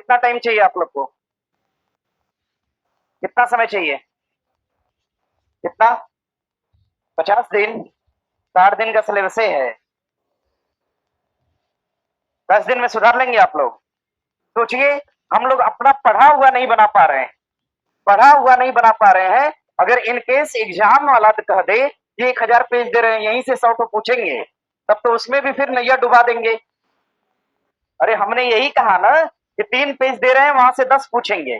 कितना टाइम चाहिए आप लोग को? कितना समय चाहिए? कितना? 50 दिन? 60 दिन का सिलेबस है। 10 दिन में सुधार लेंगे आप लोग? सोचिए, हम लोग अपना पढ़ा हुआ नहीं बना पा रहे हैं, पढ़ा हुआ नहीं बना पा रहे हैं। अगर इन केस एग्जाम वाला कह दे कि 1000 पेज दे रहे हैं, यहीं से 100 को पूछेंगे, तब तो उसमें भी फिर नैया डुबा देंगे। अरे हमने यही कहा ना कि 3 पेज दे रहे हैं, वहां से 10 पूछेंगे,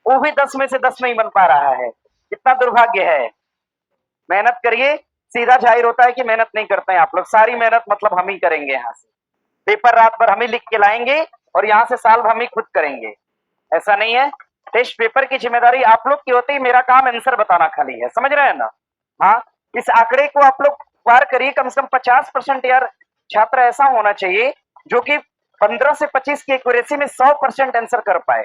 वो भी 10 में से 10 नहीं बन पा रहा है। कितना दुर्भाग्य है। मेहनत करिए। सीधा जाहिर होता है कि मेहनत नहीं करते हैं आप लोग। सारी मेहनत मतलब हम ही करेंगे। यहाँ से पेपर रात भर हम ही लिख के लाएंगे और यहाँ से सॉल्व हम ही खुद करेंगे। ऐसा नहीं है। टेस्ट पेपर की जिम्मेदारी आप लोग की होती है, मेरा काम आंसर बताना खाली है। समझ रहे हैं ना? हाँ, इस आंकड़े को आप लोग पार करिए। कम से कम 50% यार छात्र ऐसा होना चाहिए जो कि 15 से 25 की एक्यूरेसी में 100% आंसर कर पाए,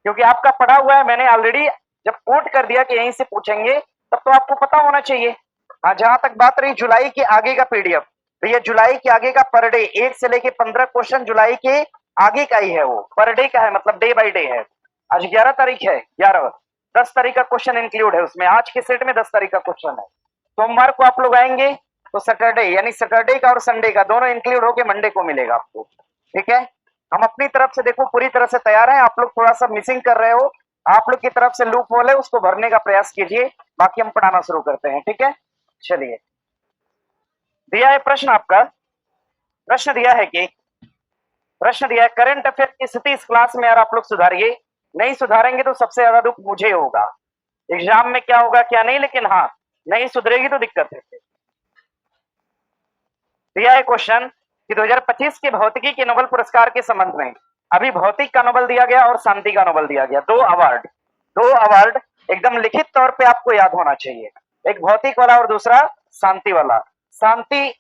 क्योंकि आपका पढ़ा हुआ है। मैंने ऑलरेडी जब कोट कर दिया कि यहीं से पूछेंगे, तब तो आपको पता होना चाहिए। हाँ, जहां तक बात रही जुलाई के आगे का पीडीएफ, तो ये जुलाई के आगे का पर डे 1 से लेके 15 क्वेश्चन जुलाई के आगे का ही है। वो पर डे का है, मतलब डे बाय डे है। आज 11 तारीख है, 11, 10 तारीख का क्वेश्चन इंक्लूड है उसमें। आज के सेट में 10 तारीख का क्वेश्चन है। सोमवार को आप लोग आएंगे तो सैटरडे, यानी सैटरडे का और संडे का दोनों इंक्लूड होके मंडे को मिलेगा आपको। ठीक है, हम अपनी तरफ से देखो पूरी तरह से तैयार हैं। आप लोग थोड़ा सा मिसिंग कर रहे हो, आप लोग की तरफ से लूप होल है, उसको भरने का प्रयास कीजिए। बाकी हम पढ़ाना शुरू करते हैं। ठीक है, चलिए। दिया है प्रश्न आपका। प्रश्न दिया है कि प्रश्न दिया है करंट अफेयर की स्थिति इस क्लास में यार आप लोग सुधारिए। नहीं सुधारेंगे तो सबसे ज्यादा दुख मुझे होगा। एग्जाम में क्या होगा क्या नहीं, लेकिन हाँ, नहीं सुधरेगी तो दिक्कत है। दिया है क्वेश्चन कि 2025 के भौतिकी के नोबेल पुरस्कार के संबंध में, अभी भौतिक का नोबेल दिया गया और शांति का नोबेल दिया गया। दो अवार्ड एकदम लिखित तौर पे आपको याद होना चाहिए। एक भौतिक वाला और दूसरा शांति वाला। शांति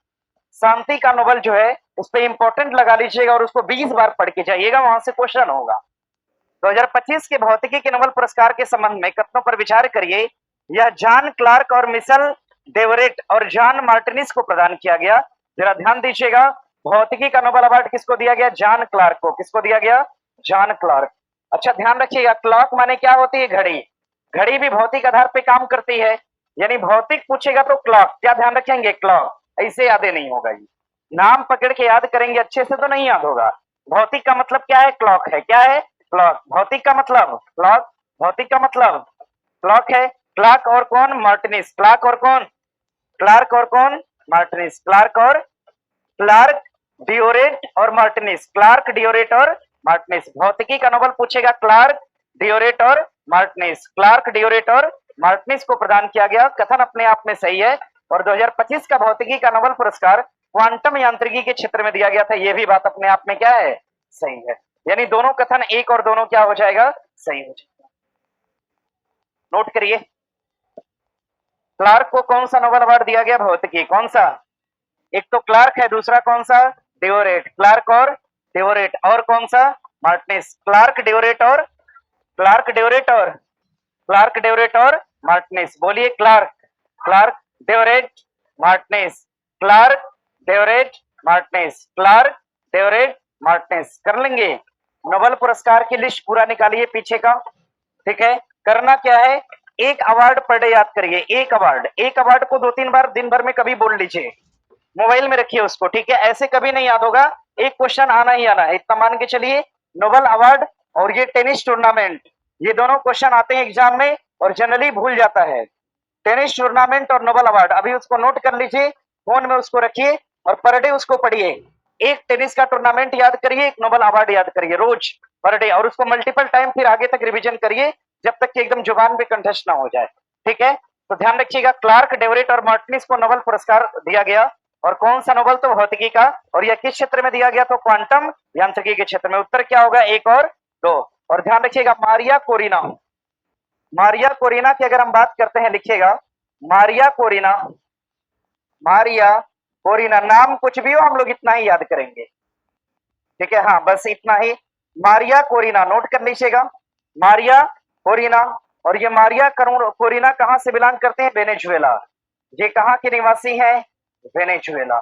शांति का नोबेल जो है उस पर इंपॉर्टेंट लगा लीजिएगा और उसको 20 बार पढ़ के जाइएगा, वहां से क्वेश्चन होगा। 2025 के भौतिकी के नोबेल पुरस्कार के संबंध में कथनों पर विचार करिए। यह जॉन क्लार्क और मिशेल डेवरेट और जॉन मार्टिनिस को प्रदान किया गया। जरा ध्यान दीजिएगा, भौतिकी का नोबेल अवार्ड किसको दिया गया? जॉन क्लार्क को। किसको दिया गया? John Clark. अच्छा ध्यान रखिएगा, क्लॉक माने क्या होती है? घड़ी। घड़ी भी भौतिक आधार पे काम करती है, यानी भौतिक पूछेगा तो क्लॉक। क्या ध्यान रखेंगे? क्लॉक। ऐसे याद नहीं होगा, ये नाम पकड़ के याद करेंगे, अच्छे से तो नहीं याद होगा। भौतिक का मतलब क्या है? क्लॉक है। क्या है? क्लॉक। भौतिक का मतलब क्लॉक, भौतिक का मतलब क्लॉक है। क्लार्क और कौन? मार्टिनिस। क्लार्क और कौन? क्लार्क और कौन? मार्टिनिस। क्लार्क डियोरेट और मार्टिनिस। क्लार्क डियोरेट और मार्टिनिस। भौतिकी का नोबेल पूछेगा क्लार्क डियोरेट और मार्टिनिस। क्लार्क डियोरेट और मार्टिनिस को प्रदान किया गया। कथन अपने आप में सही है। और 2025 का भौतिकी का नोबेल पुरस्कार क्वांटम यांत्रिकी के क्षेत्र में दिया गया था। यह भी बात अपने आप में क्या है? सही है। यानी दोनों कथन एक और दोनों क्या हो जाएगा? सही हो जाएगा। नोट करिए, क्लार्क को कौन सा नोबेल अवार्ड दिया गया? भौतिकी। कौन सा? एक तो क्लार्क है, दूसरा कौन सा? डियोरेट। क्लार्क और डियोरेट। और कौन सा? मार्टिनिस। क्लार्क डियोरेट और मार्टिनिस। बोलिए Clarke, Clarke Devoret Martinis, Clarke Devoret Martinis, Clarke Devoret Martinis. कर लेंगे। नोबेल पुरस्कार की लिस्ट पूरा निकालिए पीछे का। ठीक है, करना क्या है? एक अवार्ड पर डे याद करिए। एक अवार्ड को 2-3 बार दिन भर में कभी बोल लीजिए, मोबाइल में रखिए उसको। ठीक है, ऐसे कभी नहीं याद होगा, एक क्वेश्चन आना ही आना है, इतना मान के चलिए। नोबेल अवार्ड और ये टेनिस टूर्नामेंट, ये दोनों क्वेश्चन आते हैं एग्जाम में और जनरली भूल जाता है। टेनिस टूर्नामेंट और नोबेल अवार्ड, अभी उसको नोट कर लीजिए, फोन में उसको रखिए और पर डे उसको पढ़िए। एक टेनिस का टूर्नामेंट याद करिए, एक नोबेल अवार्ड याद करिए रोज पर डे, और उसको मल्टीपल टाइम फिर आगे तक रिवीजन करिए जब तक कि एकदम जुबान पे कंठस्थ ना हो जाए। ठीक है, तो ध्यान रखिएगा, क्लार्क डेवरेट और मार्टिनिस को नोबेल पुरस्कार दिया गया। और कौन सा नोबेल? तो भौतिकी का। और यह किस क्षेत्र में दिया गया? तो क्वांटम यांत्रिकी के क्षेत्र में। उत्तर क्या होगा? 1 और 2। और ध्यान रखिएगा, मारिया कोरिना, मारिया कोरिना की अगर हम बात करते हैं, लिखिएगा मारिया कोरिना, मारिया कोरिना। नाम कुछ भी हो, हम लोग इतना ही याद करेंगे। ठीक है, हाँ बस इतना ही। मारिया कोरिना नोट कर लीजिएगा, मारिया कोरिना। और ये मारिया कोरिना कहां से बिलोंग करते हैं? वेनेजुएला। ये कहां के निवासी हैं? वेनेजुएला।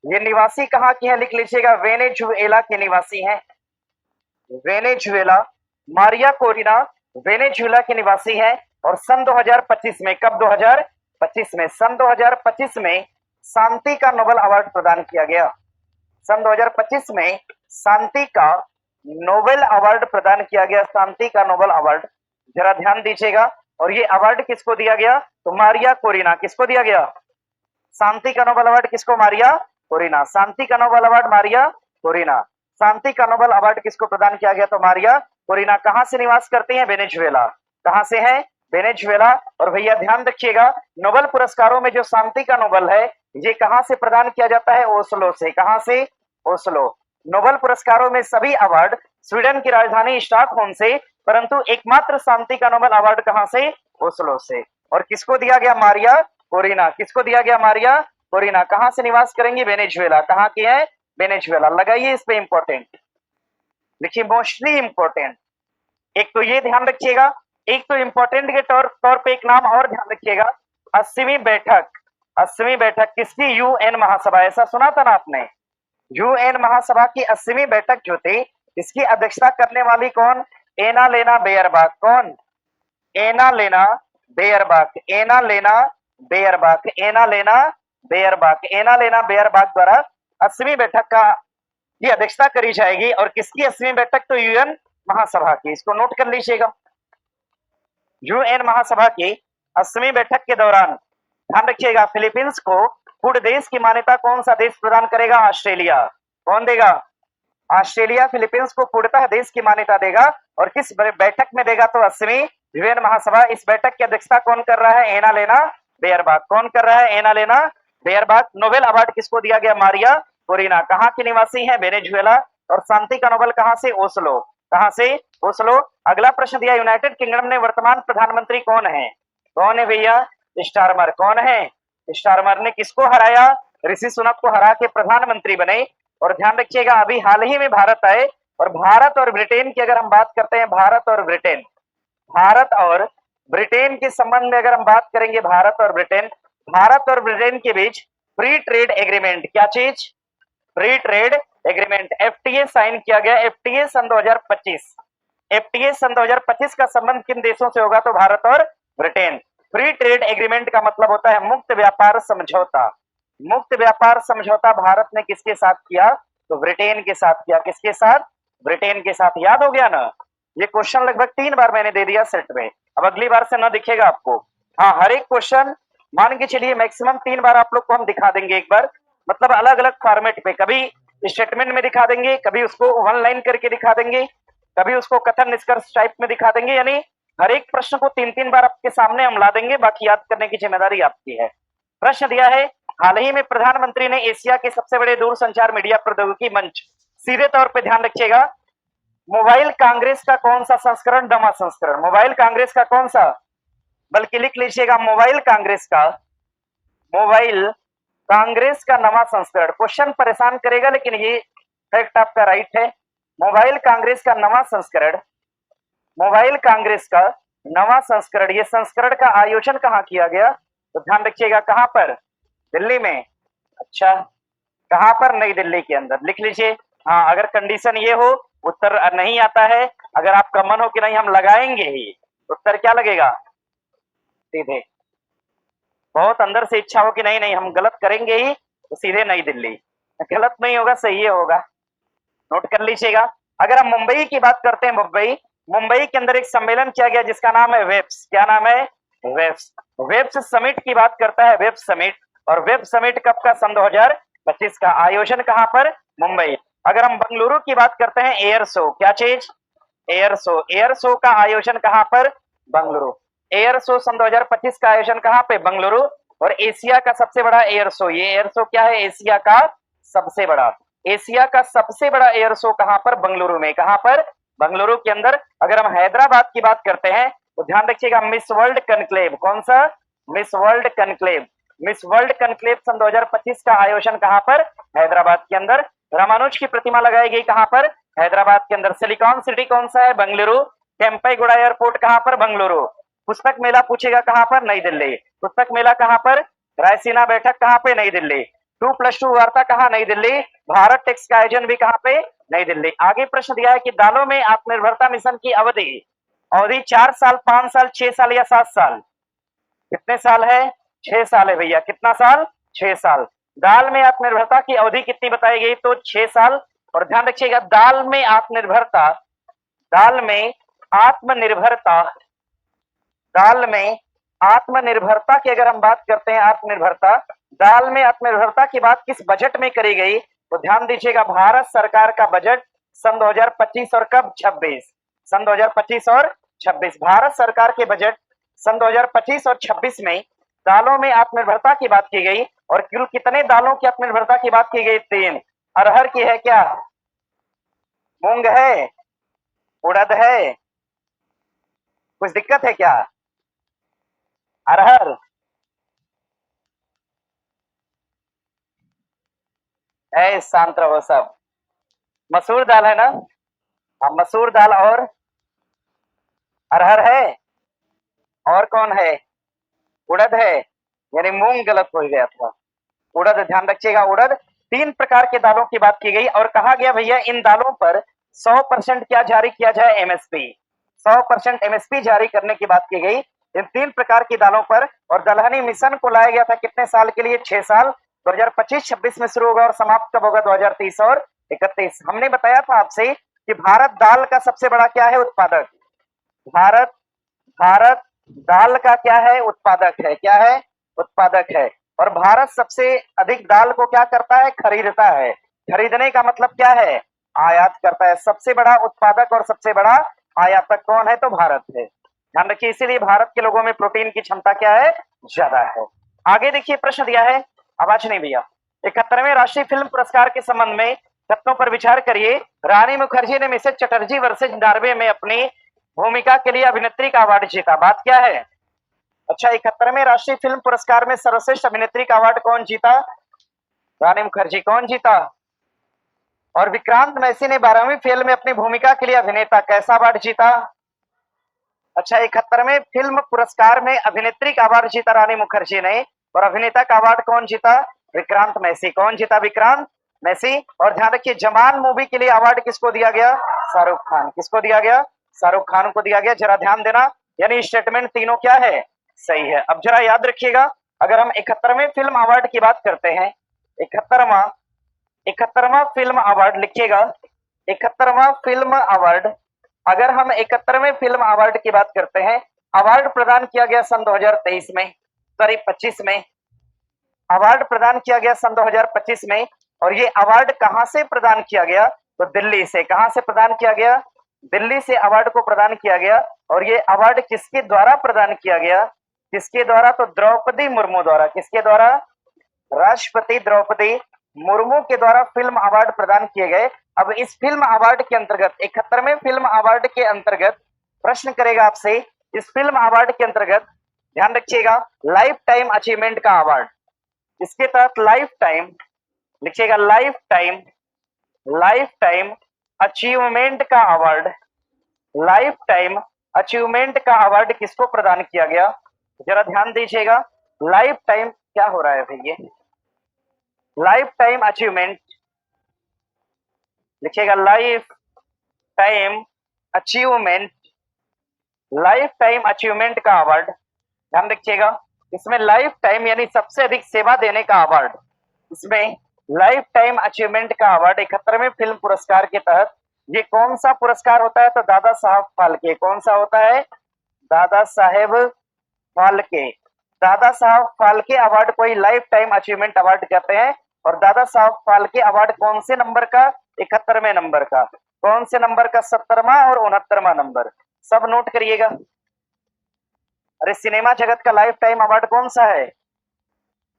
ये निवासी कहां की है? लिख लीजिएगा, वेनेजुएला के निवासी हैं। वेनेजुएला। मारिया कोरिना वेनेजुएला की निवासी है और सन 2025 में, कब 2025 में, सन 2025 में शांति का नोबेल अवार्ड प्रदान किया गया। सन 2025 में शांति का नोबेल अवार्ड प्रदान किया गया, शांति का नोबेल अवार्ड। जरा ध्यान दीजिएगा। और ये अवार्ड किसको दिया गया? तो मारिया कोरिना। किसको दिया गया? शांति का नोबेल अवार्ड किसको? मारिया कोरिना। शांति का नोबेल अवार्ड मारिया कोरिना। शांति का नोबेल अवार्ड किसको प्रदान किया गया? तो मारिया कोरिना। कहां से निवास करती हैं? वेनेजुएला। कहां से है? वेनेजुएला। और भैया ध्यान रखिएगा, नोबेल पुरस्कारों में जो शांति का नोबेल है, ये कहां से प्रदान किया जाता है? ओस्लो से। कहां से? ओस्लो। नोबेल पुरस्कारों में सभी अवार्ड स्वीडन की राजधानी स्टॉकहोम से, परंतु एकमात्र शांति का नोबेल अवार्ड कहां से? ओस्लो से। और किसको दिया गया? Maria Corina. किसको दिया गया? Maria Corina. कहां से निवास करेंगी? वेनेजुएला। कहां की है? वेनेजुएला। लगाइए इस पे इंपॉर्टेंट, लिखिए मोस्टली इंपॉर्टेंट। एक तो ये ध्यान रखिएगा, एक तो इंपॉर्टेंट के तौर पे एक नाम और ध्यान रखिएगा, 80वीं बैठक। 80वीं बैठक किसकी? यूएन महासभा। ऐसा सुना था ना आपने? यूएन महासभा की 80वीं बैठक जो थी, इसकी अध्यक्षता करने वाली कौन? एना लेना बेयरबाक। कौन? एना लेना बेयरबाक। एना लेना बेयरबाक। एना लेना बेयरबाक। एना लेना बेयरबाक द्वारा 80वीं बैठक का की अध्यक्षता करी जाएगी। और किसकी 80वीं बैठक? तो यूएन महासभा की। इसको नोट कर लीजिएगा। यूएन महासभा की 80वीं बैठक के दौरान ध्यान रखिएगा, फिलीपींस को पूर्ण देश की मान्यता कौन सा देश प्रदान करेगा? ऑस्ट्रेलिया। कौन देगा? ऑस्ट्रेलिया फिलीपींस को पूर्णतः देश की मान्यता देगा। और किस बैठक में देगा? तो 80वीं यूएन महासभा। इस बैठक की अध्यक्षता कौन कर रहा है? एना लेना बेयरबाक। कौन कर रहा है? एना लेना बेयरबाक। नोबेल अवार्ड किसको दिया गया? Maria Corina. कहां की निवासी है? वेनेजुएला। और शांति का नोबेल कहां से? ओस्लो। कहां से? ओस्लो। अगला प्रश्न दिया, यूनाइटेड किंगडम ने वर्तमान प्रधानमंत्री कौन है? कौन है भैया? स्टारमर। कौन है? स्टारमर ने किसको हराया? ऋषि सुनक को हरा के प्रधानमंत्री बने। और ध्यान रखिएगा, अभी हाल ही में भारत आए। और भारत और ब्रिटेन की अगर हम बात करते हैं, भारत और ब्रिटेन, भारत और ब्रिटेन के संबंध में अगर हम बात करेंगे, भारत और ब्रिटेन के बीच फ्री ट्रेड एग्रीमेंट, क्या चीज? Free trade agreement, FTA sign किया गया। एफटीए सन 2025। एफटीए सन 2025 का संबंध किन देशों से होगा? तो भारत और ब्रिटेन। फ्री ट्रेड एग्रीमेंट का मतलब होता है मुक्त व्यापार समझौता। मुक्त व्यापार समझौता भारत ने किसके साथ किया? तो ब्रिटेन के साथ किया। किसके साथ? ब्रिटेन के साथ। याद हो गया ना? ये क्वेश्चन लगभग 3 बार मैंने दे दिया सेट में। अब अगली बार से ना दिखेगा आपको। हाँ, हर एक क्वेश्चन मान के चलिए मैक्सिमम 3 बार आप लोग को हम दिखा देंगे एक बार, मतलब अलग अलग फॉर्मेट पे। कभी स्टेटमेंट में दिखा देंगे, कभी उसको वन लाइन करके दिखा देंगे, कभी उसको कथन निष्कर्ष टाइप में दिखा देंगे। यानी हर एक प्रश्न को 3-3 बार आपके सामने हम ला देंगे, बाकी याद करने की जिम्मेदारी आपकी है। प्रश्न दिया है, हाल ही में प्रधानमंत्री ने एशिया के सबसे बड़े दूरसंचार मीडिया प्रौद्योगिकी मंच, सीधे तौर पे ध्यान रखिएगा, मोबाइल कांग्रेस का कौन सा संस्करण? नवा संस्करण। मोबाइल कांग्रेस का कौन सा? बल्कि लिख लीजिएगा, मोबाइल कांग्रेस का नवा संस्करण। क्वेश्चन परेशान करेगा, लेकिन ये फैक्ट आपका राइट है। मोबाइल कांग्रेस का नवा संस्करण, मोबाइल कांग्रेस का नवा संस्करण, ये संस्करण का आयोजन कहां किया गया? तो ध्यान रखिएगा, कहां पर? दिल्ली में। अच्छा, कहां पर? नई दिल्ली के अंदर। लिख लीजिए। हाँ, अगर कंडीशन ये हो, उत्तर नहीं आता है, अगर आपका मन हो कि नहीं हम लगाएंगे ही, उत्तर क्या लगेगा? सीधे। बहुत अंदर से इच्छा हो कि नहीं नहीं हम गलत करेंगे ही, तो सीधे नई दिल्ली। गलत नहीं होगा, सही होगा। नोट कर लीजिएगा। अगर हम मुंबई की बात करते हैं, मुंबई के अंदर एक सम्मेलन किया गया जिसका नाम है वेब्स। क्या नाम है? वेब्स। वेब्स समिट की बात करता है, वेब समिट। और वेब समिट कब का? सन 2025 का। आयोजन कहां पर? मुंबई। अगर हम बंगलुरु की बात करते हैं, एयर शो, क्या चीज? Air show. एयर शो का आयोजन कहां पर? बंगलुरु। एयर शो सन 2025 का आयोजन कहां पे? बंगलुरु। और एशिया का सबसे बड़ा एयर शो, ये एयर शो क्या है? एशिया का सबसे बड़ा। एशिया का सबसे बड़ा एयर शो कहां पर? बंगलुरु में। कहां पर? बंगलुरु के अंदर। अगर हम हैदराबाद की बात करते हैं, तो ध्यान रखिएगा, मिस वर्ल्ड कनक्लेव। कौन सा? Miss world conclave. Miss world conclave सन 2025 का आयोजन कहां पर? हैदराबाद के अंदर। रामानुज की प्रतिमा लगाई गई कहां पर? हैदराबाद के अंदर। सिलिकॉन सिटी कौन सा है? बंगलुरु। केम्पेगौड़ा एयरपोर्ट कहां पर? बंगलुरु। पुस्तक मेला पूछेगा कहां पर? नई दिल्ली। पुस्तक मेला कहां पर? रायसीना बैठक कहां पे? नई दिल्ली। 2+2 वार्ता कहां? नई दिल्ली। भारत टेक्स का आयोजन भी कहां पे? नई दिल्ली। आगे प्रश्न दिया है कि दालों में आत्मनिर्भरता मिशन की अवधि अवधि 4 साल, 5 साल, 6 साल या 7 साल? कितने साल है? 6 साल है भैया। कितना साल? 6 साल। दाल में आत्मनिर्भरता की अवधि कितनी बताई गई? तो 6 साल। और ध्यान रखिएगा, दाल में आत्मनिर्भरता, दाल में आत्मनिर्भरता, दाल में आत्मनिर्भरता की अगर हम बात करते हैं, आत्मनिर्भरता, दाल में आत्मनिर्भरता की बात किस बजट में करी गई? तो ध्यान दीजिएगा, भारत सरकार का बजट सन 2025 और कब? 26। सन 2025 और 26 भारत सरकार के बजट सन 2025 और 26 में दालों में आत्मनिर्भरता की बात की गई। और कुल कितने दालों की आत्मनिर्भरता की बात की गई? 3। अरहर की है क्या? मूंग है? उड़द है? कुछ दिक्कत है क्या? अरहर? है, शांत रहो सब। मसूर दाल है ना? हाँ, मसूर दाल और अरहर है। और कौन है? उड़द है, यानी मूंग गलत हो गया था। उड़द, ध्यान रखिएगा, उड़द। 3 प्रकार के दालों की बात की गई और कहा गया भैया इन दालों पर 100% क्या जारी किया जाए? एमएसपी। 100% एमएसपी जारी करने की बात की गई इन 3 प्रकार की दालों पर। और दलहनी मिशन को लाया गया था कितने साल के लिए? 6 साल। 2025-26 में शुरू होगा और समाप्त कब होगा? 2030 और 31। हमने बताया था आपसे कि भारत दाल का सबसे बड़ा क्या है? उत्पादक। भारत, भारत दाल का क्या है? उत्पादक है। क्या है? उत्पादक है। और भारत सबसे अधिक दाल को क्या करता है? खरीदता है। खरीदने का मतलब क्या है? आयात करता है। सबसे बड़ा उत्पादक और सबसे बड़ा आयातक कौन है? तो भारत है। ध्यान रखिए, इसीलिए भारत के लोगों में प्रोटीन की क्षमता क्या है? ज्यादा है। आगे देखिए, प्रश्न दिया है, आवाज नहीं भैया। 71वें राष्ट्रीय फिल्म पुरस्कार के संबंध में तथ्यों पर विचार करिए। रानी मुखर्जी ने मिसेज चटर्जी वर्सेज नॉर्वे में अपनी भूमिका के लिए अभिनेत्री का अवार्ड जीता। बात क्या है? अच्छा, 71वें राष्ट्रीय फिल्म पुरस्कार में सर्वश्रेष्ठ अभिनेत्री का अवार्ड कौन जीता? रानी मुखर्जी। कौन जीता? और विक्रांत मैसी ने 12वीं फेल में अपनी भूमिका के लिए अभिनेता कैसा अवार्ड जीता? अच्छा, 71वें फिल्म पुरस्कार में अभिनेत्री का अवार्ड जीता रानी मुखर्जी ने, और अभिनेता का अवार्ड कौन जीता? विक्रांत मैसी। कौन जीता? विक्रांत मैसी। और ध्यान रखिए, जवान मूवी के लिए अवार्ड किसको दिया गया? शाहरुख खान। किसको दिया गया? शाहरुख खान को दिया गया। जरा ध्यान देना, यानी स्टेटमेंट तीनों क्या है? सही है। अब जरा याद रखिएगा, अगर हम 71वें फिल्म अवार्ड की बात करते हैं, 71वां 71वां फिल्म अवार्ड लिखिएगा। 71वां फिल्म अवार्ड, अगर हम 71वें फिल्म अवार्ड की बात करते हैं, अवार्ड प्रदान किया गया सन 2023 में, सॉरी 25 में। अवार्ड प्रदान किया गया सन 2025 में। और ये अवार्ड कहां से प्रदान किया गया? तो दिल्ली से। कहां से प्रदान किया गया? दिल्ली से अवार्ड को प्रदान किया गया। और ये अवार्ड किसके द्वारा प्रदान किया गया? किसके द्वारा? तो द्रौपदी मुर्मू द्वारा। किसके द्वारा? राष्ट्रपति द्रौपदी मुर्मू के द्वारा फिल्म अवार्ड प्रदान किए गए। अब इस फिल्म अवार्ड के अंतर्गत, 71वें फिल्म अवार्ड के अंतर्गत प्रश्न करेगा आपसे। इस फिल्म अवार्ड के अंतर्गत ध्यान रखिएगा, लाइफ टाइम अचीवमेंट का अवार्ड, इसके तहत लाइफ टाइम लिखिएगा, लाइफ टाइम अचीवमेंट का अवार्ड, लाइफ टाइम अचीवमेंट का अवार्ड किसको प्रदान किया गया? जरा ध्यान दीजिएगा, लाइफ टाइम क्या हो रहा है भैया? लाइफ टाइम अचीवमेंट लिखिएगा, life time achievement, life time achievement का अवार्ड। ध्यान रखिएगा, इसमें लाइफ टाइम यानी सबसे अधिक सेवा देने का अवार्ड, इसमें लाइफ टाइम अचीवमेंट का अवार्ड 71वें फिल्म पुरस्कार के तहत। ये कौन सा पुरस्कार होता है? तो दादा साहब फाल्के। कौन सा होता है? दादा साहेब फाल्के। दादा साहब फाल्के अवार्ड को ही लाइफ टाइम अचीवमेंट अवार्ड कहते हैं। और दादा साहब फाल्के अवार्ड कौन से नंबर का? 71वें नंबर का। कौन से नंबर का? 70वां और 69वां नंबर। सब नोट करिएगा। अरे, सिनेमा जगत का लाइफ टाइम अवार्ड कौन सा है?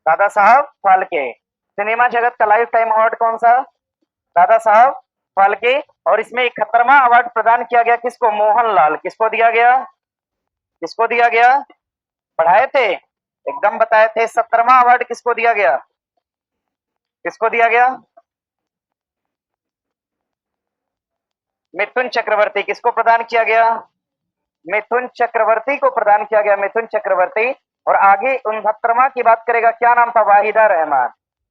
दादा साहब फाल्के। सिनेमा जगत का लाइफ टाइम अवार्ड कौन सा? दादा साहब फाल्के। और इसमें 71वां अवार्ड प्रदान किया गया किसको? मोहनलाल। किसको दिया गया? किसको दिया गया? पढ़ाए थे, एकदम बताए थे। 70वां अवार्ड किसको दिया गया? किसको दिया गया? मिथुन चक्रवर्ती। किसको प्रदान किया गया? मिथुन चक्रवर्ती को प्रदान किया गया, मिथुन चक्रवर्ती। और आगे 69वां की बात करेगा, क्या नाम था? वाहिदा रहमान।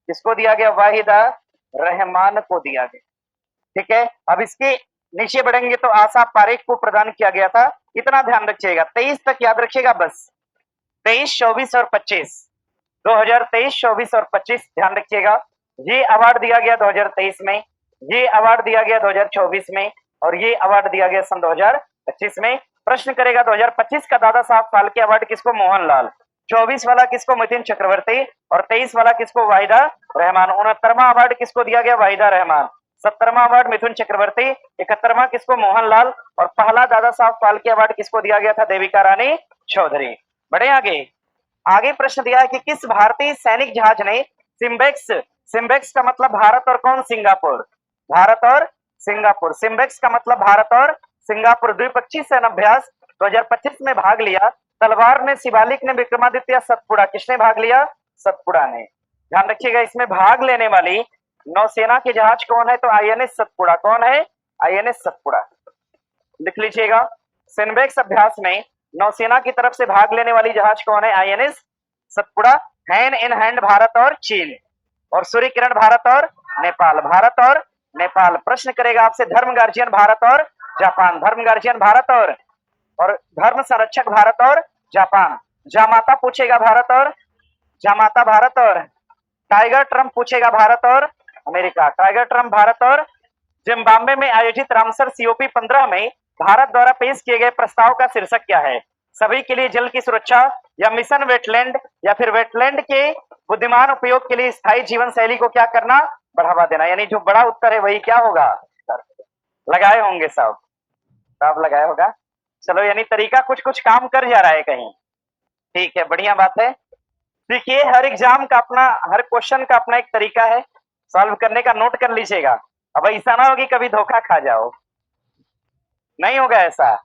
किसको दिया गया? वाहिदा रहमान को दिया गया। ठीक है, अब इसके नीचे बढ़ेंगे तो आशा पारेख को प्रदान किया गया था। इतना ध्यान रखिएगा, 23 तक याद रखिएगा बस, 23, 24 और 25, 2023, 24 और 25 ध्यान रखिएगा। ये अवार्ड दिया गया 2023 में, ये अवार्ड दिया गया 2024 में, और ये अवार्ड दिया गया सन 2025 में। प्रश्न करेगा 2025 का दादा साहब फाल्के अवार्ड किसको? मोहनलाल। 24 वाला किसको? मिथुन चक्रवर्ती। और 23 वाला किसको? वाहिदा रहमान। 69वां अवार्ड किसको दिया गया? वाहिदा रहमान। 70वां अवार्ड मिथुन चक्रवर्ती। 71वां किसको? मोहनलाल। और पहला दादा साहब फाल्के अवार्ड किसको दिया गया था? देविका रानी चौधरी। बढ़े आगे। आगे प्रश्न दिया है कि किस भारतीय सैनिक जहाज ने सिम्बेक्स, सिम्बेक्स का मतलब भारत और कौन? सिंगापुर। भारत और सिंगापुर, सिम्बेक्स का मतलब भारत और सिंगापुर द्विपक्षीय सैन्य अभ्यास 2025 में भाग लिया। तलवार ने, शिवालिक ने, विक्रमादित्य, सतपुड़ा, किसने भाग लिया? सतपुड़ा ने। ध्यान रखिएगा, इसमें भाग लेने वाली नौसेना के जहाज कौन है? तो आईएनएस सतपुड़ा। कौन है? आईएनएस सतपुड़ा। लिख लीजिएगा, सिम्बेक्स अभ्यास में नौसेना की तरफ से भाग लेने वाली जहाज कौन है? INS Satpura. Hand in hand Bharat और चीन, और सूर्य किरण भारत और नेपाल, भारत और नेपाल। प्रश्न करेगा आपसे धर्म गार्जियन भारत और जापान, धर्म गार्जियन भारत और धर्म संरक्षक भारत और जापान। जामाता पूछेगा भारत और, जामाता भारत और। टाइगर ट्रम्प पूछेगा भारत और अमेरिका, टाइगर ट्रम्प भारत और। जिम्बाब्वे में आयोजित रामसर सीओपी 15 में भारत द्वारा पेश किए गए प्रस्ताव का शीर्षक क्या है? सभी के लिए जल की सुरक्षा, या मिशन वेटलैंड, या फिर वेटलैंड के बुद्धिमान उपयोग के लिए स्थायी जीवन शैली को क्या करना? बढ़ावा देना। यानी जो बड़ा उत्तर है वही क्या होगा? लगाए होंगे सब, सब लगाया होगा। चलो, यानी तरीका कुछ कुछ काम कर जा रहा है कहीं। ठीक है, बढ़िया बात है। देखिए, हर एग्जाम का अपना, हर क्वेश्चन का अपना एक तरीका है सॉल्व करने का, नोट कर लीजिएगा। अब ऐसा ना हो कि कभी धोखा खा जाओ, नहीं होगा ऐसा,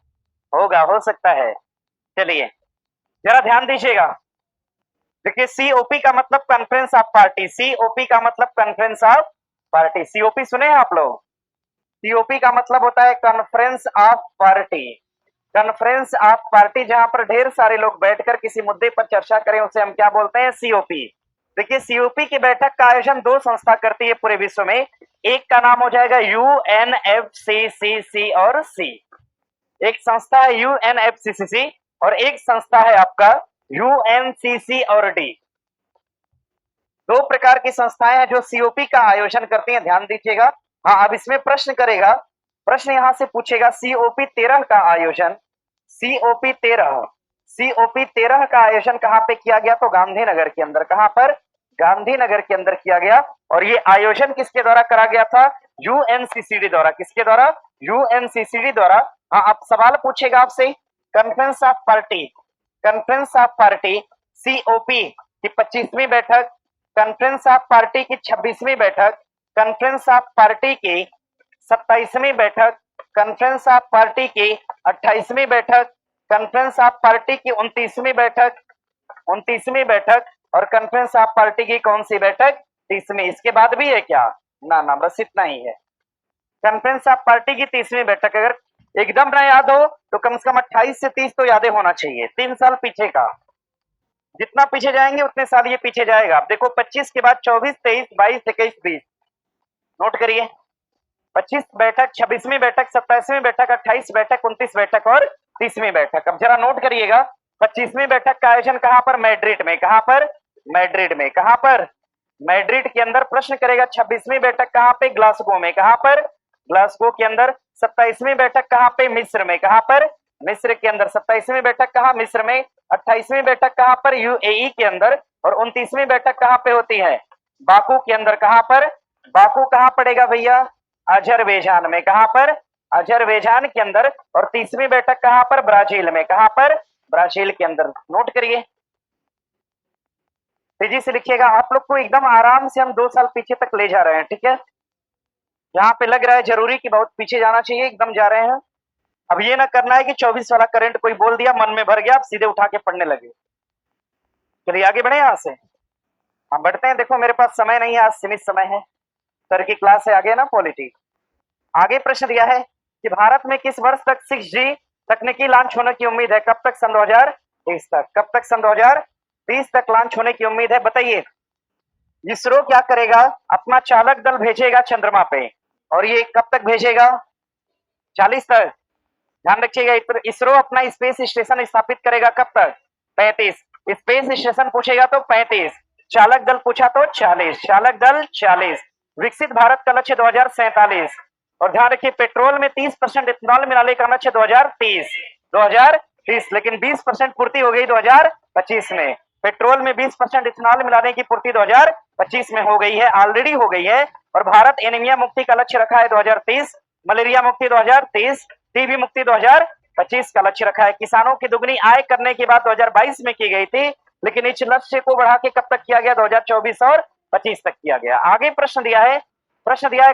होगा, हो सकता है। चलिए जरा ध्यान दीजिएगा। देखिए, सीओपी का मतलब कॉन्फ्रेंस ऑफ पार्टी, सीओपी का मतलब कॉन्फ्रेंस ऑफ पार्टी। सीओपी सुने हैं आप लोग? सीओपी का मतलब होता है conference of party, conference of party. जहां पर ढेर सारे लोग बैठकर किसी मुद्दे पर चर्चा करें उसे हम क्या बोलते हैं? सीओपी। देखिए, सीओपी की बैठक का आयोजन दो संस्था करती है पूरे विश्व में। एक का नाम हो जाएगा यूएनएफसीसीसी और सी, एक संस्था है यूएनएफसीसीसी, और एक संस्था है आपका यूएनसीसी और डी। दो प्रकार की संस्थाएं हैं जो सीओपी का आयोजन करती हैं, ध्यान दीजिएगा। हाँ, अब इसमें प्रश्न करेगा, प्रश्न यहां से पूछेगा सीओपी 13 का आयोजन, सीओपी 13, सीओपी 13 का आयोजन कहां पे किया गया? तो गांधीनगर के अंदर। कहां पर? गांधीनगर के अंदर किया गया। और ये आयोजन किसके द्वारा करा गया था? यूएनसीसीडी द्वारा। किसके द्वारा? यूएनसीसीडी द्वारा। हाँ, अब सवाल पूछेगा आपसे, conference of party, conference of party COP की 25वीं बैठक, कॉन्फ्रेंस ऑफ पार्टी की 26वीं बैठक, कॉन्फ्रेंस ऑफ पार्टी की 27वीं बैठक, कॉन्फ्रेंस ऑफ पार्टी की 28वीं बैठक, कॉन्फ्रेंस ऑफ पार्टी की 29वीं बैठक, 29वीं बैठक, और कॉन्फ्रेंस ऑफ पार्टी की कौन सी बैठक? 30वीं। इसके बाद भी है क्या? ना ना, बस इतना ही है। कॉन्फ्रेंस ऑफ पार्टी की 30वीं बैठक अगर एकदम ना याद हो तो कम से कम 28 से 30 तो याद होना चाहिए। 3 साल पीछे का, जितना पीछे जाएंगे उतने साल ये पीछे जाएगा। आप देखो, 25 के बाद 24, 23, 22, 21, 20, नोट करिए। 25 बैठक, 26वीं बैठक, 27वीं बैठक, 28 बैठक, 29 बैठक और 30वीं बैठक। अब जरा नोट करिएगा, 25वीं बैठक का आयोजन कहां पर? मैड्रिड में। कहां पर? मैड्रिड में। कहां पर? मैड्रिड के अंदर। प्रश्न करेगा 26वीं बैठक कहां पे? ग्लासगो में। कहां पर? ग्लासगो के अंदर। 27वीं बैठक कहां पे? मिस्र में। कहां पर? मिस्र के अंदर। 27वीं बैठक कहां? मिस्र में। 28वीं बैठक कहां पर? यूएई के अंदर। और 29वीं बैठक कहां पे होती है? बाकू के अंदर। कहां पर? बाकू कहां पड़ेगा भैया? अजरबैजान में। कहां पर? अजरबैजान के अंदर। और 30वीं बैठक कहां पर? ब्राजील में। कहां पर? ब्राजील के अंदर। नोट करिए, तेजी से लिखिएगा। आप लोग को एकदम आराम से हम 2 साल पीछे तक ले जा रहे हैं, ठीक है? यहाँ पे लग रहा है जरूरी कि बहुत पीछे जाना चाहिए, एकदम जा रहे हैं। अब ये ना करना है कि 24 वाला करंट कोई बोल दिया, मन में भर गया, आप सीधे उठा के पढ़ने लगे। चलिए आगे बढ़े यहाँ से। हम बढ़ते हैं। देखो, मेरे पास समय नहीं है, आज सीमित समय है, सर की क्लास है आगे ना, पॉलिटी। आगे प्रश्न दिया है कि भारत में किस वर्ष तक 6G तकनीकी लॉन्च होने की उम्मीद है? कब तक? सन 2030 तक। कब तक? सन 2030 तक लॉन्च होने की उम्मीद है। बताइए, इसरो क्या करेगा? अपना चालक दल भेजेगा चंद्रमा पे, और ये कब तक भेजेगा? 40 तक। ध्यान रखिएगा, इसरो अपना स्पेस स्टेशन स्थापित करेगा कब तक? 35। स्पेस स्टेशन पूछेगा तो 35, चालक दल पूछा तो 40, चालक दल 40। विकसित भारत का लक्ष्य 2047। और ध्यान रखिए, पेट्रोल में 30% इथेनॉल मिलाने का लक्ष्य 2030, लेकिन 20% पूर्ति हो गई 2025 में। पेट्रोल में 20% इथेनॉल मिलाने की पूर्ति 2025 में हो गई है, ऑलरेडी हो गई है। और भारत एनीमिया मुक्ति का लक्ष्य रखा है 2030, मलेरिया मुक्ति 2030, टीबी मुक्ति 2025 का लक्ष्य रखा है। किसानों की दुगनी आय करने की बात 2022 में की गई थी, लेकिन इस लक्ष्य को बढ़ा के कब तक किया गया? 2024 और 25 तक किया गया। आगे प्रश्न दिया है,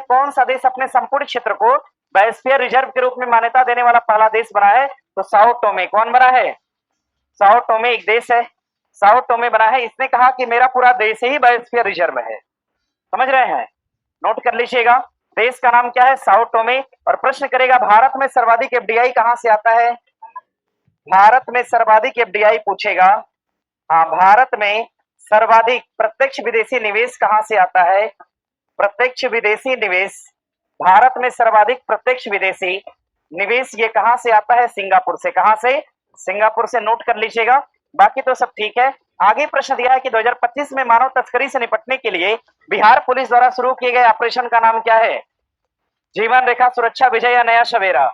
कौन सा देश अपने संपूर्ण क्षेत्र को बायोस्फीयर रिजर्व के रूप में मान्यता देने वाला पहला देश बना है? तो साओ टोमे। कौन बना है? साओ टोमे एक देश है, साओ टोमे बना है। इसने कहा कि मेरा पूरा देश ही बायोस्फीयर रिजर्व है। समझ रहे हैं? नोट कर लीजिएगा, देश का नाम क्या है? साओ टोमे। और प्रश्न करेगा, भारत में सर्वाधिक एफडीआई कहां से आता है? भारत में सर्वाधिक एफडीआई पूछेगा। हाँ, भारत में सर्वाधिक प्रत्यक्ष विदेशी निवेश कहां से आता है? प्रत्यक्ष विदेशी निवेश, भारत में सर्वाधिक प्रत्यक्ष विदेशी निवेश ये कहां से आता है? सिंगापुर से। कहां से? सिंगापुर से। नोट कर लीजिएगा, बाकी तो सब ठीक है। आगे प्रश्न दिया है कि 2025 में मानव तस्करी से निपटने के लिए बिहार पुलिस द्वारा शुरू किए गए ऑपरेशन का नाम क्या है? जीवन रेखा सुरक्षा विजय या नया सवेरा?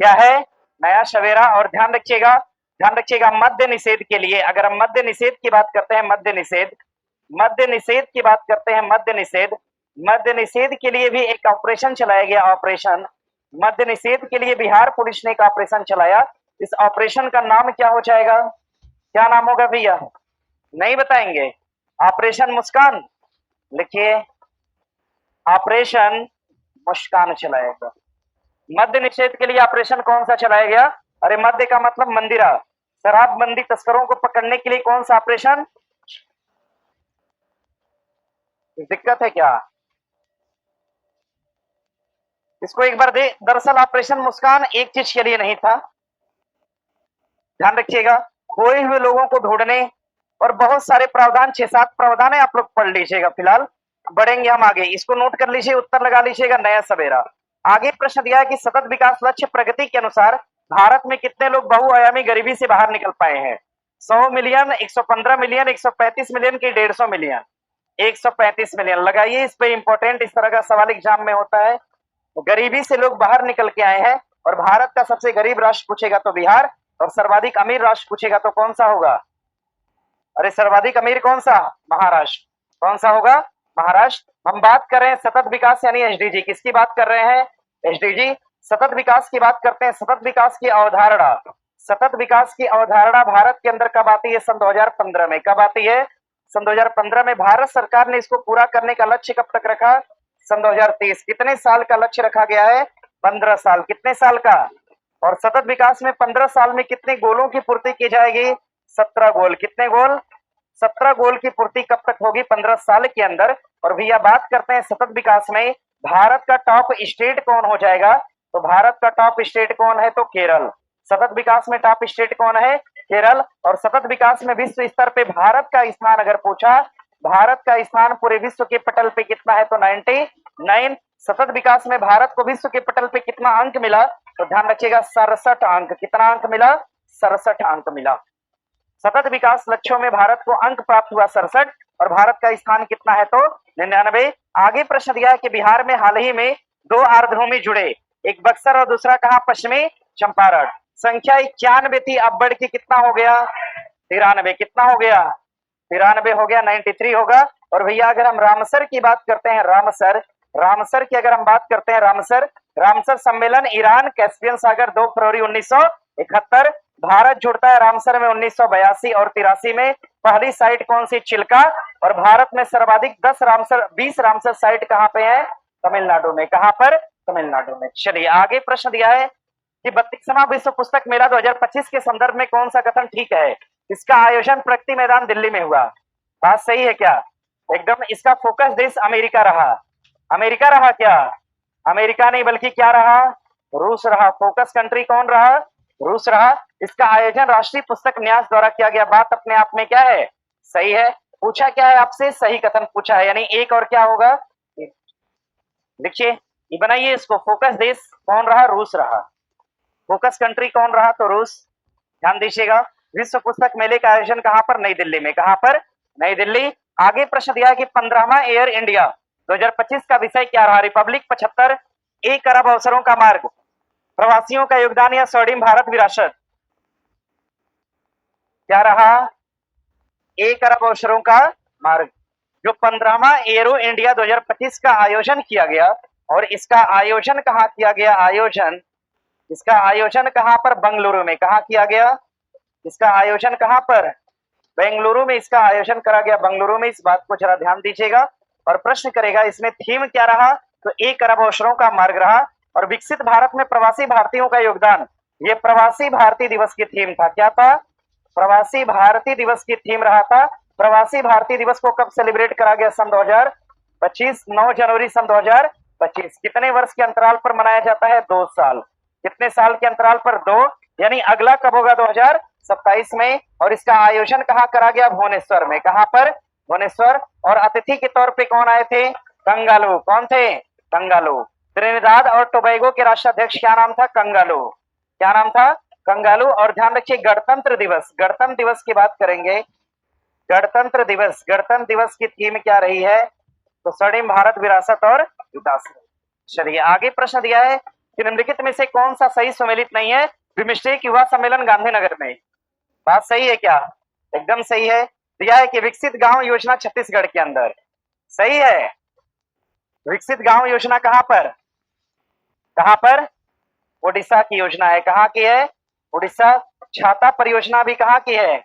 क्या है? नया सवेरा। और ध्यान रखिएगा, मद्य निषेध के लिए, अगर हम मद्य निषेध की बात करते हैं, मद्य निषेध की बात करते हैं, मद्य निषेध के लिए भी एक ऑपरेशन चलाया गया। ऑपरेशन मद्य निषेध के लिए बिहार पुलिस ने एक ऑपरेशन चलाया। इस ऑपरेशन का नाम क्या हो जाएगा? क्या नाम होगा भैया? नहीं बताएंगे? ऑपरेशन मुस्कान। लिखिए, ऑपरेशन मुस्कान चलाएगा। मद्य निषेध के लिए ऑपरेशन कौन सा चलाया गया? अरे मद्य का मतलब मंदिरा, शराबबंदी तस्करों को पकड़ने के लिए कौन सा ऑपरेशन? दिक्कत है क्या? इसको एक बार दे। दरअसल ऑपरेशन मुस्कान एक चीज के लिए नहीं था, ध्यान रखिएगा, खोए हुए लोगों को ढूंढने और बहुत सारे प्रावधान, 6-7 प्रावधान है, आप लोग पढ़ लीजिएगा। फिलहाल बढ़ेंगे हम आगे, इसको नोट कर लीजिए, उत्तर लगा लीजिएगा नया सवेरा। आगे प्रश्न दिया है कि सतत विकास लक्ष्य प्रगति के अनुसार भारत में कितने लोग बहुआयामी गरीबी से बाहर निकल पाए हैं? 100 मिलियन, 115 मिलियन, 135 मिलियन की 150 मिलियन? 135 मिलियन लगाइए। इस पे इंपॉर्टेंट इस तरह का सवाल एग्जाम में होता है। तो गरीबी से लोग बाहर निकल के आए हैं। और भारत का सबसे गरीब राष्ट्र पूछेगा तो बिहार, और सर्वाधिक अमीर राष्ट्र पूछेगा तो कौन सा होगा? अरे सर्वाधिक अमीर कौन सा? महाराष्ट्र। कौन सा होगा? महाराष्ट्र। हम बात कर रहे हैं सतत विकास यानी एसडीजी। किसकी बात कर रहे हैं? एसडीजी, सतत विकास की बात करते हैं। सतत विकास की अवधारणा, भारत के अंदर कब आती है? सन 2015 में। कब आती है? सन 2015 में। भारत सरकार ने इसको पूरा करने का लक्ष्य कब तक रखा? सन 2030। कितने साल का लक्ष्य रखा गया है? 15 साल। कितने साल का? और सतत विकास में 15 साल में कितने गोलों की पूर्ति की जाएगी? 17 गोल। कितने गोल? 17 गोल की पूर्ति कब तक होगी? 15 साल के अंदर। और भैया बात करते हैं सतत विकास में भारत का टॉप स्टेट कौन हो जाएगा? तो भारत का टॉप स्टेट कौन है? तो केरल। सतत विकास में टॉप स्टेट कौन है? केरल। और सतत विकास में विश्व स्तर पे भारत का स्थान अगर पूछा, भारत का स्थान पूरे विश्व के पटल पे कितना है? तो 99। सतत विकास में भारत को विश्व के पटल पे कितना अंक मिला? तो ध्यान रखिएगा, 67 अंक। कितना अंक मिला? 67 अंक मिला। सतत विकास लक्ष्यों में भारत को अंक प्राप्त हुआ 67, और भारत का स्थान कितना है? तो 99। आगे प्रश्न दिया है कि बिहार में हाल ही में 2 आर्द्रभूमि जुड़े, एक बक्सर और दूसरा कहां? पश्चिमी चंपारण। संख्या 91 थी, अब बढ़ के कितना हो गया? 93। कितना हो गया? 93 हो गया, 93 होगा। और भैया अगर हम रामसर की बात करते हैं, रामसर की अगर हम बात करते हैं, रामसर सम्मेलन ईरान, कैस्पियन सागर, 2 फरवरी 1971। भारत जुड़ता है रामसर में 1982 और 83 में। पहली साइट कौन सी? चिल्का। और भारत में सर्वाधिक 20 रामसर साइट कहां पे है? तमिलनाडु में। कहां पर? तमिलनाडु में। चलिए आगे प्रश्न दिया है कि 32वां विश्व पुस्तक मेला 2025 के संदर्भ में कौन सा कथन ठीक है? इसका आयोजन प्रगति मैदान दिल्ली में हुआ। बात सही है क्या? एकदम। इसका फोकस देश अमेरिका रहा। अमेरिका रहा क्या? अमेरिका नहीं बल्कि क्या रहा? रूस रहा। फोकस कंट्री कौन रहा? रूस रहा। इसका आयोजन राष्ट्रीय पुस्तक न्यास द्वारा किया गया। बात अपने आप में क्या है? सही है। पूछा क्या है आपसे? सही कथन पूछा है, यानी एक और क्या होगा? देखिए ये बनाइए इसको। फोकस देश कौन रहा? रूस रहा। फोकस कंट्री कौन रहा? तो रूस। ध्यान दीजिएगा। विश्व पुस्तक मेले का आयोजन कहां पर? नई दिल्ली में। कहां पर? नई दिल्ली। आगे प्रश्न दिया है कि 15वां एयर इंडिया 2025 का विषय क्या रहा? रिपब्लिक 75, 1 अरब अवसरों का मार्ग, प्रवासियों का योगदान या स्वर्णिम भारत विरासत। क्या रहा? 1 अरब अवसरों का मार्ग। जो 15वां एरो इंडिया 2025 का आयोजन किया गया, और इसका आयोजन कहाँ किया गया? इसका आयोजन कहां पर? बंगलुरु में। कहा किया गया? इसका आयोजन कहां पर? बेंगलुरु में इसका आयोजन करा गया, बंगलुरु में। इस बात को जरा ध्यान दीजिएगा। और प्रश्न करेगा इसमें थीम क्या रहा? तो 1 अरब अवसरों का मार्ग रहा। और विकसित भारत में प्रवासी भारतीयों का योगदान, ये प्रवासी भारतीय दिवस की थीम था। क्या था? प्रवासी भारतीय दिवस की थीम रहा था। प्रवासी भारतीय दिवस को कब सेलिब्रेट करा गया? सन 2025, 9 जनवरी सन 2025। कितने वर्ष के अंतराल पर मनाया जाता है? 2 साल। कितने साल के अंतराल पर? 2। यानी अगला कब होगा? 2027 में। और इसका आयोजन कहाँ करा गया? भुवनेश्वर में। कहां पर? भुवनेश्वर। और अतिथि के तौर पे कौन आए थे? कंगालू। कौन थे? कंगालू। त्रिनिदाद और टोबैगो के राष्ट्राध्यक्ष क्या नाम था? कंगालू। क्या नाम था? कंगालू। और ध्यान रखिए गणतंत्र दिवस, गणतंत्र दिवस की बात करेंगे। गणतंत्र दिवस, गणतंत्र दिवस की थीम क्या रही है? तो स्वर्णिम भारत विरासत और विकास। चलिए आगे प्रश्न दिया है कि निम्नलिखित में से कौन सा सही सुमेलित नहीं है? बिम्स्टेक युवा सम्मेलन गांधीनगर में। बात सही है क्या? एकदम सही है। दिया है कि विकसित गांव योजना छत्तीसगढ़ के अंदर। सही है। विकसित गांव योजना कहां पर? कहां पर? ओडिशा की योजना है। कहां की है? उड़ीसा। छाता परियोजना भी कहां की है?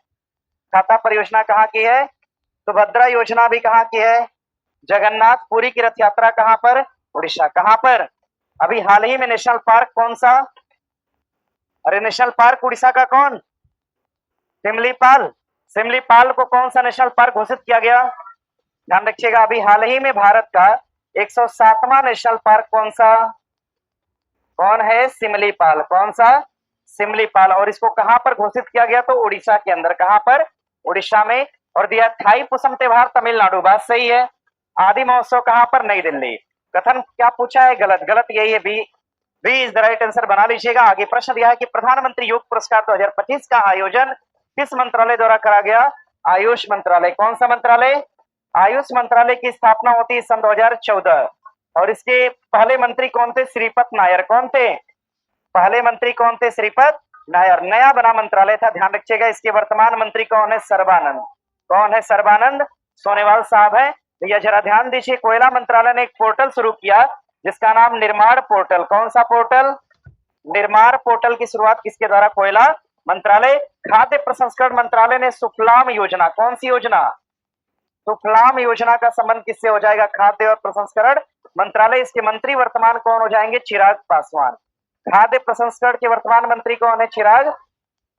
छाता परियोजना कहां की है? सुभद्रा योजना भी कहां की है? जगन्नाथपुरी की रथ यात्रा कहां पर? उड़ीसा। कहां पर? अभी हाल ही में नेशनल पार्क कौन सा? अरे नेशनल पार्क उड़ीसा का कौन? सिमलीपाल। सिमलीपाल को कौन सा नेशनल पार्क घोषित किया गया? ध्यान रखिएगा। अभी हाल ही में भारत का 107वां नेशनल पार्क कौन सा? कौन है? सिमलीपाल। कौन सा? सिमलीपाल। और इसको कहां पर घोषित किया गया? तो उड़ीसा के अंदर। कहां पर? उड़ीसा में। और दिया थाई पुसम त्योहार तमिलनाडु। बात सही है। आदि महोत्सव कहां पर? नई दिल्ली। कथन क्या पूछा है? गलत। गलत यही है, B. B is the right answer. बना लीजिएगा। आगे प्रश्न दिया है कि प्रधानमंत्री योग पुरस्कार 2025 का आयोजन किस मंत्रालय द्वारा करा गया? आयुष मंत्रालय। कौन सा मंत्रालय? आयुष मंत्रालय की स्थापना होती है सन 2014। और इसके पहले मंत्री कौन थे? श्रीपद नायर। कौन थे? पहले मंत्री कौन थे? श्रीपद नायर। नया बना मंत्रालय था। ध्यान रखिएगा। इसके वर्तमान मंत्री कौन है? सर्बानंद। कौन है? सर्बानंद सोनेवाल साहब है। भैया जरा ध्यान दीजिए। कोयला मंत्रालय ने एक पोर्टल शुरू किया जिसका नाम निर्माण पोर्टल। कौन सा पोर्टल? निर्माण पोर्टल की शुरुआत किसके द्वारा? कोयला मंत्रालय। खाद्य प्रसंस्करण मंत्रालय ने सुफलाम योजना। कौन सी योजना? सुफलाम योजना का संबंध किससे हो जाएगा? खाद्य और प्रसंस्करण मंत्रालय। इसके मंत्री वर्तमान कौन हो जाएंगे? चिराग पासवान। खाद्य प्रसंस्करण के वर्तमान मंत्री कौन है? चिराग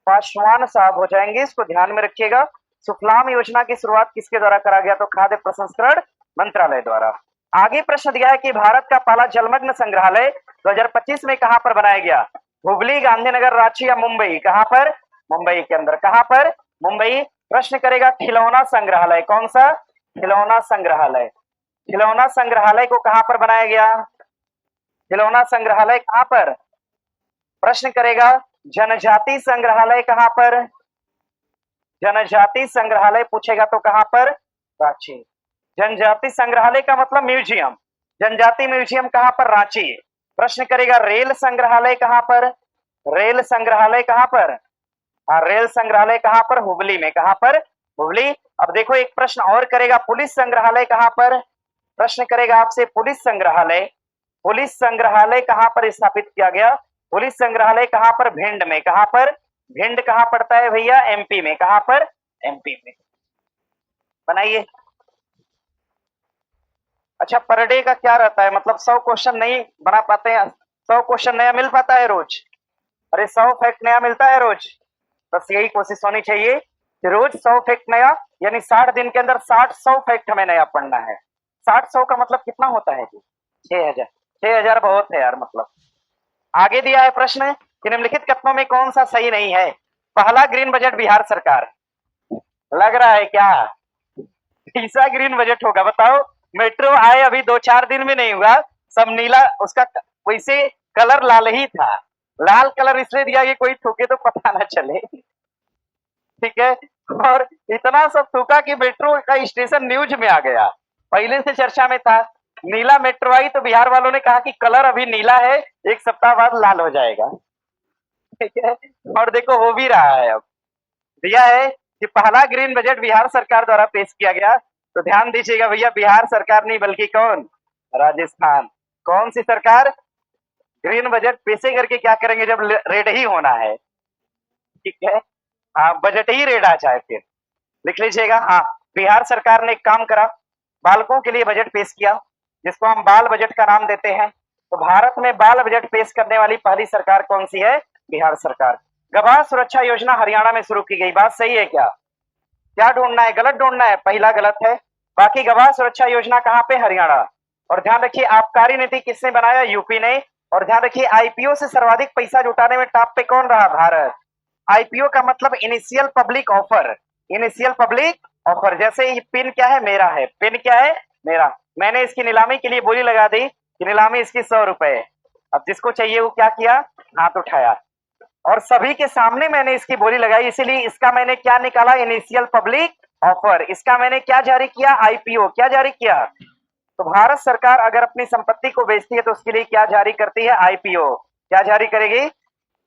पासवान साहब हो जाएंगे। इसको ध्यान में रखिएगा। सुफलाम योजना की शुरुआत किसके द्वारा करा गया? तो खाद्य प्रसंस्करण मंत्रालय द्वारा। आगे प्रश्न दिया है कि भारत का पहला जलमग्न संग्रहालय 2025 में कहां पर बनाया गया? हुबली, गांधीनगर, रांची या मुंबई? कहां पर? मुंबई के अंदर। कहां पर? मुंबई। प्रश्न करेगा खिलौना संग्रहालय। कौन सा? खिलौना संग्रहालय। खिलौना संग्रहालय को कहां पर बनाया गया? खिलौना संग्रहालय कहां पर? प्रश्न करेगा जनजाति संग्रहालय कहां पर? जनजाति संग्रहालय पूछेगा तो कहां पर? रांची। जनजाति संग्रहालय का मतलब म्यूजियम। जनजाति म्यूजियम कहां पर? रांची। प्रश्न करेगा रेल संग्रहालय कहां पर? रेल संग्रहालय कहां पर? हाँ, रेल संग्रहालय कहां पर? हुबली में। कहां पर? हुबली। अब देखो एक प्रश्न और करेगा, पुलिस संग्रहालय कहां पर? प्रश्न करेगा आपसे पुलिस संग्रहालय। पुलिस संग्रहालय कहां पर स्थापित किया गया? पुलिस संग्रहालय कहां पर? भिंड में। कहां पर? भिंड कहां पड़ता है भैया? एमपी में। कहां पर? एमपी में। बनाइए। अच्छा, पर डे का क्या रहता है? मतलब 100 क्वेश्चन नहीं बना पाते हैं? 100 क्वेश्चन नया मिल पाता है रोज? अरे 100 फैक्ट नया मिलता है रोज। बस यही कोशिश होनी चाहिए कि रोज 100 फैक्ट नया, यानी 60 दिन के अंदर 60 फैक्ट हमें नया पढ़ना है। 60 का मतलब कितना होता है जी? 6000। 6000 बहुत है यार। मतलब आगे दिया है प्रश्न कि निम्नलिखित कथनों में कौन सा सही नहीं है? पहला ग्रीन बजट बिहार सरकार। लग रहा है क्या? तीसरा ग्रीन बजट होगा? बताओ। मेट्रो आए अभी 2-4 दिन में नहीं हुआ, सब नीला, उसका वैसे कलर लाल ही था। लाल कलर इसलिए दिया कि कोई थूके तो पता ना चले, ठीक है। और इतना सब थूका कि मेट्रो का स्टेशन न्यूज में आ गया, पहले से चर्चा में था। नीला मेट्रो आई तो बिहार वालों ने कहा कि कलर अभी नीला है, एक सप्ताह बाद लाल हो जाएगा, ठीक है। और देखो हो भी रहा है। अब दिया है कि पहला ग्रीन बजट बिहार सरकार द्वारा पेश किया गया, तो ध्यान दीजिएगा भैया, बिहार सरकार नहीं बल्कि कौन, राजस्थान। कौन सी सरकार? ग्रीन बजट पेश करके क्या करेंगे जब रेड ही होना है, ठीक है। हाँ, बजट ही रेड आ जाए फिर, लिख लीजिएगा। हाँ, बिहार सरकार ने एक काम करा, बालकों के लिए बजट पेश किया, जिसको हम बाल बजट का नाम देते हैं। तो भारत में बाल बजट पेश करने वाली पहली सरकार कौन सी है? बिहार सरकार। गवाह सुरक्षा योजना हरियाणा में शुरू की गई, बात सही है क्या? क्या ढूंढना है? गलत ढूंढना है, पहला गलत है। बाकी गवाह सुरक्षा योजना कहाँ पे? हरियाणा। और ध्यान रखिए, आबकारी नीति किसने बनाया? यूपी ने। और ध्यान रखिए, आईपीओ से सर्वाधिक पैसा जुटाने में टॉप पे कौन रहा? भारत। आईपीओ का मतलब initial public offer, initial public offer. जैसे ये पिन क्या है? मेरा है। पिन क्या है? मेरा। मैंने इसकी नीलामी के लिए बोली लगा दी कि नीलामी इसकी 100 रुपए। अब जिसको चाहिए वो क्या किया? हाथ उठाया, और सभी के सामने मैंने इसकी बोली लगाई, इसीलिए इसका मैंने क्या निकाला? Initial public offer. इसका मैंने क्या जारी किया? आईपीओ। क्या जारी किया? तो भारत सरकार अगर अपनी संपत्ति को बेचती है तो उसके लिए क्या जारी करती है? आईपीओ। क्या जारी करेगी?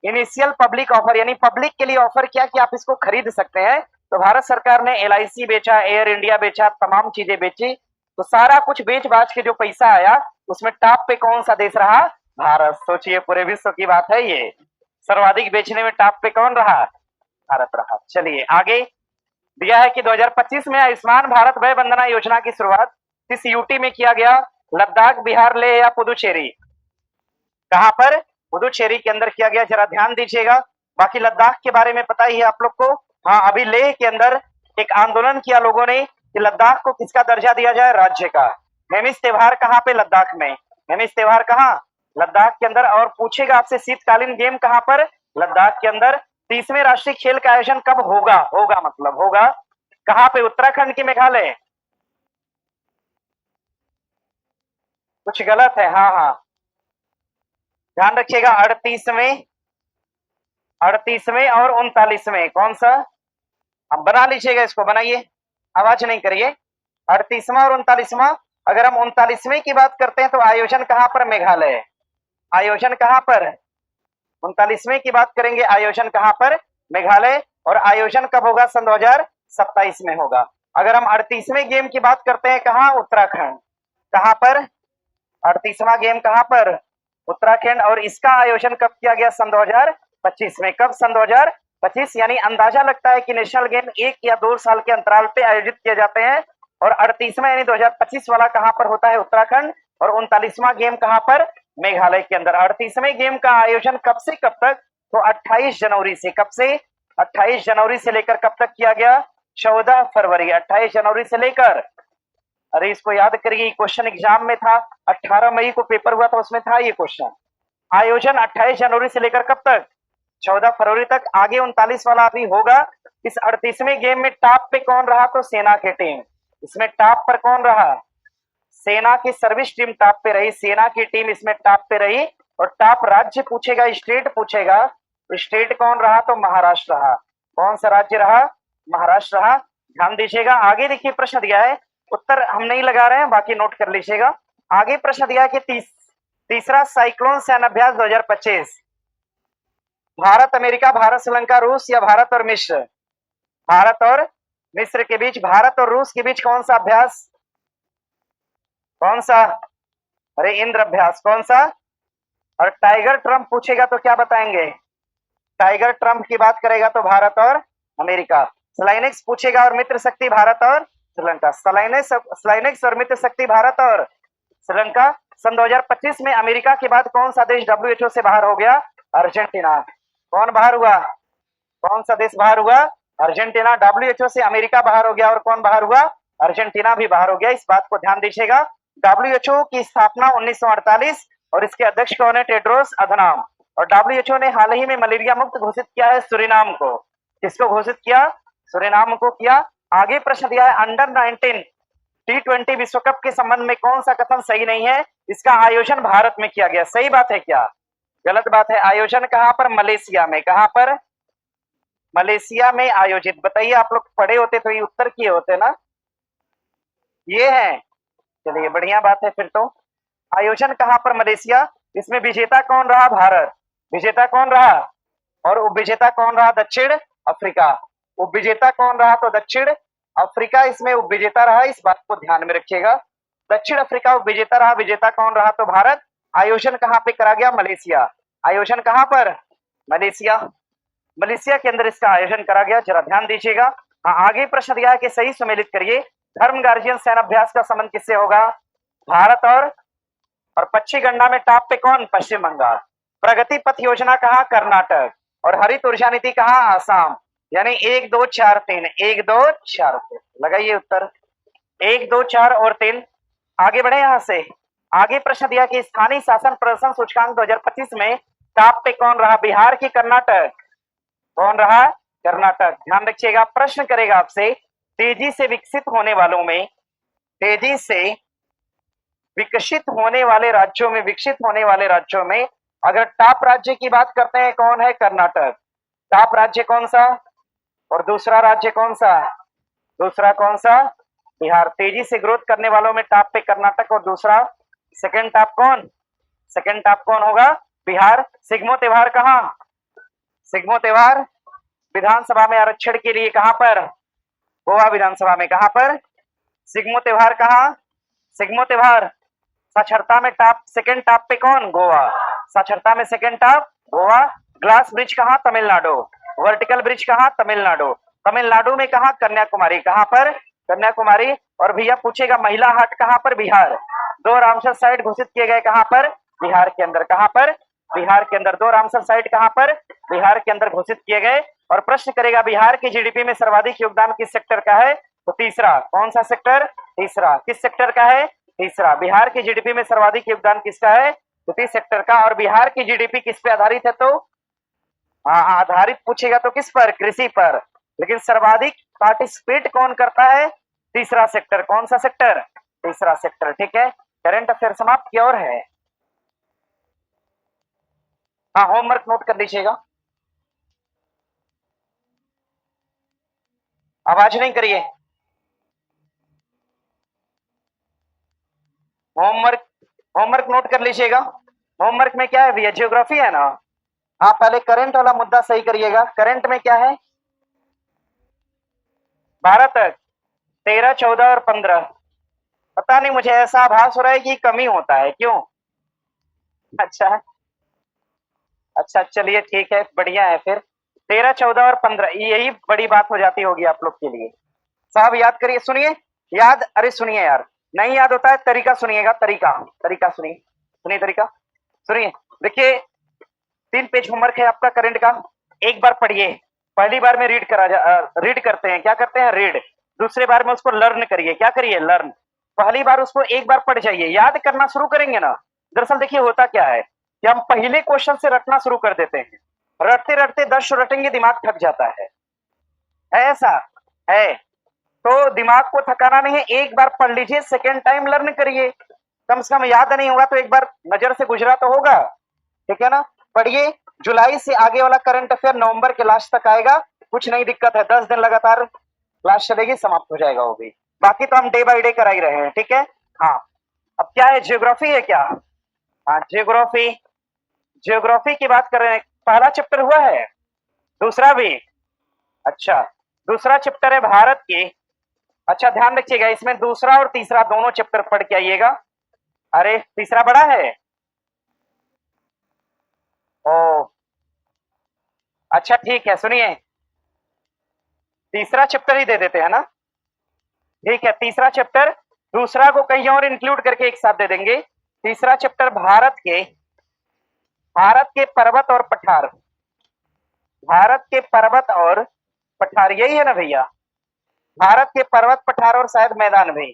इनिशियल पब्लिक ऑफर, यानी पब्लिक के लिए ऑफर किया कि आप इसको खरीद सकते हैं। तो भारत सरकार ने एलआईसी बेचा, एयर इंडिया बेचा, तमाम चीजें बेची। तो सारा कुछ बेच बाच के जो पैसा आया उसमें टॉप पे कौन सा देश रहा? भारत। सोचिए, पूरे विश्व की बात है ये, सर्वाधिक बेचने में टॉप पे कौन रहा? भारत रहा। चलिए आगे, दिया है कि 2025 में आयुष्मान भारत वय वंदना योजना की शुरुआत किस यूटी में किया गया? लद्दाख, बिहार, लेह या पुदुचेरी? कहां पर? पुदुचेरी के अंदर किया गया, जरा ध्यान दीजिएगा। बाकी लद्दाख के बारे में पता ही है आप लोग को। हाँ, अभी लेह के अंदर एक आंदोलन किया लोगों ने कि लद्दाख को किसका दर्जा दिया जाए? राज्य का। हेमिस त्योहार कहाँ पे? लद्दाख में। हेमिस त्योहार कहाँ? लद्दाख के अंदर। और पूछेगा आपसे शीतकालीन गेम कहाँ पर? लद्दाख के अंदर। 30वें राष्ट्रीय खेल का आयोजन कब होगा? होगा मतलब होगा कहाँ पे? उत्तराखंड की मेघालय? कुछ गलत है। हाँ हाँ, ध्यान रखिएगा, 38वें और 39वें कौन सा? अब बना लीजिएगा, इसको बनाइए, आवाज नहीं करिए। 38वां और 39वां। अगर हम 39वें की बात करते हैं तो आयोजन कहां पर? मेघालय। आयोजन कहां पर? 39वें की बात करेंगे, आयोजन कहां पर? मेघालय। और आयोजन कब होगा? सन 2027 में होगा। अगर हम 38वें गेम की बात करते हैं, कहां? उत्तराखंड। कहां पर? 38वां गेम कहां पर? उत्तराखंड। और इसका आयोजन कब किया गया? सन 2025 में। कब? सन 2025। यानी अंदाजा लगता है कि नेशनल गेम 1 या 2 साल के अंतराल पे आयोजित किए जाते हैं। और 38वां यानी 2025 वाला कहां पर होता है? उत्तराखंड। और 39वां गेम कहां पर? मेघालय के अंदर। 38वें गेम का आयोजन कब से कब तक? तो 28 जनवरी से। कब से? 28 जनवरी से लेकर कब तक किया गया? 14 फरवरी। 28 जनवरी से लेकर, अरे इसको याद करिए, क्वेश्चन एग्जाम में था, 18 मई को पेपर हुआ था, उसमें था ये क्वेश्चन। आयोजन 28 जनवरी से लेकर कब तक? 14 फरवरी तक। आगे 39 वाला अभी होगा। इस 38वें गेम में टॉप पे कौन रहा? तो सेना की टीम। इसमें टॉप पर कौन रहा? सेना की सर्विस टीम टॉप पे रही, सेना की टीम इसमें टॉप पे रही। और टॉप राज्य पूछेगा, स्टेट पूछेगा, तो स्टेट कौन रहा? तो महाराष्ट्र रहा। कौन सा राज्य रहा? महाराष्ट्र रहा। ध्यान दीजिएगा, आगे देखिए प्रश्न दिया है, उत्तर हम नहीं लगा रहे हैं, बाकी नोट कर लीजिएगा। आगे प्रश्न दिया है कि तीसरा साइक्लोन सैन्य अभ्यास 2025, भारत अमेरिका, भारत श्रीलंका, रूस या भारत और मिस्र? भारत और मिस्र के बीच, भारत और रूस के बीच कौन सा अभ्यास? कौन सा? अरे इंद्र अभ्यास। कौन सा? और टाइगर ट्रंप पूछेगा तो क्या बताएंगे? टाइगर ट्रंप की बात करेगा तो भारत और अमेरिका। स्लाइनेक्स पूछेगा और मित्र शक्ति भारत और श्रीलंका। स्लाइनेक्स और मित्र शक्ति भारत और श्रीलंका। सन 2025 में अमेरिका के बाद कौन सा देश डब्ल्यूएचओ से बाहर हो गया? अर्जेंटीना। कौन बाहर हुआ? कौन सा देश बाहर हुआ? अर्जेंटीना। डब्ल्यूएचओ से अमेरिका बाहर हो गया, और कौन बाहर हुआ? अर्जेंटीना भी बाहर हो गया। इस बात को ध्यान दीजिएगा। डब्ल्यूएचओ की स्थापना 1948, और इसके अध्यक्ष कौन है? Tedros Adhanom. और डब्ल्यूएचओ ने हाल ही में मलेरिया मुक्त घोषित किया है सूरीनाम को। किसको घोषित किया? सूरीनाम को किया। आगे प्रश्न दिया है, अंडर 19 T20 विश्व कप के संबंध में कौन सा कथन सही नहीं है? इसका आयोजन भारत में किया गया। सही बात है क्या? गलत बात है। आयोजन कहां पर? मलेशिया में। कहां पर? मलेशिया में आयोजित। बताइए, आप लोग पढ़े होते तो ये उत्तर किए होते ना। ये है। चलिए, बढ़िया बात है फिर तो। आयोजन कहां पर? मलेशिया। इसमें विजेता कौन रहा? भारत। विजेता कौन रहा? और उपविजेता कौन रहा? दक्षिण अफ्रीका। उपविजेता कौन रहा? तो दक्षिण अफ्रीका इसमें उपविजेता रहा। इस बात को ध्यान में रखिएगा। दक्षिण अफ्रीका उपविजेता रहा। विजेता कौन रहा? तो भारत। आयोजन कहां पे करा गया? मलेशिया। आयोजन कहां पर? मलेशिया। मलेशिया के अंदर इसका आयोजन करा गया। जरा ध्यान दीजिएगा। हाँ, आगे प्रश्न दिया है कि सही सुमेलित करिए। धर्म गार्जियन सैन्य अभ्यास का संबंध किससे होगा? भारत और पक्षी गणना में टॉप पे कौन? पश्चिम बंगाल। प्रगति पथ योजना कहां? कर्नाटक। और हरित ऊर्जा नीति कहां? आसाम। यानी 1 2 4 3, 1 2 4 3। लगाइए उत्तर 1 2 4 और 3। आगे बढ़े यहां से। आगे प्रश्न दिया कि स्थानीय शासन प्रदर्शन सूचकांक 2025 में टॉप पे कौन रहा? बिहार की कर्नाटक? कौन रहा? कर्नाटक। ध्यान रखिएगा, प्रश्न करेगा आपसे तेजी से विकसित होने वालों में, तेजी से विकसित होने वाले राज्यों में, विकसित होने वाले राज्यों में अगर टॉप राज्य की बात करते हैं, कौन है? कर्नाटक। टॉप राज्य कौन सा? और दूसरा राज्य कौन सा? दूसरा कौन सा? बिहार। तेजी से ग्रोथ करने वालों में टॉप पे कर्नाटक और दूसरा सेकंड टॉप कौन? सेकंड टॉप कौन होगा? बिहार। सिग्मो त्योहार कहां? सिग्मो त्योहार विधानसभा में आरक्षण के लिए कहां पर? गोवा विधानसभा में। कहां पर? सिग्मो त्योहार कहां? सिग्मो त्योहार साक्षरता में टॉप, सेकंड टॉप पे कौन? गोवा। साक्षरता में second top Goa. Glass bridge कहां? तमिलनाडु। वर्टिकल ब्रिज कहां? तमिलनाडु। तमिलनाडु में कहां? कन्याकुमारी। कहां पर? कन्याकुमारी। और भैया पूछेगा महिला हाट कहां पर? बिहार। 2 रामसर साइट घोषित किए गए कहां पर? बिहार के अंदर। कहां पर? बिहार के अंदर। 2 रामसर साइट कहां पर? बिहार के अंदर घोषित किए गए। और प्रश्न करेगा बिहार की जीडीपी में सर्वाधिक योगदान किस सेक्टर का है? तो तीसरा। कौन सा सेक्टर? तीसरा। किस सेक्टर का है? तीसरा। बिहार की जीडीपी में सर्वाधिक योगदान किसका है? तो तीस सेक्टर का। और बिहार की जीडीपी किस पे आधारित है? तो आधारित पूछेगा तो किस पर? कृषि पर। लेकिन सर्वाधिक पार्टिसिपेट कौन करता है? तीसरा सेक्टर। कौन सा सेक्टर? तीसरा सेक्टर। ठीक है, करंट अफेयर समाप्त की और है। हाँ, होमवर्क नोट कर लीजिएगा। आवाज नहीं करिए। होमवर्क, होमवर्क नोट कर लीजिएगा। होमवर्क में क्या है भैया? ज्योग्राफी है ना। हाँ, पहले करंट वाला मुद्दा सही करिएगा। करंट में क्या है? 12 तक, 13 14 और 15। पता नहीं, मुझे ऐसा आभास हो रहा है कि कमी होता है। क्यों? अच्छा, अच्छा, चलिए ठीक है, बढ़िया है फिर। 13 14 और 15 यही बड़ी बात हो जाती होगी आप लोग के लिए। साहब याद करिए, सुनिए। याद, अरे सुनिए यार, नहीं याद होता है तरीका सुनिएगा। तरीका, तरीका सुनिए, सुनिए तरीका, सुनिए। देखिए, 3 पेज होमवर्क है आपका करंट का। एक बार पढ़िए। पहली बार में रीड करते हैं। क्या करते हैं? रीड। दूसरे बार में उसको लर्न करिए। क्या करिए? लर्न। पहली बार उसको एक बार पढ़ जाइए, याद करना शुरू करेंगे ना। दरअसल देखिए होता क्या है कि हम पहले क्वेश्चन से रटना शुरू कर देते हैं। रटते रटते 10 रटेंगे, दिमाग थक जाता है ऐसा है। तो दिमाग को थकाना नहीं है, एक बार पढ़ लीजिए, सेकेंड टाइम लर्न करिए। कम से कम याद नहीं होगा तो एक बार नजर से गुजरा तो होगा। ठीक है ना? पढ़िए। जुलाई से आगे वाला करंट अफेयर नवंबर के लास्ट तक आएगा। कुछ नहीं दिक्कत है, 10 दिन लगातार क्लास चलेगी, समाप्त हो जाएगा वो भी। बाकी तो हम डे बाय डे करा ही रहे हैं। ठीक है। हाँ, अब क्या है? ज्योग्राफी है क्या? हाँ, ज्योग्राफी। ज्योग्राफी की बात कर रहे हैं। पहला चैप्टर हुआ है, दूसरा भी। अच्छा, दूसरा चैप्टर है भारत की। अच्छा, ध्यान रखिएगा, इसमें दूसरा और तीसरा दोनों चैप्टर पढ़ के आइएगा। अरे, तीसरा बड़ा है। ओ, अच्छा ठीक है, सुनिए। तीसरा चैप्टर ही दे देते हैं ना। ठीक है, तीसरा चैप्टर। दूसरा को कहीं और इंक्लूड करके एक साथ दे देंगे। तीसरा चैप्टर भारत के पर्वत और पठार। भारत के पर्वत और पठार, यही है ना भैया? भारत के पर्वत पठार और शायद मैदान भी।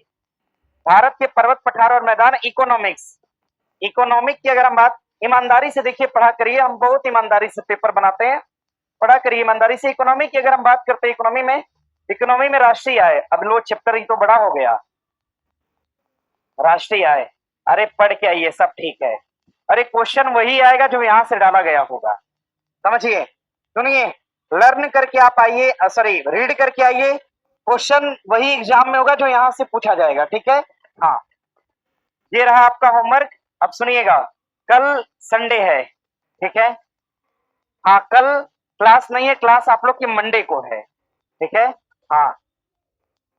भारत के पर्वत पठार और मैदान। इकोनॉमिक्स। इकोनॉमिक की अगर हम बात, ईमानदारी से देखिए, पढ़ा करिए। हम बहुत ईमानदारी से पेपर बनाते हैं, पढ़ा करिए ईमानदारी से। इकोनॉमी की अगर हम बात करते हैं, इकोनॉमी में राष्ट्रीय आय। अब लो चैप्टर ही तो बड़ा हो गया, राष्ट्रीय आय। अरे पढ़ के आइए, सब ठीक है। अरे क्वेश्चन वही आएगा जो यहां से डाला गया होगा, समझिए। सुनिए, लर्न करके आप आइए, सॉरी रीड करके आइए, क्वेश्चन वही एग्जाम में होगा जो यहां से पूछा जाएगा, ठीक है। हाँ, ये रहा आपका होमवर्क। अब सुनिएगा, कल संडे है, ठीक है। हाँ, कल क्लास नहीं है, क्लास आप लोग की मंडे को है, ठीक है। हाँ,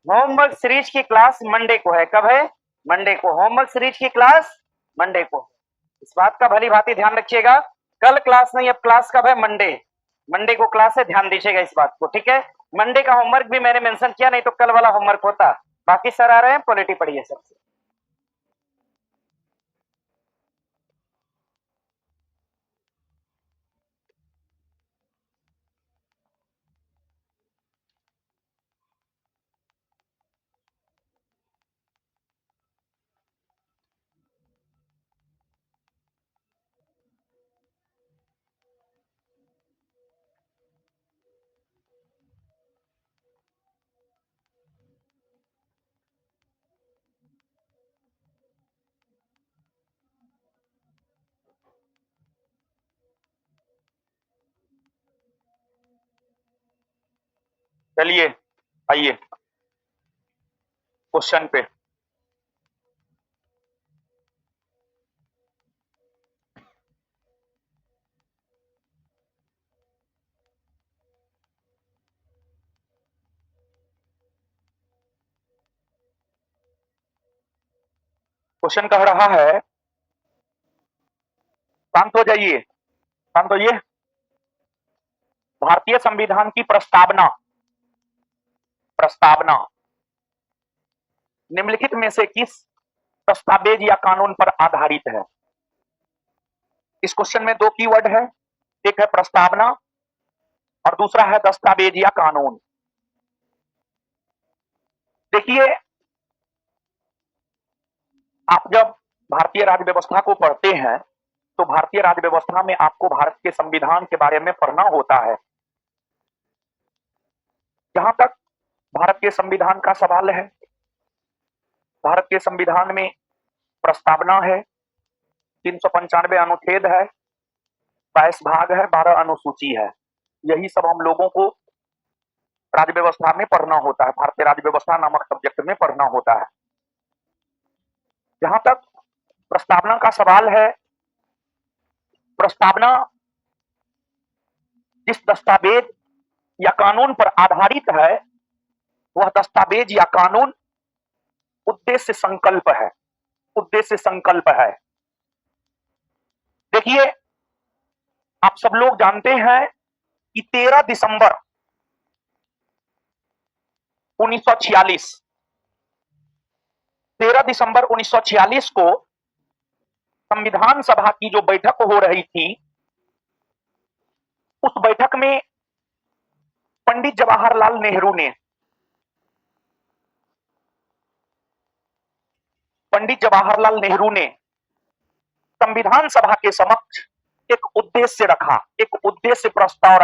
होमवर्क सीरीज की क्लास मंडे को है। कब है? मंडे को। होमवर्क सीरीज की क्लास मंडे को। इस बात का भली भांति ध्यान रखिएगा। कल क्लास नहीं, अब क्लास कब है? मंडे। मंडे को क्लास है, ध्यान दीजिएगा इस बात को, ठीक है। मंडे का होमवर्क भी मैंने मेंशन किया, नहीं तो कल वाला होमवर्क होता। बाकी सर आ रहे हैं, पॉलिटी पढ़िए सबसे। चलिए आइए क्वेश्चन पे। क्वेश्चन कह रहा है, शांत हो जाइए, शांत होइए। भारतीय संविधान की प्रस्तावना प्रस्तावना निम्नलिखित में से किस दस्तावेज या कानून पर आधारित है? इस क्वेश्चन में दो कीवर्ड है, एक है प्रस्तावना और दूसरा है दस्तावेज या कानून। देखिए, आप जब भारतीय राज्य व्यवस्था को पढ़ते हैं तो भारतीय राज्य व्यवस्था में आपको भारत के संविधान के बारे में पढ़ना होता है। जहां तक भारत के संविधान का सवाल है, भारत के संविधान में प्रस्तावना है, 395 अनुच्छेद है, 22 भाग है, 12 अनुसूची है। यही सब हम लोगों को राज्य व्यवस्था में पढ़ना होता है, भारतीय राज्य व्यवस्था नामक सब्जेक्ट में पढ़ना होता है। जहां तक प्रस्तावना का सवाल है, प्रस्तावना जिस दस्तावेज या कानून पर आधारित है वह दस्तावेज या कानून उद्देश्य संकल्प है। उद्देश्य संकल्प है। देखिए, आप सब लोग जानते हैं कि 13 दिसंबर 1946 13 दिसंबर 1946 को संविधान सभा की जो बैठक हो रही थी, उस बैठक में पंडित जवाहरलाल नेहरू ने संविधान सभा के समक्ष एक उद्देश्य रखा, एक उद्देश्य प्रस्ताव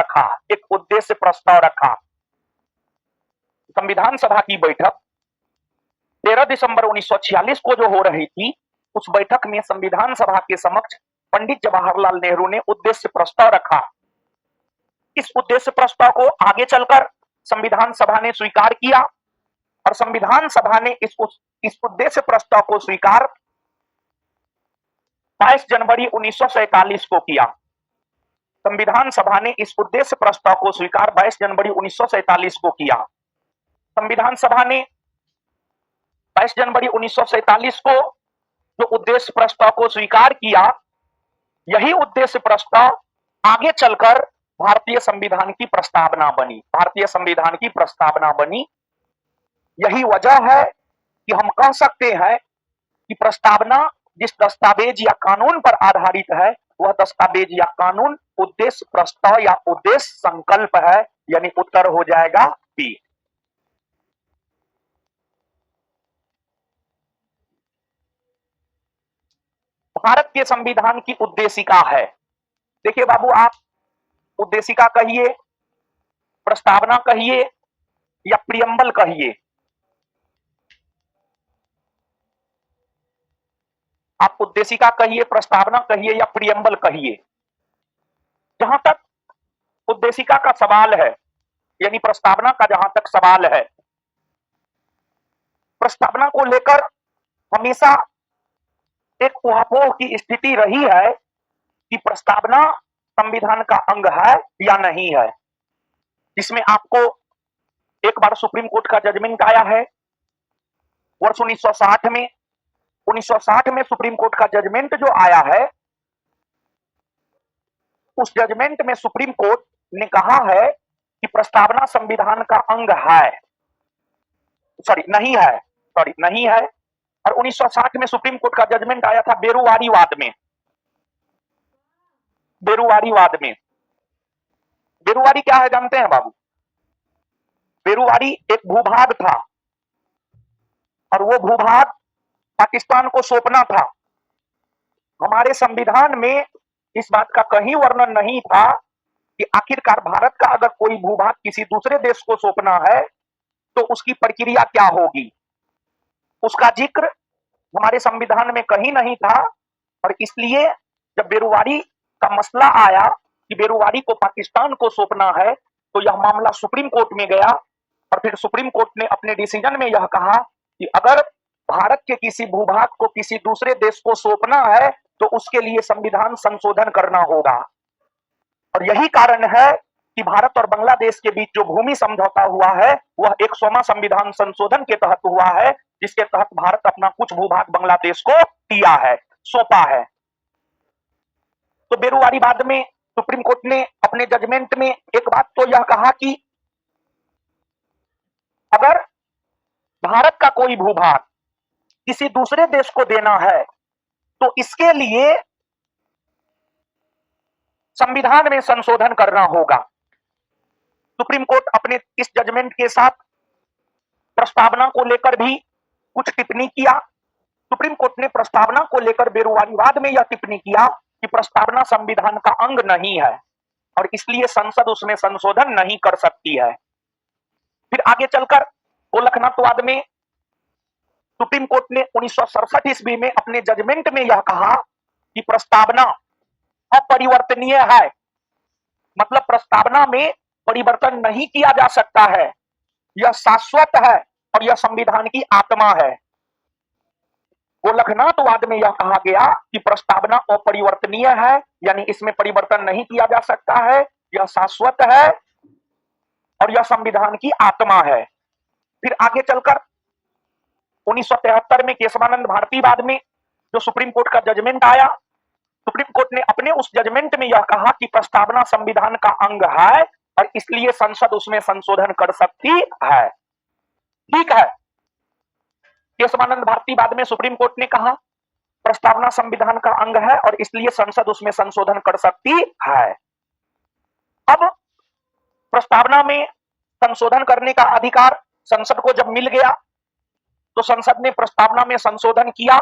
रखा। संविधान सभा की बैठक 13 दिसंबर 1946 को जो हो रही थी, उस बैठक में संविधान सभा के समक्ष पंडित जवाहरलाल नेहरू ने उद्देश्य प्रस्ताव रखा। इस उद्देश्य प्रस्ताव को आगे चलकर संविधान सभा ने स्वीकार किया और संविधान सभा ने इस उद्देश्य प्रस्ताव को स्वीकार 22 जनवरी 1947 को किया। संविधान सभा ने इस उद्देश्य प्रस्ताव को स्वीकार 22 जनवरी 1947 को किया। संविधान सभा ने 22 जनवरी 1947 को जो उद्देश्य प्रस्ताव को स्वीकार किया, यही उद्देश्य प्रस्ताव आगे चलकर भारतीय संविधान की प्रस्तावना बनी। भारतीय संविधान की प्रस्तावना बनी। यही वजह है कि हम कह सकते हैं कि प्रस्तावना जिस दस्तावेज या कानून पर आधारित है, वह दस्तावेज या कानून उद्देश्य प्रस्ताव या उद्देश्य संकल्प है, यानी उत्तर हो जाएगा बी। भारत के संविधान की उद्देशिका है। देखिए बाबू, आप उद्देशिका कहिए, प्रस्तावना कहिए या प्रियम्बल कहिए, आप उद्देशिका कहिए, प्रस्तावना कहिए या प्रियम्बल कहिए। जहां तक उद्देशिका का सवाल है, यानी प्रस्तावना का जहां तक सवाल है, प्रस्तावना को लेकर हमेशा एक उहापोह की स्थिति रही है कि प्रस्तावना संविधान का अंग है या नहीं है। जिसमें आपको एक बार सुप्रीम कोर्ट का जजमेंट आया है वर्ष 1960 में। 1960 में सुप्रीम कोर्ट का जजमेंट जो आया है, उस जजमेंट में सुप्रीम कोर्ट ने कहा है कि प्रस्तावना संविधान का अंग है, नहीं है। और 1960 में सुप्रीम कोर्ट का जजमेंट आया था बेरुवारी वाद में। बेरुवारी क्या है जानते हैं बाबू? बेरुवारी एक भूभाग था और वो भूभाग पाकिस्तान को सौंपना था। हमारे संविधान में इस बात का कहीं वर्णन नहीं था कि आखिरकार भारत का अगर कोई भूभाग किसी दूसरे देश को सौंपना है तो उसकी प्रक्रिया क्या होगी, उसका जिक्र हमारे संविधान में कहीं नहीं था। और इसलिए जब बेरुवारी का मसला आया कि बेरुवारी को पाकिस्तान को सौंपना है, तो यह मामला सुप्रीम कोर्ट में गया और फिर सुप्रीम कोर्ट ने अपने डिसीजन में यह कहा कि अगर भारत के किसी भूभाग को किसी दूसरे देश को सौंपना है तो उसके लिए संविधान संशोधन करना होगा। और यही कारण है कि भारत और बांग्लादेश के बीच जो भूमि समझौता हुआ है वह 100वां संविधान संशोधन के तहत हुआ है, जिसके तहत भारत अपना कुछ भूभाग बांग्लादेश को दिया है, सौंपा है। तो बेरुवारी वाद में सुप्रीम कोर्ट ने अपने जजमेंट में एक बात तो यह कहा कि अगर भारत का कोई भूभाग किसी दूसरे देश को देना है तो इसके लिए संविधान में संशोधन करना होगा। सुप्रीम कोर्ट अपने इस जजमेंट के साथ प्रस्तावना को लेकर भी कुछ टिप्पणी किया। सुप्रीम कोर्ट ने प्रस्तावना को लेकर बेरुवारी वाद में यह टिप्पणी किया कि प्रस्तावना संविधान का अंग नहीं है और इसलिए संसद उसमें संशोधन नहीं कर सकती है। फिर आगे चलकर गोलखनाथवाद में सुप्रीम कोर्ट ने 1967 ईस्वी में अपने जजमेंट में यह कहा कि प्रस्तावना अपरिवर्तनीय है, मतलब प्रस्तावना में परिवर्तन नहीं किया जा सकता है, यह शाश्वत है और यह संविधान की आत्मा है। गोलखनाथवाद में यह कहा गया कि प्रस्तावना अपरिवर्तनीय है, यानी इसमें परिवर्तन नहीं किया जा सकता है, यह शाश्वत है और यह संविधान की आत्मा है। फिर आगे चलकर 1973 में केशवानंद भारती वाद में जो सुप्रीम कोर्ट का जजमेंट आया, सुप्रीम कोर्ट ने अपने उस जजमेंट में यह कहा कि प्रस्तावना संविधान का अंग है और इसलिए संसद उसमें संशोधन कर सकती है। ठीक है, केशवानंद भारती वाद में सुप्रीम कोर्ट ने कहा प्रस्तावना संविधान का अंग है और इसलिए संसद उसमें संशोधन कर सकती है। अब प्रस्तावना में संशोधन करने का अधिकार संसद को जब मिल गया तो संसद ने प्रस्तावना में संशोधन किया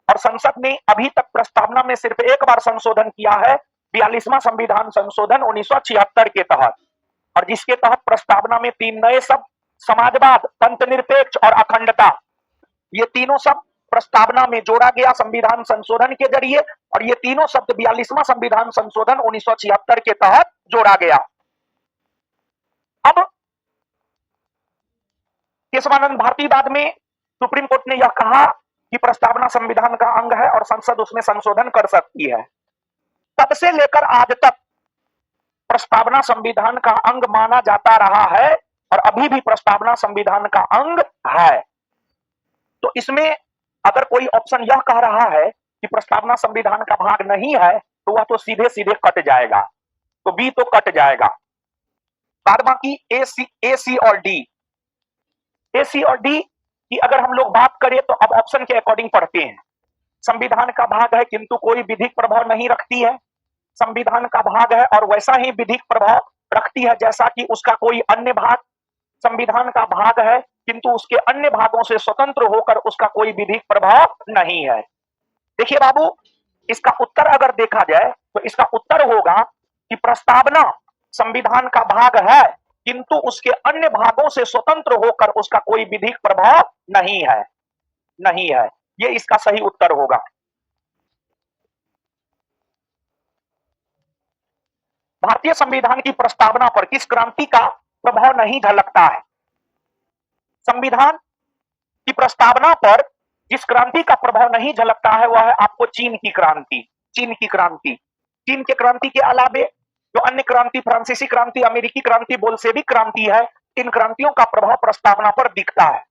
और संसद ने अभी तक प्रस्तावना में सिर्फ एक बार संशोधन किया है, 42वां संविधान संशोधन 1976 के तहत, और जिसके तहत प्रस्तावना में 3 नए शब्द समाजवाद, तंत्रनिरपेक्ष और अखंडता, ये तीनों शब्द प्रस्तावना में जोड़ा गया संविधान संशोधन के जरिए और ये तीनों शब्द 42वां संविधान संशोधन 1976 के तहत जोड़ा गया। अब केशवानंद भारती वाद में सुप्रीम कोर्ट ने यह कहा कि प्रस्तावना संविधान का अंग है और संसद उसमें संशोधन कर सकती है। तब से लेकर आज तक प्रस्तावना संविधान का अंग माना जाता रहा है और अभी भी प्रस्तावना संविधान का अंग है। तो इसमें अगर कोई ऑप्शन यह कह रहा है कि प्रस्तावना संविधान का भाग नहीं है तो वह तो सीधे सीधे कट जाएगा, तो बी तो कट जाएगा। बाद बाकी ए सी और डी की अगर हम लोग बात करें तो अब ऑप्शन के अकॉर्डिंग पढ़ते हैं। संविधान का भाग है किंतु कोई विधिक प्रभाव नहीं रखती है, संविधान का भाग है और वैसा ही विधिक प्रभाव रखती है जैसा कि उसका कोई अन्य भाग। संविधान का भाग है किंतु उसके अन्य भागों से स्वतंत्र होकर उसका कोई विधिक प्रभाव नहीं है। देखिए बाबू, इसका उत्तर अगर देखा जाए तो इसका उत्तर होगा कि प्रस्तावना संविधान का भाग है किंतु उसके अन्य भागों से स्वतंत्र होकर उसका कोई विधिक प्रभाव नहीं है। ये इसका सही उत्तर होगा। भारतीय संविधान की प्रस्तावना पर किस क्रांति का प्रभाव नहीं झलकता है? संविधान की प्रस्तावना पर जिस क्रांति का प्रभाव नहीं झलकता है वह है आपको चीन की क्रांति। चीन की क्रांति, चीन के क्रांति के अलावे जो अन्य क्रांति, फ्रांसीसी क्रांति, अमेरिकी क्रांति, बोल्शेविक क्रांति है, इन क्रांतियों का प्रभाव प्रस्तावना पर दिखता है।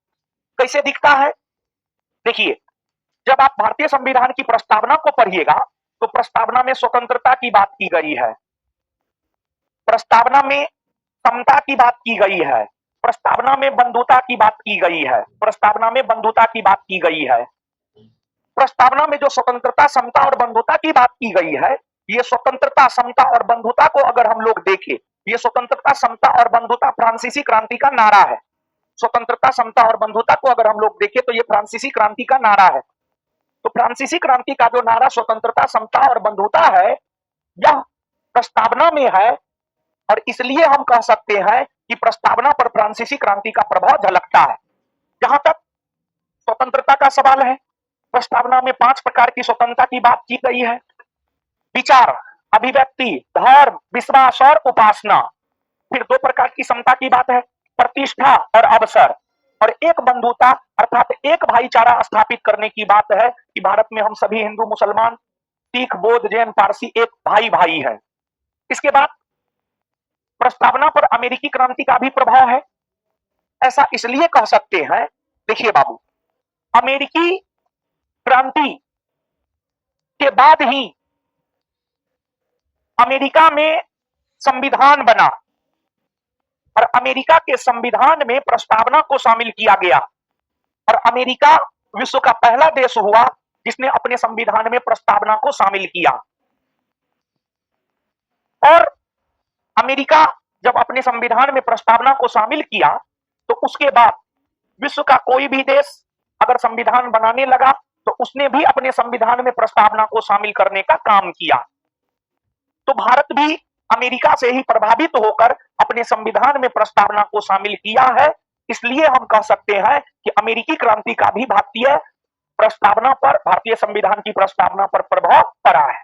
कैसे दिखता है? देखिए, जब आप भारतीय संविधान की प्रस्तावना को पढ़िएगा तो प्रस्तावना में स्वतंत्रता की बात की गई है, प्रस्तावना में समता की बात की गई है, प्रस्तावना में बंधुता की बात की गई है, प्रस्तावना में बंधुता की बात की गई है। प्रस्तावना में जो स्वतंत्रता, समता और बंधुता की बात की गई है, ये स्वतंत्रता, समता और बंधुता को अगर हम लोग देखें, ये स्वतंत्रता, समता और बंधुता फ्रांसीसी क्रांति का नारा है। स्वतंत्रता, समता और बंधुता को अगर हम लोग देखें तो ये फ्रांसीसी क्रांति का नारा है। तो फ्रांसीसी क्रांति का जो नारा स्वतंत्रता, समता और बंधुता है, यह प्रस्तावना में है और इसलिए हम कह सकते हैं कि प्रस्तावना पर फ्रांसीसी क्रांति का प्रभाव झलकता है। जहां तक स्वतंत्रता का सवाल है, प्रस्तावना में 5 प्रकार की स्वतंत्रता की बात की गई है। विचार, अभिव्यक्ति, धर्म, विश्वास और उपासना। फिर 2 प्रकार की समता की बात है, प्रतिष्ठा और अवसर। और एक बंधुता अर्थात एक भाईचारा स्थापित करने की बात है कि भारत में हम सभी हिंदू, मुसलमान, सिख, बौद्ध, जैन, पारसी एक भाई भाई है। इसके बाद प्रस्तावना पर अमेरिकी क्रांति का भी प्रभाव है। ऐसा इसलिए कह सकते हैं, देखिए बाबू, अमेरिकी क्रांति के बाद ही अमेरिका में संविधान बना और अमेरिका के संविधान में प्रस्तावना को शामिल किया गया और अमेरिका विश्व का पहला देश हुआ जिसने अपने संविधान में प्रस्तावना को शामिल किया। और अमेरिका जब अपने संविधान में प्रस्तावना को शामिल किया तो उसके बाद विश्व का कोई भी देश अगर संविधान बनाने लगा तो उसने भी अपने संविधान में प्रस्तावना को शामिल करने का काम किया। तो भारत भी अमेरिका से ही प्रभावित होकर अपने संविधान में प्रस्तावना को शामिल किया है। इसलिए हम कह सकते हैं कि अमेरिकी क्रांति का भी भारतीय प्रस्तावना पर, भारतीय संविधान की प्रस्तावना पर प्रभाव पड़ा है।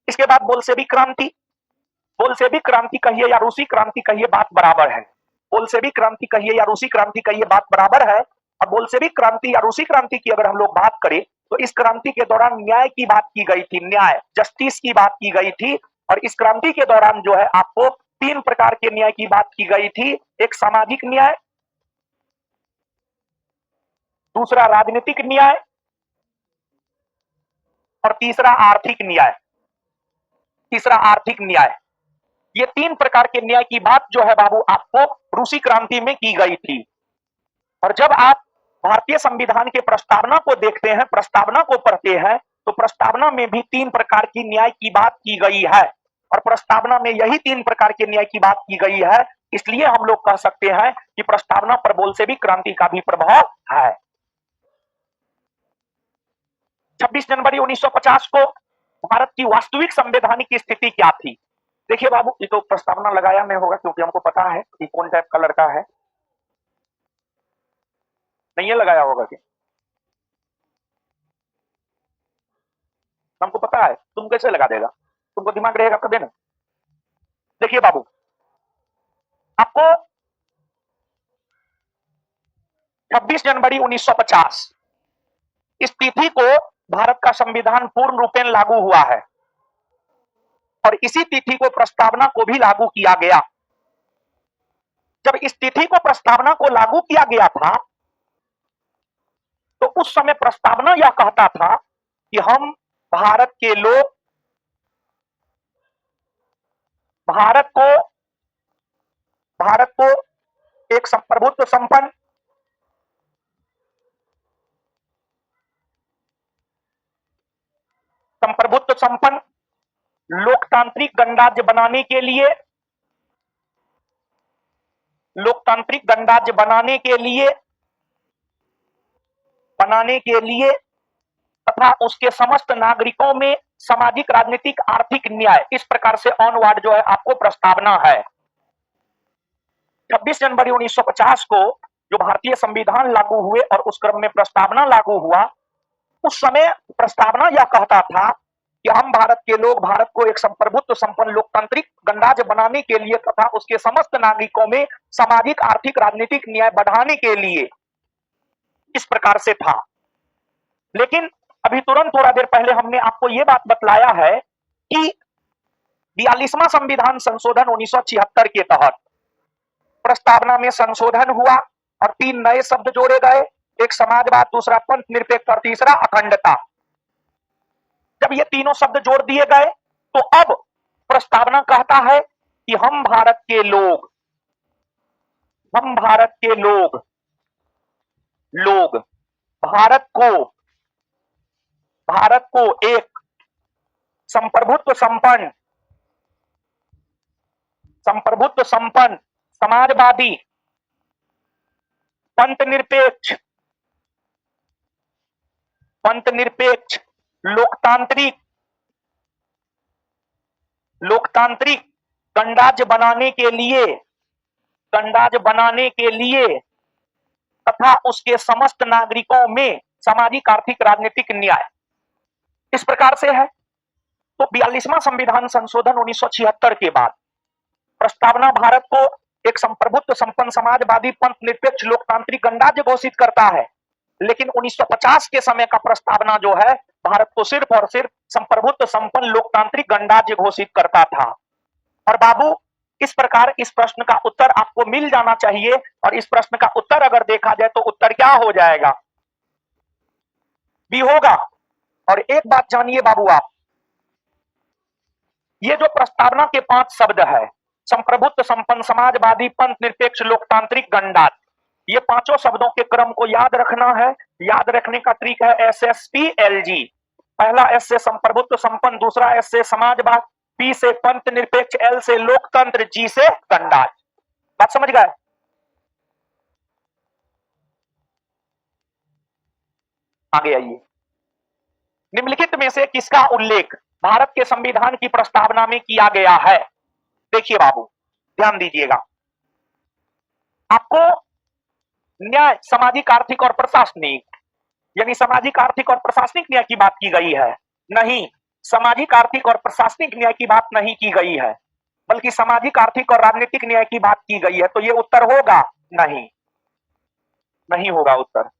इसके बाद बोल्शेविक क्रांति। बोल्शेविक क्रांति कहिए या रूसी क्रांति कहिए, बात बराबर है। बोल्शेविक क्रांति कहिए या रूसी क्रांति कहिए, बात बराबर है। और बोल्शेविक क्रांति या रूसी क्रांति की अगर हम लोग बात करें तो इस क्रांति के दौरान न्याय की बात की गई थी, न्याय, जस्टिस की बात की गई थी। और इस क्रांति के दौरान जो है आपको 3 प्रकार के न्याय की बात की गई थी। एक सामाजिक न्याय, दूसरा राजनीतिक न्याय और तीसरा आर्थिक न्याय। तीसरा आर्थिक न्याय। ये 3 प्रकार के न्याय की बात जो है बाबू आपको रूसी क्रांति में की गई थी। और जब आप भारतीय संविधान के प्रस्तावना को देखते हैं, प्रस्तावना को पढ़ते हैं, तो प्रस्तावना में भी 3 प्रकार की न्याय की बात की गई है और प्रस्तावना में यही 3 प्रकार के न्याय की बात की गई है। इसलिए हम लोग कह सकते हैं कि प्रस्तावना पर बोल्शेविक क्रांति का भी प्रभाव है। 26 जनवरी 1950 को भारत की वास्तविक संवैधानिक स्थिति क्या थी? देखिए बाबू, ये तो प्रस्तावना लगाया नहीं होगा क्योंकि हमको पता है कि कौन टाइप का लड़का है। नहीं है लगाया होगा कि हमको पता है, तुम कैसे लगा देगा? तुमको दिमाग रहेगा कभी ना। देखिए बाबू, आपको 26 जनवरी 1950 इस तिथि को भारत का संविधान पूर्ण रूपेण लागू हुआ है और इसी तिथि को प्रस्तावना को भी लागू किया गया। जब इस तिथि को प्रस्तावना को लागू किया गया था तो उस समय प्रस्तावना यह कहता था कि हम भारत के लोग भारत को एक प्रभुत्व संपन्न लोकतांत्रिक गणराज्य बनाने के लिए तथा उसके समस्त नागरिकों में सामाजिक, राजनीतिक, आर्थिक न्याय, इस प्रकार से ऑनवर्ड जो है आपको प्रस्तावना है। 26 जनवरी 1950 को जो भारतीय संविधान लागू हुए और उस क्रम में प्रस्तावना लागू हुआ, उस समय प्रस्तावना यह कहता था कि हम भारत के लोग भारत को एक संप्रभुत्व संपन्न लोकतांत्रिक गणराज्य बनाने के लिए तथा उसके समस्त नागरिकों में सामाजिक आर्थिक राजनीतिक न्याय बढ़ाने के लिए इस प्रकार से था। लेकिन अभी तुरंत थोड़ा देर पहले हमने आपको यह बात बतलाया है कि 42वां संविधान संशोधन 1976 के तहत प्रस्तावना में संशोधन हुआ और 3 नए शब्द जोड़े गए, एक समाजवाद, दूसरा पंथ निरपेक्ष और तीसरा अखंडता। जब ये तीनों शब्द जोड़ दिए गए तो अब प्रस्तावना कहता है कि हम भारत के लोग भारत को एक संप्रभुत्व संपन्न समाजवादी पंथ निरपेक्ष लोकतांत्रिक गणराज्य बनाने के लिए तथा उसके समस्त नागरिकों में सामाजिक आर्थिक राजनीतिक न्याय इस प्रकार से है। तो 42वां संविधान संशोधन 1976 के बाद प्रस्तावना भारत को एक संप्रभुत्व संपन्न समाजवादी पंथ निरपेक्ष लोकतांत्रिक गणराज्य घोषित करता है, लेकिन 1950 के समय का प्रस्तावना जो है भारत को सिर्फ और सिर्फ संप्रभुत्व संपन्न लोकतांत्रिक गणराज्य घोषित करता था। और बाबू, इस प्रकार इस प्रश्न का उत्तर आपको मिल जाना चाहिए, और इस प्रश्न का उत्तर अगर देखा जाए तो उत्तर क्या हो जाएगा? बी होगा। और एक बात जानिए बाबू, आप ये जो प्रस्तावना के 5 शब्द है, संप्रभुत्व संपन्न समाजवादी पंथ निरपेक्ष लोकतांत्रिक गणराज्य, ये पांचों शब्दों के क्रम को याद रखना है। याद रखने का ट्रिक है SSPLG। पहला एस से संप्रभुत्व संपन्न, दूसरा एस से समाजवाद, पी से पंथ निरपेक्ष, एल से लोकतंत्र, जी से गणराज्य। बात समझ गए? आगे आइए। निम्नलिखित में से किसका उल्लेख भारत के संविधान की प्रस्तावना में किया गया है? देखिए बाबू, ध्यान दीजिएगा। आपको न्याय सामाजिक आर्थिक और प्रशासनिक, यानी सामाजिक आर्थिक और प्रशासनिक न्याय की बात की गई है? नहीं, सामाजिक आर्थिक और प्रशासनिक न्याय की बात नहीं की गई है, बल्कि सामाजिक आर्थिक और राजनीतिक न्याय की बात की गई है। तो ये उत्तर होगा? नहीं, नहीं होगा उत्तर।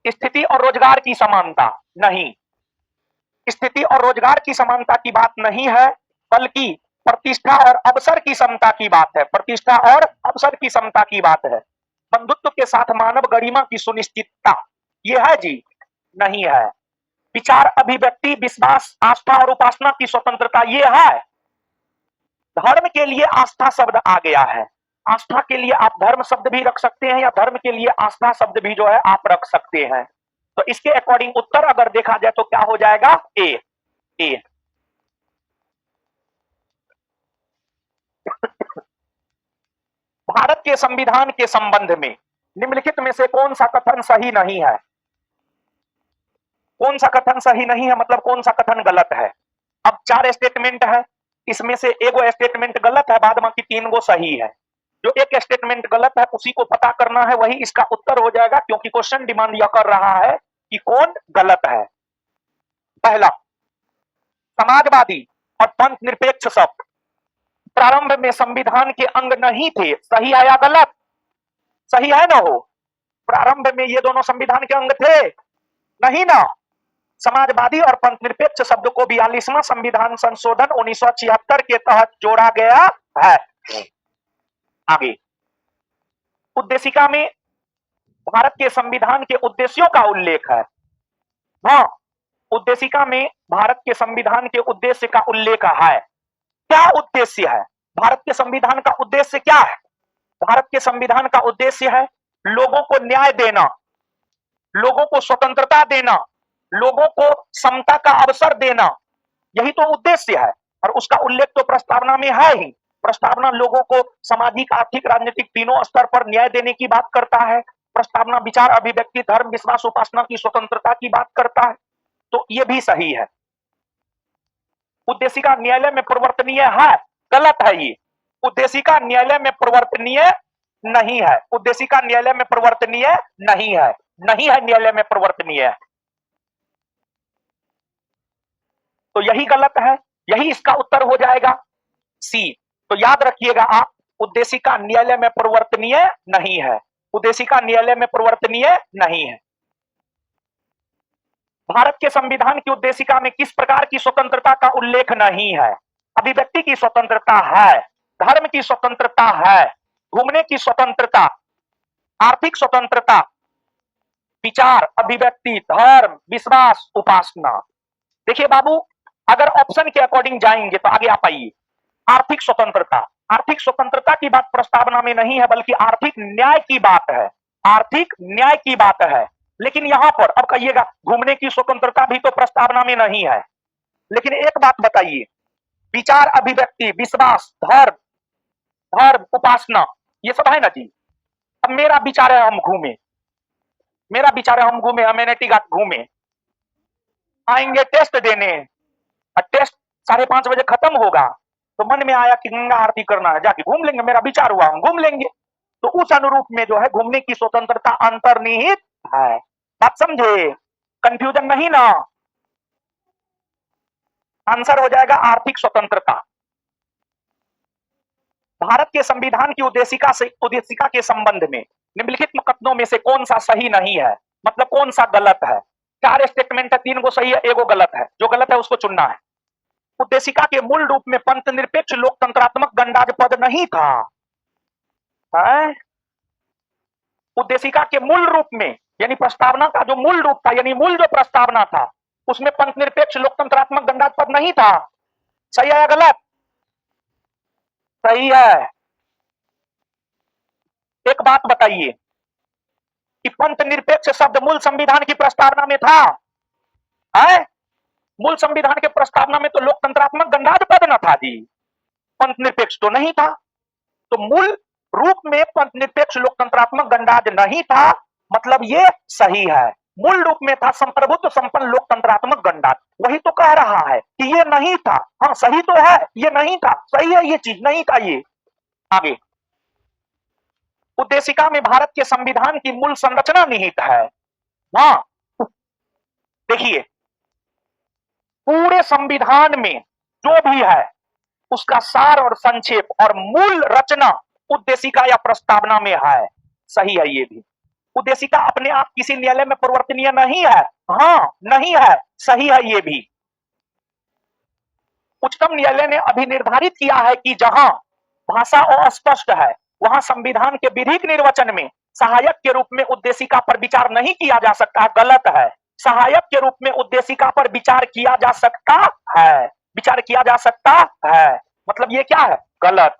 स्थिति और रोजगार की समानता, नहीं, स्थिति और रोजगार की समानता की बात नहीं है, बल्कि प्रतिष्ठा और अवसर की समता की बात है। प्रतिष्ठा और अवसर की समता की बात है। बंधुत्व के साथ मानव गरिमा की सुनिश्चितता, ये है जी? नहीं है। विचार, अभिव्यक्ति, विश्वास, आस्था और उपासना की स्वतंत्रता, ये है। धर्म के लिए आस्था शब्द आ गया है। आस्था के लिए आप धर्म शब्द भी रख सकते हैं, या धर्म के लिए आस्था शब्द भी जो है आप रख सकते हैं। तो इसके अकॉर्डिंग उत्तर अगर देखा जाए तो क्या हो जाएगा? ए। भारत के संविधान के संबंध में निम्नलिखित में से कौन सा कथन सही नहीं है? कौन सा कथन सही नहीं है, मतलब कौन सा कथन गलत है? अब 4 स्टेटमेंट है, इसमें से एगो स्टेटमेंट गलत है, बाद बाकी 3 गो सही है। जो एक स्टेटमेंट गलत है उसी को पता करना है, वही इसका उत्तर हो जाएगा, क्योंकि क्वेश्चन डिमांड यह कर रहा है कि कौन गलत है। पहला, समाजवादी और पंथ निरपेक्ष शब्द प्रारंभ में संविधान के अंग नहीं थे। सही है या गलत? सही है ना? हो, प्रारंभ में ये दोनों संविधान के अंग थे? नहीं ना। समाजवादी और पंथ निरपेक्ष शब्द को 42वां संविधान संशोधन 1976 के तहत जोड़ा गया है। आगे, उद्देशिका में भारत के संविधान के उद्देश्यों का उल्लेख है। हाँ, उद्देशिका में भारत के संविधान के उद्देश्य का उल्लेख है। क्या उद्देश्य है भारत के संविधान का? उद्देश्य क्या है भारत के संविधान का? उद्देश्य है लोगों को न्याय देना, लोगों को स्वतंत्रता देना, लोगों को समता का अवसर देना, यही तो उद्देश्य है। और उसका उल्लेख तो प्रस्तावना में है ही। प्रस्तावना लोगों को सामाजिक, आर्थिक, राजनीतिक तीनों स्तर पर न्याय देने की बात करता है। प्रस्तावना विचार, अभिव्यक्ति, धर्म, विश्वास, उपासना की स्वतंत्रता की बात करता है। तो ये भी सही है। उद्देशिका न्यायालय में परिवर्तनीय है? गलत है ये। उद्देशिका न्यायालय में परिवर्तनीय नहीं है। उद्देशिका न्यायालय में परिवर्तनीय नहीं है, नहीं है, न्यायालय में परिवर्तनीय है। तो यही गलत है, यही इसका उत्तर हो जाएगा सी। तो याद रखिएगा आप, उद्देशिका न्यायालय में परिवर्तनीय नहीं है, उद्देशिका न्यायालय में परिवर्तनीय नहीं है। भारत के संविधान की उद्देशिका में किस प्रकार की स्वतंत्रता का उल्लेख नहीं है? अभिव्यक्ति की स्वतंत्रता है, धर्म की स्वतंत्रता है, घूमने की स्वतंत्रता, आर्थिक स्वतंत्रता, विचार, अभिव्यक्ति, धर्म, विश्वास, उपासना। देखिए बाबू, अगर ऑप्शन के अकॉर्डिंग जाएंगे तो आगे आप आइए। आर्थिक स्वतंत्रता, आर्थिक स्वतंत्रता की बात प्रस्तावना में नहीं है, बल्कि आर्थिक न्याय की बात है, आर्थिक न्याय की बात है। लेकिन यहां पर अब कहिएगा घूमने की स्वतंत्रता भी तो प्रस्तावना में नहीं है। लेकिन एक बात बताइए, विचार, अभिव्यक्ति, विश्वास, धर्म, धर्म, उपासना, ये सब है ना जी। अब मेरा विचार है हम घूमे, मेरा विचार है हम घूमे, अमेनिटी घाट घूमे, आएंगे टेस्ट देने, और टेस्ट 5:30 बजे खत्म होगा, तो मन में आया कि गंगा आरती करना है, जाके घूम लेंगे, मेरा विचार हुआ हम घूम लेंगे। तो उस अनुरूप में जो है घूमने की स्वतंत्रता अंतर्निहित है। बात समझे? कंफ्यूजन नहीं ना? आंसर हो जाएगा आर्थिक स्वतंत्रता। भारत के संविधान की उद्देशिका के संबंध में निम्नलिखित कथनों में से कौन सा सही नहीं है, मतलब कौन सा गलत है? 4 स्टेटमेंट है, 3 को सही है, 1 को गलत है। जो गलत है उसको चुनना है। उद्देशिका के मूल रूप में पंथ निरपेक्ष लोकतंत्रात्मक गणराज्य पद नहीं था, है? उद्देशिका के मूल रूप में, यानी प्रस्तावना का जो मूल रूप था, यानी मूल जो प्रस्तावना था, उसमें पंथ निरपेक्ष लोकतंत्रात्मक गणराज्य पद नहीं था। सही है या गलत? सही है। एक बात बताइए कि पंथ निरपेक्ष शब्द मूल संविधान की प्रस्तावना में था, है? मूल संविधान के प्रस्तावना में तो लोकतंत्रात्मक गणराज्य पद न था जी, पंथ निरपेक्ष तो नहीं था। तो मूल रूप में पंथ निरपेक्ष लोकतंत्रात्मक गणराज्य नहीं था, मतलब ये सही है। मूल रूप में था संप्रभुत्व संपन्न लोकतंत्रात्मक गणराज्य। वही तो कह रहा है कि ये नहीं था। हाँ सही तो है, ये नहीं था, सही है, ये चीज नहीं था। ये आगे, उद्देशिका में भारत के संविधान की मूल संरचना निहित है। हाँ देखिए, पूरे संविधान में जो भी है उसका सार और संक्षेप और मूल रचना उद्देशिका या प्रस्तावना में है। सही है ये भी। उद्देशिका अपने आप किसी न्यायालय में परिवर्तनीय नहीं है। हाँ नहीं है, सही है ये भी। उच्चतम न्यायालय ने अभी निर्धारित किया है कि जहां भाषा अस्पष्ट है वहां संविधान के विधिक निर्वचन में सहायक के रूप में उद्देशिका पर विचार नहीं किया जा सकता। गलत है। सहायक के रूप में उद्देशिका पर विचार किया जा सकता है, विचार किया जा सकता है, मतलब ये क्या है? गलत।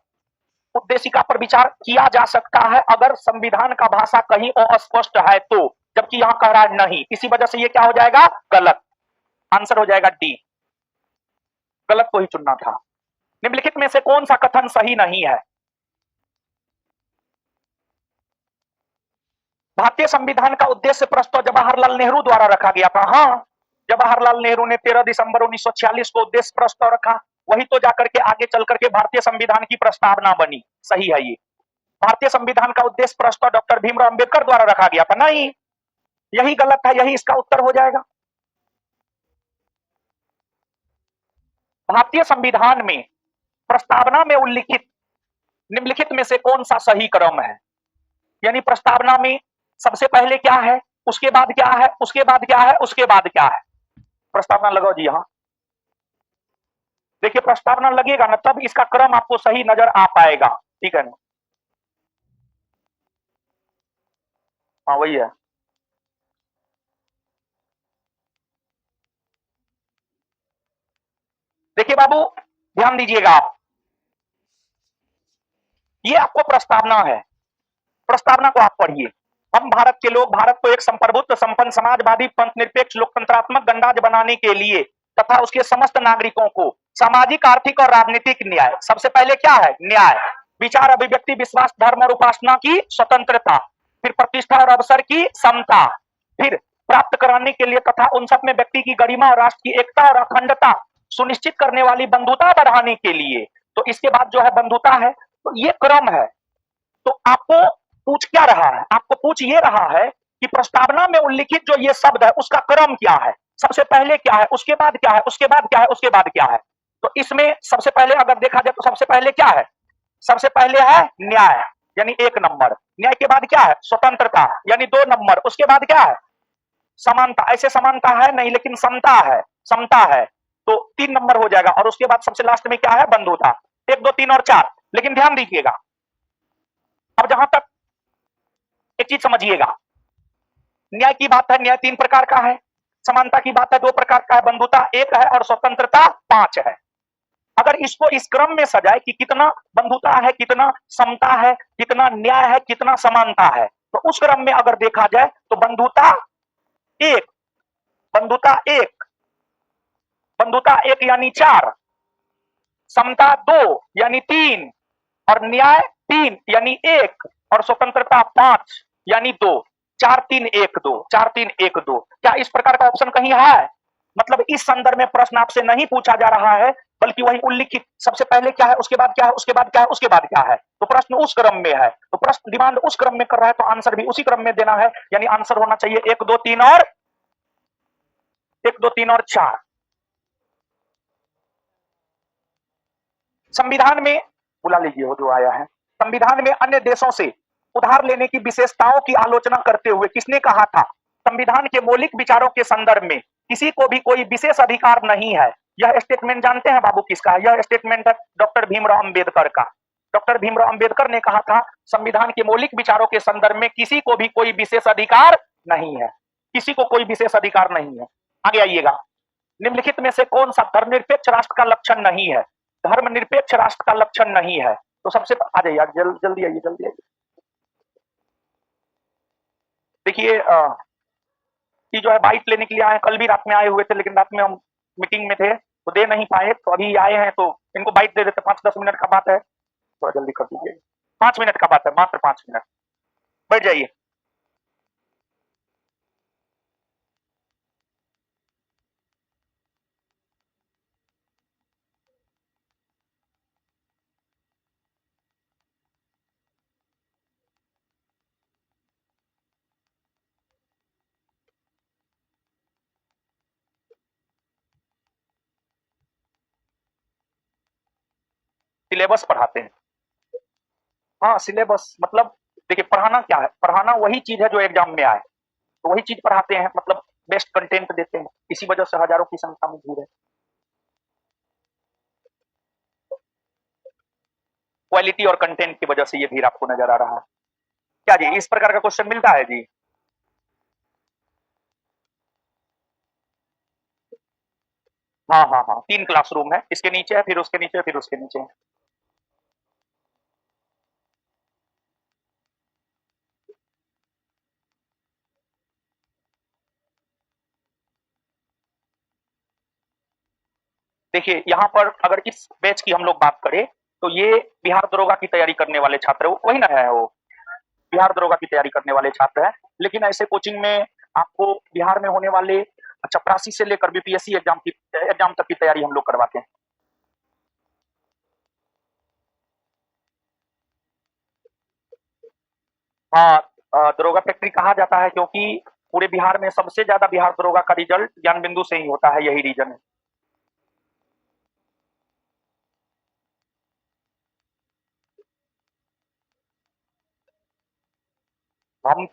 उद्देशिका पर विचार किया जा सकता है अगर संविधान का भाषा कहीं अस्पष्ट है तो, जबकि यहां कह रहा है नहीं, इसी वजह से ये क्या हो जाएगा? गलत। आंसर हो जाएगा डी, गलत को ही चुनना था। निम्नलिखित में से कौन सा कथन सही नहीं है? भारतीय संविधान का उद्देश्य प्रस्ताव जवाहरलाल नेहरू द्वारा रखा गया था। हाँ, जवाहरलाल नेहरू ने 13 दिसंबर 1946 को उद्देश्य प्रस्ताव रखा, वही तो जाकर के आगे चल करके भारतीय संविधान की प्रस्तावना बनी। सही है ये। भारतीय संविधान का उद्देश्य प्रस्ताव डॉक्टर भीमराव अंबेडकर द्वारा रखा गया था। नहीं, यही गलत है, यही इसका उत्तर हो जाएगा। भारतीय संविधान में प्रस्तावना में उल्लिखित निम्नलिखित में से कौन सा सही क्रम है? यानी प्रस्तावना में सबसे पहले क्या है, उसके बाद क्या है, उसके बाद क्या है, उसके बाद क्या है? प्रस्तावना लगाओ जी। यहां देखिए, प्रस्तावना लगेगा ना तब इसका क्रम आपको सही नजर आ पाएगा। ठीक है ना? हाँ वही है। देखिए बाबू, ध्यान दीजिएगा आप, ये आपको प्रस्तावना है, प्रस्तावना को आप पढ़िए। हम भारत के लोग भारत को एक संप्रभुत्व संपन्न समाजवादी पंथ निरपेक्ष लोकतंत्रात्मक गणराज्य बनाने के लिए तथा उसके समस्त नागरिकों को सामाजिक, आर्थिक और राजनीतिक न्याय, सबसे पहले क्या है? न्याय, विचार, अभिव्यक्ति, विश्वास, धर्म और उपासना की स्वतंत्रता, फिर प्रतिष्ठा और अवसर की समता, फिर प्राप्त कराने के लिए तथा उन सब में व्यक्ति की गरिमा और राष्ट्र की एकता और अखंडता सुनिश्चित करने वाली बंधुता बढ़ाने के लिए। तो इसके बाद जो है बंधुता है। तो ये क्रम है। तो आपको पूछ क्या रहा है? आपको पूछ ये रहा है कि प्रस्तावना में उल्लिखित जो ये शब्द है उसका क्रम क्या है? सबसे पहले क्या है, उसके बाद क्या है, उसके बाद क्या है, उसके बाद क्या है। तो इसमें सबसे पहले अगर देखा जाए तो सबसे पहले क्या है, सबसे पहले है न्याय, यानी 1 नंबर। न्याय के बाद क्या है, स्वतंत्रता, यानी 2 नंबर। उसके बाद क्या है, समानता। ऐसे समानता है नहीं, लेकिन समता है, समता है, तो 3 नंबर हो जाएगा। और उसके बाद सबसे लास्ट में क्या है, बंधुता। 1 2 3 और 4। लेकिन ध्यान दीजिएगा, अब जहां तक एक चीज समझिएगा, न्याय की बात है, न्याय 3 प्रकार का है। समानता की बात है, 2 प्रकार का है। बंधुता 1 है और स्वतंत्रता 5 है। अगर इसको इस क्रम में सजाए कि कितना बंधुता है, कितना समता है, कितना न्याय है, कितना समानता है, तो उस क्रम में अगर देखा जाए तो बंधुता 1, बंधुता 1, बंधुता 1 यानी 4, समता 2 यानी 3, और न्याय 3 यानी 1, और स्वतंत्रता 5 यानी 2। 4 3 1 2, 4 3 1 2। क्या इस प्रकार का ऑप्शन कहीं है? मतलब इस संदर्भ में प्रश्न आपसे नहीं पूछा जा रहा है, बल्कि वही उल्लिखित सबसे पहले क्या है, उसके बाद क्या है, उसके बाद क्या है, उसके बाद क्या है। तो प्रश्न उस क्रम में है, तो प्रश्न डिमांड उस क्रम में कर रहा है, तो आंसर भी उसी क्रम में देना है। यानी आंसर होना चाहिए 1 2 3 और 1 2 3 और 4। संविधान में बुला लीजिए हो जो आया है। संविधान में अन्य देशों से उधार लेने की विशेषताओं की आलोचना करते हुए किसने कहा था, संविधान के मौलिक विचारों के संदर्भ में किसी को भी कोई विशेष अधिकार नहीं है। यह स्टेटमेंट जानते हैं बाबू किसका है? यह स्टेटमेंट है डॉक्टर भीमराव अंबेडकर का। डॉक्टर भीमराव अंबेडकर ने कहा था संविधान के मौलिक विचारों के संदर्भ में किसी को भी कोई विशेष अधिकार नहीं है, किसी को कोई विशेष अधिकार नहीं है। आगे आइएगा, निम्नलिखित में से कौन सा धर्मनिरपेक्ष राष्ट्र का लक्षण नहीं है? धर्मनिरपेक्ष राष्ट्र का लक्षण नहीं है। तो सबसे आ जाइए, जल्दी आइए, जल्दी आइए। देखिए कि जो है बाइट लेने के लिए आए, कल भी रात में आए हुए थे, लेकिन रात में हम मीटिंग में थे तो दे नहीं पाए, तो अभी आए हैं, तो इनको बाइट दे देते। 5 10 मिनट का बात है, थोड़ा जल्दी कर दीजिए। 5 मिनट का बात है, मात्र 5 मिनट। बैठ जाइए। सिलेबस पढ़ाते हैं। हाँ, सिलेबस मतलब देखिए, पढ़ाना क्या है, पढ़ाना वही चीज है जो एग्जाम में आए, तो वही चीज पढ़ाते हैं, मतलब बेस्ट कंटेंट देते हैं। इसी वजह से हजारों की संख्या में भीड़ है। क्वालिटी और कंटेंट की वजह से ये भीड़ आपको नजर आ रहा है। क्या जी इस प्रकार का क्वेश्चन मिलता है जी? हाँ हाँ हाँ, 3 क्लासरूम है, इसके नीचे है, फिर उसके नीचे, फिर उसके नीचे है। देखिए यहाँ पर अगर इस बैच की हम लोग बात करें तो ये बिहार दरोगा की तैयारी करने वाले छात्र, वही ना है वो, बिहार दरोगा की तैयारी करने वाले छात्र हैं। लेकिन ऐसे कोचिंग में आपको बिहार में होने वाले चपरासी से लेकर बीपीएससी एग्जाम तक की तैयारी हम लोग करवाते हैं। हाँ, दरोगा फैक्ट्री कहा जाता है क्योंकि पूरे बिहार में सबसे ज्यादा बिहार दरोगा का रिजल्ट ज्ञान बिंदु से ही होता है, यही रीजन है। हम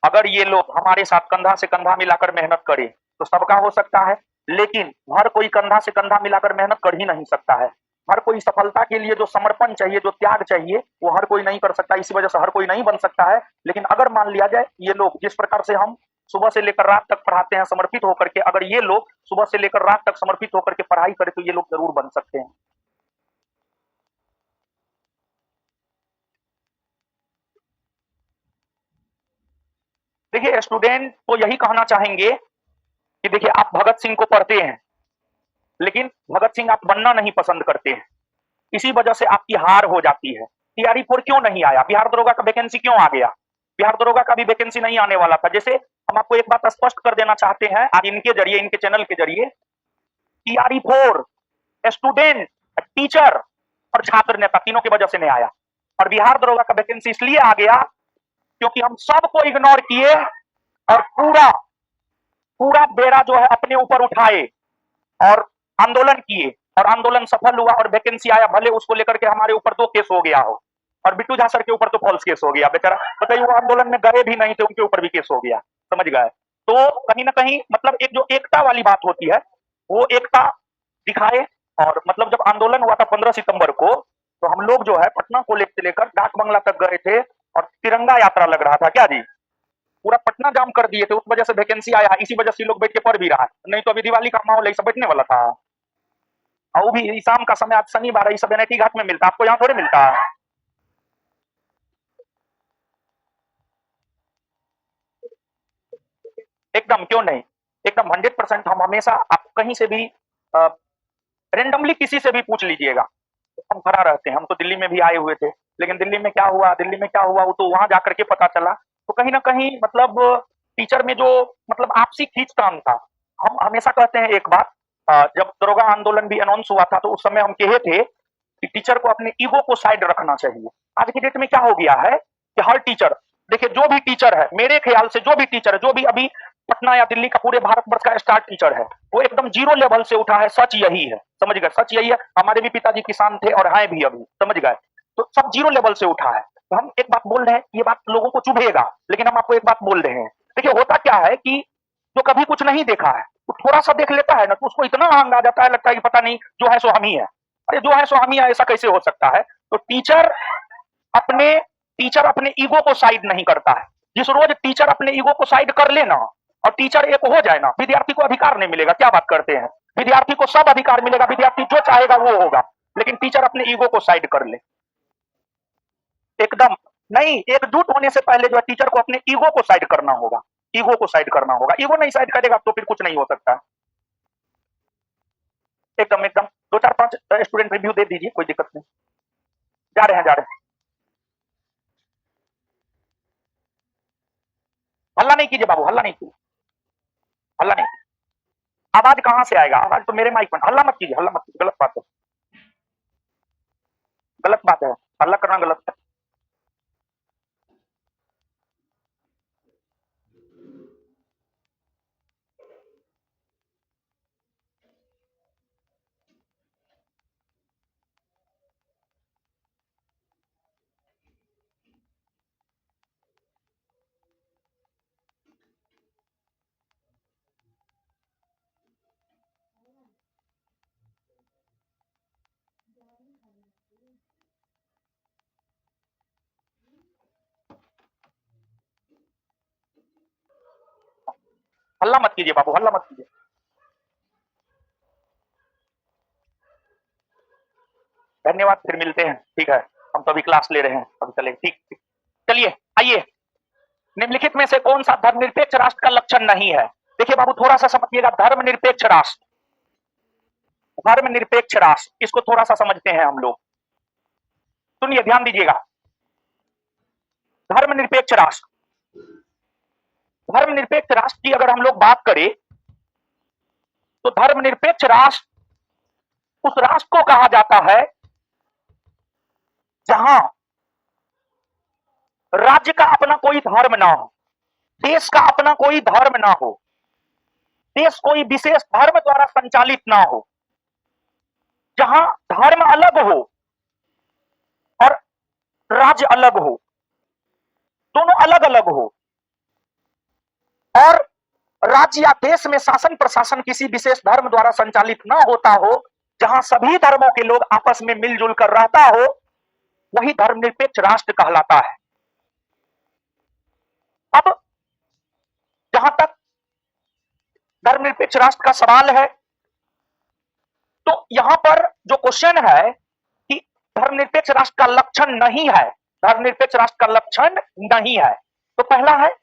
अगर ये लोग हमारे साथ कंधा से कंधा मिलाकर मेहनत करें तो सबका हो सकता है, लेकिन हर कोई कंधा से कंधा मिलाकर मेहनत कर ही नहीं सकता है। हर कोई सफलता के लिए जो समर्पण चाहिए, जो त्याग चाहिए, वो हर कोई नहीं कर सकता। इसी वजह से हर कोई नहीं बन सकता है। लेकिन अगर मान लिया जाए ये लोग जिस प्रकार से हम सुबह से लेकर रात तक पढ़ाते हैं समर्पित होकर के, अगर ये लोग सुबह से लेकर रात तक समर्पित होकर के पढ़ाई करें तो ये लोग जरूर बन सकते हैं। देखिए स्टूडेंट को यही कहना चाहेंगे कि देखिए आप भगत सिंह को पढ़ते हैं, लेकिन भगत सिंह आप बनना नहीं पसंद करते हैं, इसी वजह से आपकी हार हो जाती है। टीआरई 4 क्यों नहीं आया, बिहार दरोगा का वैकेंसी क्यों आ गया? बिहार दरोगा का भी वैकेंसी नहीं आने वाला था। जैसे हम आपको एक बात स्पष्ट कर देना चाहते हैं आज इनके जरिए, इनके चैनल के जरिए, टीआरई 4 स्टूडेंट, टीचर और छात्र नेता तीनों की वजह से नहीं आया। और बिहार दरोगा का वैकेंसी इसलिए आ गया क्योंकि हम सबको इग्नोर किए और पूरा पूरा बेड़ा जो है अपने ऊपर उठाए और आंदोलन किए और आंदोलन सफल हुआ और वैकेंसी आया, भले उसको लेकर के हमारे ऊपर 2 केस हो गया हो और बिट्टू झा सर के ऊपर तो फॉल्स केस हो गया, बेचारा बताइए, वो आंदोलन में गए भी नहीं थे, उनके ऊपर भी केस हो गया, समझ गए। तो कहीं ना कहीं मतलब एक जो एकता वाली बात होती है वो एकता दिखाए। और मतलब जब आंदोलन हुआ था 15 सितंबर को, तो हम लोग जो है पटना कॉलेज से लेकर डाक बंगला तक गए थे और तिरंगा यात्रा लग रहा था, क्या जी, पूरा पटना जाम कर दिए थे, उस वजह से वैकेंसी आया, इसी वजह से लोग बैठ के पढ़ भी रहा है, नहीं तो अभी दिवाली का माहौल ऐसा बैठने वाला था। और वो भी शाम का समय, आज शनिवार है, सब एनआईटी घाट में मिलता, आपको यहाँ थोड़े मिलता है। एकदम, क्यों नहीं, एकदम 100%। हम हमेशा, आप कहीं से भी रेंडमली किसी से भी पूछ लीजिएगा, हम खड़ा रहते हैं। हम तो दिल्ली में भी आए हुए थे, लेकिन दिल्ली में क्या हुआ, दिल्ली में क्या हुआ, वो तो वहां जाकर के पता चला। तो कहीं ना कहीं मतलब टीचर में जो मतलब आपसी खींचतान था। हम हमेशा कहते हैं एक बात, जब दरोगा आंदोलन भी अनाउंस हुआ था तो उस समय हम कहे थे कि टीचर को अपने ईगो को साइड रखना चाहिए। आज की डेट में क्या हो गया है कि हर टीचर, देखिए जो भी टीचर है, मेरे ख्याल से जो भी टीचर है, जो भी अभी पटना या दिल्ली का, पूरे भारतवर्ष का स्टार टीचर है, वो एकदम जीरो लेवल से उठा है। सच यही है, समझ गए, सच यही है। हमारे भी पिताजी किसान थे और हैं भी अभी, समझ गए। तो सब जीरो लेवल से उठा है। तो हम एक बात बोल रहे हैं, ये बात लोगों को चुभेगा, लेकिन हम आपको एक बात बोल रहे हैं। देखिए होता क्या है कि जो कभी कुछ नहीं देखा है, तो थोड़ा सा देख लेता है ना, तो उसको इतना आंग आ जाता है, लगता है कि पता नहीं जो है सो हम ही है। अरे जो है सो हम ही है, ऐसा कैसे हो सकता है। तो अपने टीचर अपने ईगो को साइड नहीं करता है। जिस रोज टीचर अपने ईगो को साइड कर लेना और टीचर एक हो जाए ना, विद्यार्थी को अधिकार नहीं मिलेगा। क्या बात करते हैं, विद्यार्थी को सब अधिकार मिलेगा, विद्यार्थी जो चाहेगा वो होगा, लेकिन टीचर अपने ईगो को साइड कर ले, एकदम नहीं। एकजुट होने से पहले जो है टीचर को अपने ईगो को साइड करना होगा, ईगो को साइड करना होगा। ईगो नहीं साइड करेगा तो फिर कुछ नहीं हो सकता। एकदम एकदम 2 4 5 स्टूडेंट रिव्यू दे दीजिए, कोई दिक्कत नहीं। जा रहे हैं, जा रहे हैं। हल्ला नहीं कीजिए बाबू, हल्ला नहीं कीजिए, हल्ला नहीं। आवाज कहां से आएगा, आवाज तो मेरे माइक में। हल्ला मत कीजिए, हल्ला मत कीजिए, गलत बात है, गलत बात है, हल्ला करना गलत है। हल्ला मत कीजिए बाबू, हल्ला मत कीजिए। धन्यवाद, फिर मिलते हैं, ठीक है। हम तो अभी क्लास ले रहे हैं, अभी चले, ठीक ठीक। चलिए आइए, निम्नलिखित में से कौन सा धर्मनिरपेक्ष राष्ट्र का लक्षण नहीं है। देखिए बाबू थोड़ा सा समझिएगा, धर्मनिरपेक्ष राष्ट्र, धर्मनिरपेक्ष राष्ट्र, इसको थोड़ा सा समझते हैं हम लोग। सुनिए, ध्यान दीजिएगा। धर्मनिरपेक्ष राष्ट्र, धर्मनिरपेक्ष राष्ट्र की अगर हम लोग बात करें तो धर्मनिरपेक्ष राष्ट्र उस राष्ट्र को कहा जाता है जहां राज्य का अपना कोई धर्म ना हो, देश का अपना कोई धर्म ना हो, देश कोई विशेष धर्म द्वारा संचालित ना हो, जहां धर्म अलग हो और राज्य अलग हो, दोनों अलग अलग हो, और राज्य या देश में शासन प्रशासन किसी विशेष धर्म द्वारा संचालित ना होता हो, जहां सभी धर्मों के लोग आपस में मिलजुल कर रहता हो, वही धर्मनिरपेक्ष राष्ट्र कहलाता है। अब जहां तक धर्मनिरपेक्ष राष्ट्र का सवाल है, तो यहां पर जो क्वेश्चन है कि धर्मनिरपेक्ष राष्ट्र का लक्षण नहीं है, धर्मनिरपेक्ष राष्ट्र का लक्षण नहीं है, तो पहला है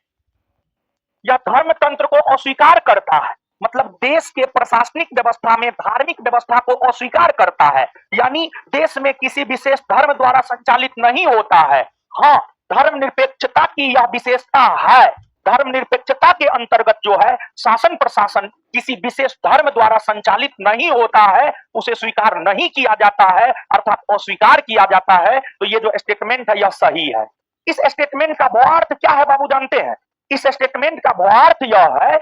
यह धर्म तंत्र को अस्वीकार करता है, मतलब देश के प्रशासनिक व्यवस्था में धार्मिक व्यवस्था को अस्वीकार करता है, यानी देश में किसी विशेष धर्म द्वारा संचालित नहीं होता है। हाँ, धर्मनिरपेक्षता की यह विशेषता है, धर्मनिरपेक्षता के अंतर्गत जो है शासन प्रशासन किसी विशेष धर्म द्वारा संचालित नहीं होता है, उसे स्वीकार नहीं किया जाता है, अर्थात अस्वीकार किया जाता है। तो ये जो स्टेटमेंट है यह सही है। इस स्टेटमेंट का भावार्थ क्या है बाबू जानते हैं? इस स्टेटमेंट का भावार्थ यह है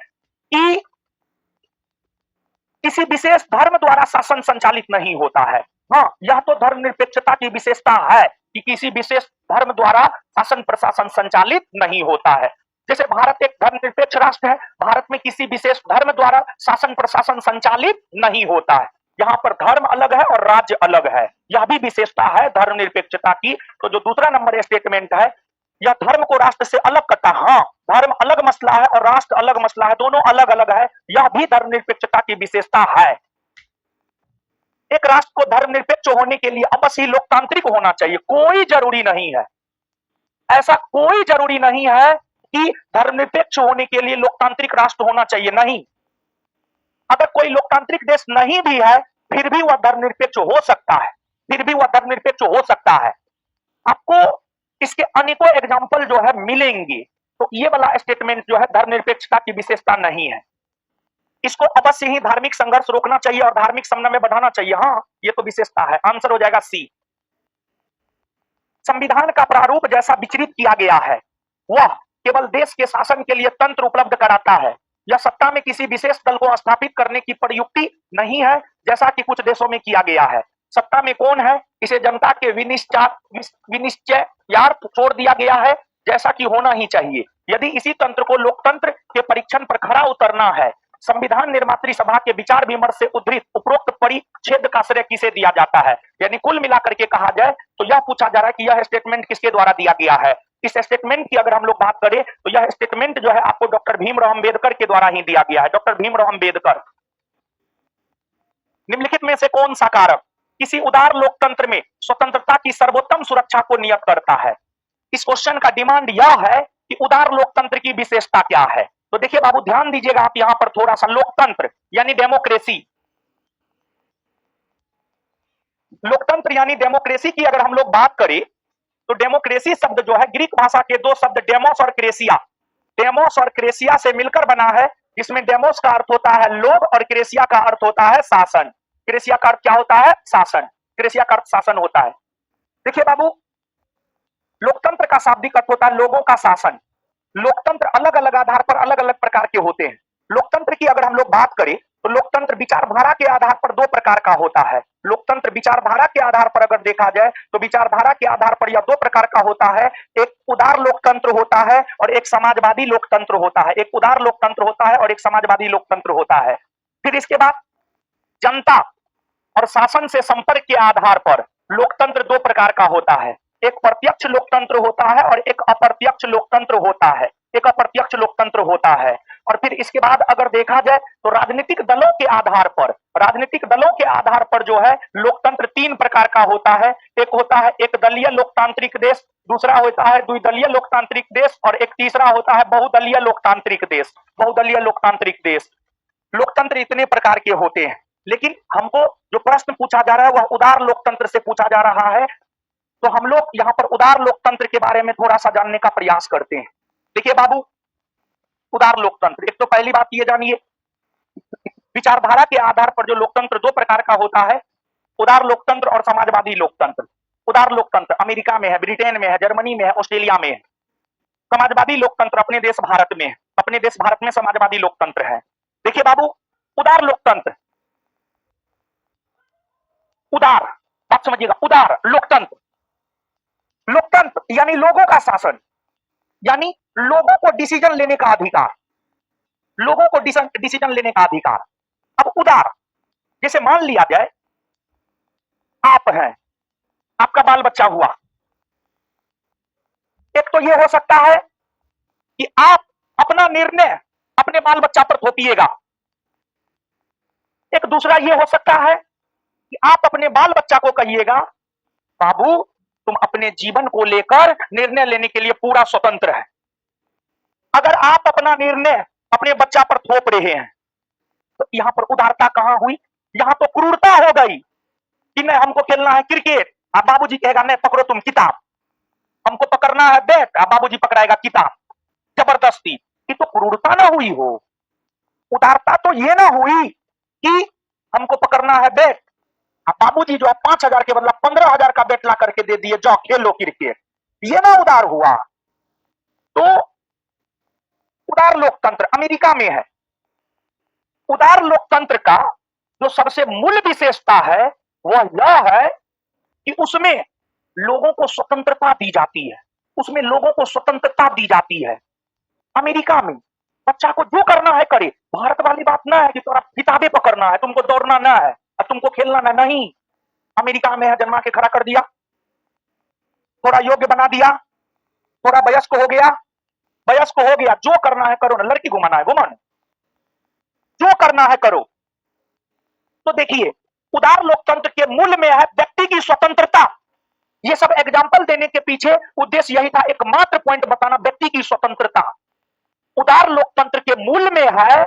कि किसी विशेष धर्म द्वारा शासन संचालित नहीं होता है। हाँ, यह तो धर्मनिरपेक्षता की विशेषता है कि किसी विशेष धर्म द्वारा शासन प्रशासन संचालित नहीं होता है। जैसे भारत एक धर्मनिरपेक्ष राष्ट्र है, भारत में किसी विशेष धर्म द्वारा शासन प्रशासन संचालित नहीं होता है। यहाँ पर धर्म अलग है और राज्य अलग है, यह भी विशेषता है धर्मनिरपेक्षता की। तो जो दूसरा नंबर स्टेटमेंट है, यह धर्म को राष्ट्र से अलग करता है। हाँ, धर्म अलग मसला है और राष्ट्र अलग मसला है, दोनों अलग अलग है, यह भी धर्मनिरपेक्षता की विशेषता है। एक राष्ट्र को धर्मनिरपेक्ष होने के लिए अवश्य ही लोकतांत्रिक होना चाहिए, कोई जरूरी नहीं है, ऐसा कोई जरूरी नहीं है कि धर्मनिरपेक्ष होने के लिए लोकतांत्रिक राष्ट्र होना चाहिए, नहीं। अगर कोई लोकतांत्रिक देश नहीं भी है फिर भी वह धर्मनिरपेक्ष हो सकता है, फिर भी वह धर्मनिरपेक्ष हो सकता है। आपको इसके अनेकों एग्जाम्पल जो है मिलेंगे। तो ये वाला स्टेटमेंट जो है धर्मनिरपेक्षता की विशेषता नहीं है, इसको अवश्य ही धार्मिक संघर्ष रोकना चाहिए और धार्मिक समन्वय बढ़ाना चाहिए। हाँ, ये तो विशेषता है। आंसर हो जाएगा सी। संविधान का प्रारूप जैसा विचरित किया गया है वह केवल देश के शासन के लिए तंत्र उपलब्ध कराता है, यह सत्ता में किसी विशेष दल को स्थापित करने की प्रयुक्ति नहीं है, जैसा कि कुछ देशों में किया गया है। सत्ता में कौन है इसे जनता के विनिश्चयार्थ छोड़ दिया गया है, जैसा कि होना ही चाहिए। यदि इसी तंत्र को लोकतंत्र के परीक्षण पर खरा उतरना है, संविधान निर्मात्री सभा के विचार विमर्श से उद्धृत उपरोक्त परिच्छेद का श्रेय किसे दिया जाता है। यानी कुल मिलाकर के कहा जाए तो यह पूछा जा रहा है कि यह स्टेटमेंट किसके द्वारा दिया गया है। इस स्टेटमेंट की अगर हम लोग बात करें तो यह स्टेटमेंट जो है आपको डॉक्टर भीमराव अंबेडकर के द्वारा ही दिया गया है। डॉक्टर भीमराव अंबेडकर। निम्नलिखित में से कौन सा कारक किसी उदार लोकतंत्र में स्वतंत्रता की सर्वोत्तम सुरक्षा को नियत करता है। इस क्वेश्चन का डिमांड यह है कि उदार लोकतंत्र की विशेषता क्या है। तो देखिए बाबू, ध्यान दीजिएगा आप यहां पर थोड़ा सा। लोकतंत्र यानी डेमोक्रेसी, लोकतंत्र यानी डेमोक्रेसी की अगर हम लोग बात करें तो डेमोक्रेसी शब्द जो है ग्रीक भाषा के दो शब्द डेमोस और क्रेसिया, डेमोस और क्रेसिया से मिलकर बना है। इसमें डेमोस का अर्थ होता है लोग और क्रेसिया का अर्थ होता है शासन। क्रेसिया का अर्थ क्या होता है? शासन। क्रेसिया का अर्थ शासन होता है। देखिए बाबू, लोकतंत्र का शाब्दिक अर्थ होता है लोगों का शासन। लोकतंत्र अलग अलग आधार पर अलग अलग प्रकार के होते हैं। लोकतंत्र की अगर हम लोग बात करें तो लोकतंत्र विचारधारा के आधार पर दो प्रकार का होता है। लोकतंत्र विचारधारा के आधार पर अगर देखा जाए तो विचारधारा के आधार पर यह दो प्रकार का होता है। एक उदार लोकतंत्र होता है और एक समाजवादी लोकतंत्र होता है। एक उदार लोकतंत्र होता है और एक समाजवादी लोकतंत्र होता है। फिर इसके बाद जनता और शासन से संपर्क के आधार पर लोकतंत्र दो प्रकार का होता है। एक प्रत्यक्ष लोकतंत्र होता है और एक अप्रत्यक्ष लोकतंत्र होता है। एक अप्रत्यक्ष लोकतंत्र होता है। और फिर इसके बाद अगर देखा जाए तो राजनीतिक दलों के आधार पर, राजनीतिक दलों के आधार पर जो है लोकतंत्र तीन प्रकार का होता है। एक होता है एक दलीय लोकतांत्रिक देश, दूसरा होता है द्विदलीय लोकतांत्रिक देश और एक तीसरा होता है बहुदलीय लोकतांत्रिक देश। बहुदलीय लोकतांत्रिक देश। लोकतंत्र इतने प्रकार के होते हैं, लेकिन हमको जो प्रश्न पूछा जा रहा है वह उदार लोकतंत्र से पूछा जा रहा है। तो हम लोग यहाँ पर उदार लोकतंत्र के बारे में थोड़ा सा जानने का प्रयास करते हैं। देखिए बाबू, उदार लोकतंत्र, एक तो पहली बात ये जानिए, विचारधारा के आधार पर जो लोकतंत्र दो प्रकार का होता है, उदार लोकतंत्र और समाजवादी लोकतंत्र। उदार लोकतंत्र अमेरिका में है, ब्रिटेन में है, जर्मनी में है, ऑस्ट्रेलिया में है। समाजवादी लोकतंत्र अपने देश भारत में है। अपने देश भारत में समाजवादी लोकतंत्र है। देखिए बाबू, उदार लोकतंत्र, उदार बात समझिएगा, उदार लोकतंत्र, लोकतंत्र यानी लोगों का शासन, यानी लोगों को डिसीजन लेने का अधिकार, लोगों को डिसीजन लेने का अधिकार। अब उदार, जैसे मान लिया जाए आप हैं, आपका बाल बच्चा हुआ, एक तो यह हो सकता है कि आप अपना निर्णय अपने बाल बच्चा पर थोपिएगा। एक दूसरा यह हो सकता है कि आप अपने बाल बच्चा को कहिएगा बाबू तुम अपने जीवन को लेकर निर्णय लेने के लिए पूरा स्वतंत्र है। अगर आप अपना निर्णय अपने बच्चा पर थोप रहे हैं तो यहां पर उदारता कहां हुई? यहां तो क्रूरता हो गई कि नहीं हमको खेलना है क्रिकेट, अब बाबूजी कहेगा नहीं पकड़ो तुम किताब। हमको पकड़ना है बैट, अब बाबूजी पकड़ाएगा किताब, जबरदस्ती। ये तो क्रूरता ना हुई हो। उदारता तो ये ना हुई कि हमको पकड़ना है बैट, अब बाबूजी जो है 5,000 के बदला 15,000 का बैट ला करके दे दिए, जाओ खेलो क्रिकेट, ये ना उदार हुआ। तो उदार लोकतंत्र अमेरिका में है, उदार लोकतंत्र का जो सबसे मूल विशेषता है वह यह है कि उसमें लोगों को स्वतंत्रता दी जाती है, उसमें लोगों को स्वतंत्रता दी जाती है। अमेरिका में बच्चा को जो करना है करे। भारत वाली बात ना है कि तुम्हारा किताबें पकड़ना है, तुमको दौड़ना ना है और तुमको खेलना ना, नहीं। अमेरिका में है, जन्मा के खड़ा कर दिया, थोड़ा योग्य बना दिया, थोड़ा वयस्क हो गया, वयस्क हो गया, जो करना है करो ना, लड़की घुमाना है घुमाना, जो करना है करो। तो देखिए, उदार लोकतंत्र के मूल में है व्यक्ति की स्वतंत्रता। ये सब एग्जाम्पल देने के पीछे उद्देश्य यही था, एकमात्र पॉइंट बताना, व्यक्ति की स्वतंत्रता। उदार लोकतंत्र के मूल में है,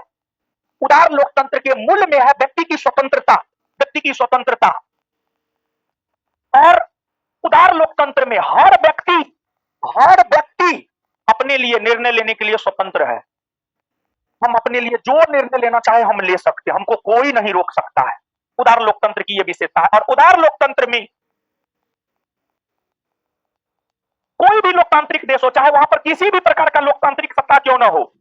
उदार लोकतंत्र के मूल में है व्यक्ति की स्वतंत्रता, व्यक्ति की स्वतंत्रता। और उदार लोकतंत्र में हर व्यक्ति अपने लिए निर्णय लेने के लिए स्वतंत्र है। हम अपने लिए जो निर्णय लेना चाहे हम ले सकते हैं, हमको कोई नहीं रोक सकता है। उदार लोकतंत्र की यह विशेषता है। और उदार लोकतंत्र में कोई भी लोकतांत्रिक देश हो, चाहे वहां पर किसी भी प्रकार का लोकतांत्रिक सत्ता क्यों ना हो,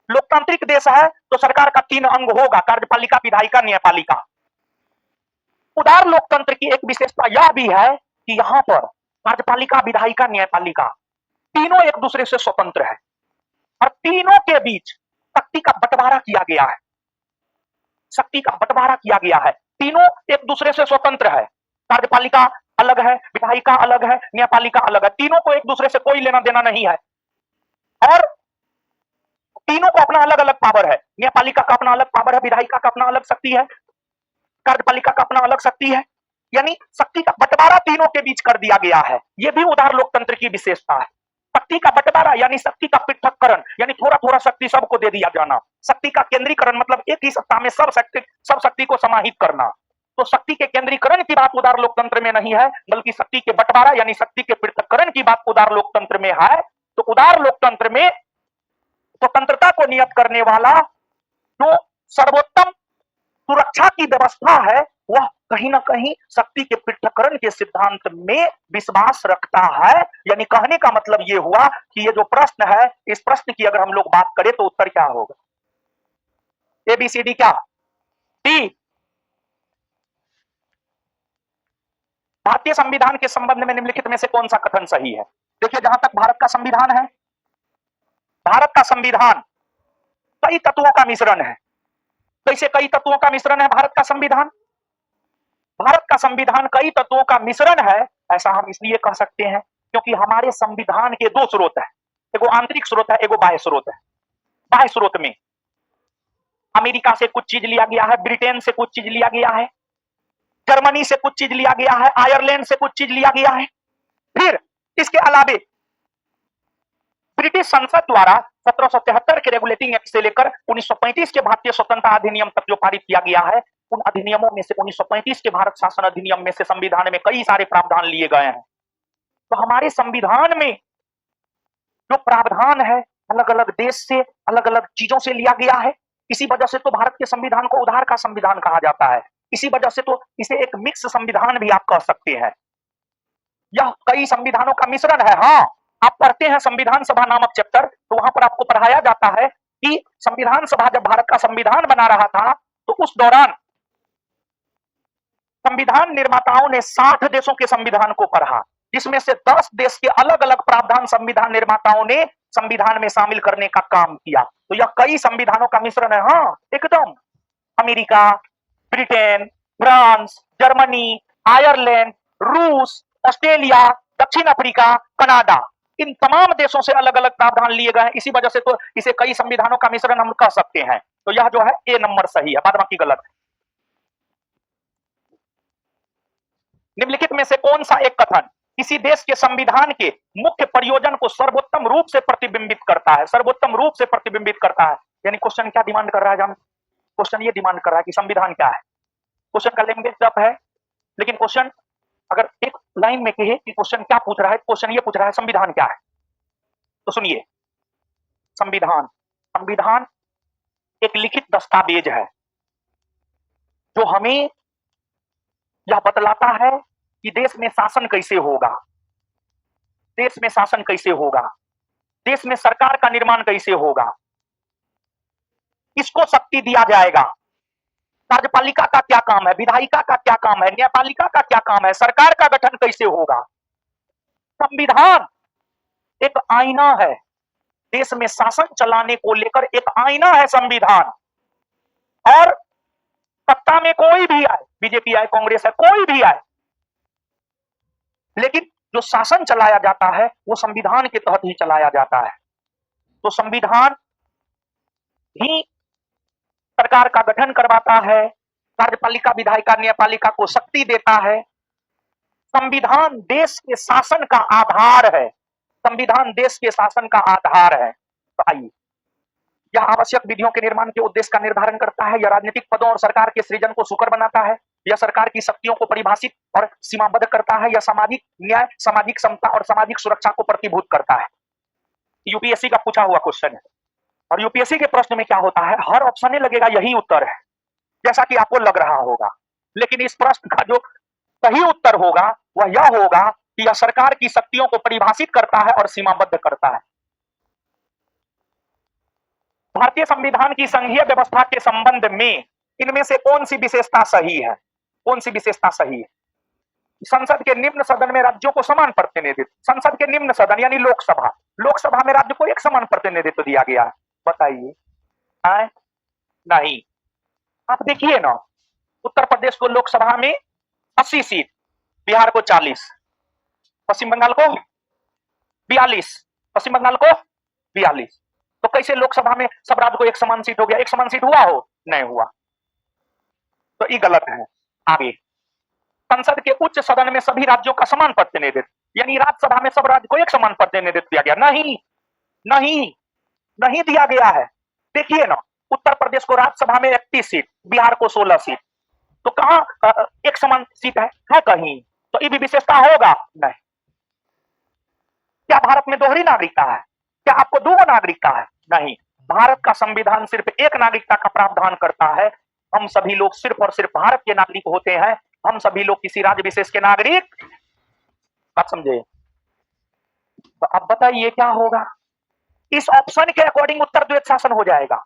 लोकतांत्रिक देश है तो सरकार का 3 अंग होगा, कार्यपालिका, विधायिका, न्यायपालिका। उदार लोकतंत्र की एक विशेषता यह भी है कि यहां पर कार्यपालिका, विधायिका, न्यायपालिका तीनों एक दूसरे से स्वतंत्र है और तीनों के बीच शक्ति का बंटवारा किया गया है, शक्ति का बंटवारा किया गया है। तीनों एक दूसरे से स्वतंत्र है, कार्यपालिका अलग है, विधायिका अलग है, न्यायपालिका अलग है, तीनों को एक दूसरे से कोई लेना देना नहीं है और तीनों को अपना अलग अलग पावर है। न्यायपालिका का अपना अलग पावर है, विधायिका का अपना अलग शक्ति है, कार्यपालिका का अपना अलग शक्ति है, यानी शक्ति का बंटवारा तीनों के बीच कर दिया गया है। यह भी उदार लोकतंत्र की विशेषता है। शक्ति का बंटवारा यानी शक्ति का पृथक्करण, यानी थोड़ा थोड़ा शक्ति सबको दे दिया जाना। शक्ति का केंद्रीकरण मतलब एक ही सत्ता में सब शक्ति को समाहित करना। तो शक्ति के केंद्रीकरण की बात उदार लोकतंत्र में नहीं है, बल्कि शक्ति के बंटवारा यानी शक्ति के पृथक्करण की बात उदार लोकतंत्र में है। तो उदार लोकतंत्र में स्वतंत्रता को नियत करने वाला जो सर्वोत्तम सुरक्षा की व्यवस्था है वह कहीं ना कहीं शक्ति के पृथक्करण के सिद्धांत में विश्वास रखता है। यानी कहने का मतलब यह हुआ कि ये जो प्रश्न है, इस प्रश्न की अगर हम लोग बात करें तो उत्तर क्या होगा? ABCD क्या? डी। भारतीय संविधान के संबंध में निम्नलिखित में से कौन सा कथन सही है? देखिए, जहां तक भारत का संविधान है, भारत का संविधान कई तत्वों का मिश्रण है। कैसे कई तत्वों का मिश्रण है भारत का संविधान? भारत का संविधान कई तत्वों का मिश्रण है, ऐसा हम इसलिए कह सकते हैं क्योंकि हमारे संविधान के 2 स्रोत है, एगो आंतरिक स्रोत है, एगो बाह्य स्रोत है। बाह्य स्रोत में अमेरिका से कुछ चीज लिया गया है, ब्रिटेन से कुछ चीज लिया गया है, जर्मनी से कुछ चीज लिया गया है, आयरलैंड से कुछ चीज लिया गया है। फिर इसके अलावे ब्रिटिश संसद द्वारा 1773 के रेगुलेटिंग एक्ट से लेकर 1935 के भारतीय स्वतंत्रता अधिनियम तक जो पारित किया गया है, उन अधिनियमों में से 1935 के भारत शासन अधिनियम में से संविधान में कई सारे प्रावधान लिए गए हैं। तो हमारे संविधान में जो प्रावधान है अलग अलग देश से, अलग अलग चीजों से लिया गया है। इसी वजह से तो भारत के संविधान को उधार का संविधान कहा जाता है। इसी वजह से तो इसे एक मिक्स संविधान भी आप कह सकते हैं। यह कई संविधानों का मिश्रण है। हाँ, आप पढ़ते हैं संविधान सभा नामक चैप्टर, तो वहां पर आपको पढ़ाया जाता है कि संविधान सभा जब भारत का संविधान बना रहा था तो उस दौरान संविधान निर्माताओं ने 60 देशों के संविधान को पढ़ा, जिसमें से 10 देश के अलग अलग प्रावधान संविधान निर्माताओं ने संविधान में शामिल करने का काम किया। तो यह कई संविधानों का मिश्रण है। हाँ, एकदम। America, Britain, France, Germany, Ireland, रूस, ऑस्ट्रेलिया, दक्षिण अफ्रीका, कनाडा, इन तमाम देशों से अलग अलग प्रावधान लिए गए हैं। इसी वजह से तो इसे कई संविधानों का मिश्रण हम कह सकते हैं। तो यह जो है ए नंबर सही है, बाद बाकी गलत है। निम्नलिखित में से कौन सा एक कथन किसी देश के संविधान के मुख्य प्रयोजन को सर्वोत्तम रूप से प्रतिबिंबित करता है? सर्वोत्तम रूप से प्रतिबिंबित करता है यानी क्वेश्चन क्या डिमांड कर रहा है? क्वेश्चन ये डिमांड कर रहा है कि संविधान क्या है। क्वेश्चन का लैंग्वेज टफ है, लेकिन क्वेश्चन अगर एक लाइन में कहे कि क्वेश्चन क्या पूछ रहा है, क्वेश्चन ये पूछ रहा है संविधान क्या है। तो सुनिए, संविधान संविधान एक लिखित दस्तावेज है जो हमें यह बतलाता है कि देश में शासन कैसे होगा, देश में शासन कैसे होगा, देश में सरकार का निर्माण कैसे होगा। इसको शक्ति दिया जाएगा। कार्यपालिका का क्या काम है, विधायिका का क्या काम है, न्यायपालिका का क्या काम है, सरकार का गठन कैसे होगा। संविधान एक आईना है, देश में शासन चलाने को लेकर एक आईना है संविधान। और सत्ता में कोई भी आए, बीजेपी आए, कांग्रेस है, कोई भी आए, लेकिन जो शासन चलाया जाता है वो संविधान के तहत ही चलाया जाता है। तो संविधान ही सरकार का गठन करवाता है, कार्यपालिका, विधायिका, न्यायपालिका को शक्ति देता है। संविधान देश के शासन का आधार है, संविधान देश के शासन का आधार है। तो आइए, यह आवश्यक विधियों के निर्माण के उद्देश्य का निर्धारण करता है, यह राजनीतिक पदों और सरकार के सृजन को सुकर बनाता है, यह सरकार की शक्तियों को परिभाषित और सीमाबद्ध करता है, यह सामाजिक न्याय, सामाजिक समता और सामाजिक सुरक्षा को प्रतिभूत करता है। यूपीएससी का पूछा हुआ क्वेश्चन है, और यूपीएससी के प्रश्न में क्या होता है, हर ऑप्शन में लगेगा यही उत्तर है, जैसा कि आपको लग रहा होगा। लेकिन इस प्रश्न का जो सही उत्तर होगा वह यह होगा कि यह सरकार की शक्तियों को परिभाषित करता है और सीमाबद्ध करता है। भारतीय संविधान की संघीय व्यवस्था के संबंध में इनमें से कौन सी विशेषता सही है, कौन सी विशेषता सही है। संसद के निम्न सदन में राज्यों को समान प्रतिनिधित्व, संसद के निम्न सदन यानी लोकसभा, लोकसभा में राज्य को एक समान प्रतिनिधित्व दिया गया है। बताइए, नहीं। आप देखिए ना, उत्तर प्रदेश को लोकसभा में 80 सीट, बिहार को 40, पश्चिम बंगाल को 42, पश्चिम बंगाल को 42। तो कैसे लोकसभा में सब राज्य को एक समान सीट हो गया, एक समान सीट हुआ हो, नहीं हुआ। तो ये गलत है। आगे, संसद के उच्च सदन में सभी राज्यों का समान प्रतिनिधित्व, यानी राज्यसभा में सब राज्य को एक समान प्रतिनिधित्व दिया गया, नहीं, नहीं, नहीं दिया गया है। देखिए ना, उत्तर प्रदेश को राज्यसभा में 31 सीट, बिहार को 16 सीट, तो कहां एक समान सीट है कहीं? तो ये भी विशेषता होगा? नहीं। क्या भारत में दोहरी नागरिकता है? क्या आपको दो नागरिकता है? नहीं। भारत का संविधान सिर्फ एक नागरिकता का प्रावधान करता है। हम सभी लोग सिर्फ और सिर्फ भारत के नागरिक होते हैं, हम सभी लोग किसी राज्य विशेष के नागरिक। बात समझे? तो अब बताइए क्या होगा? इस ऑप्शन के अकॉर्डिंग उत्तर द्वैध शासन हो जाएगा,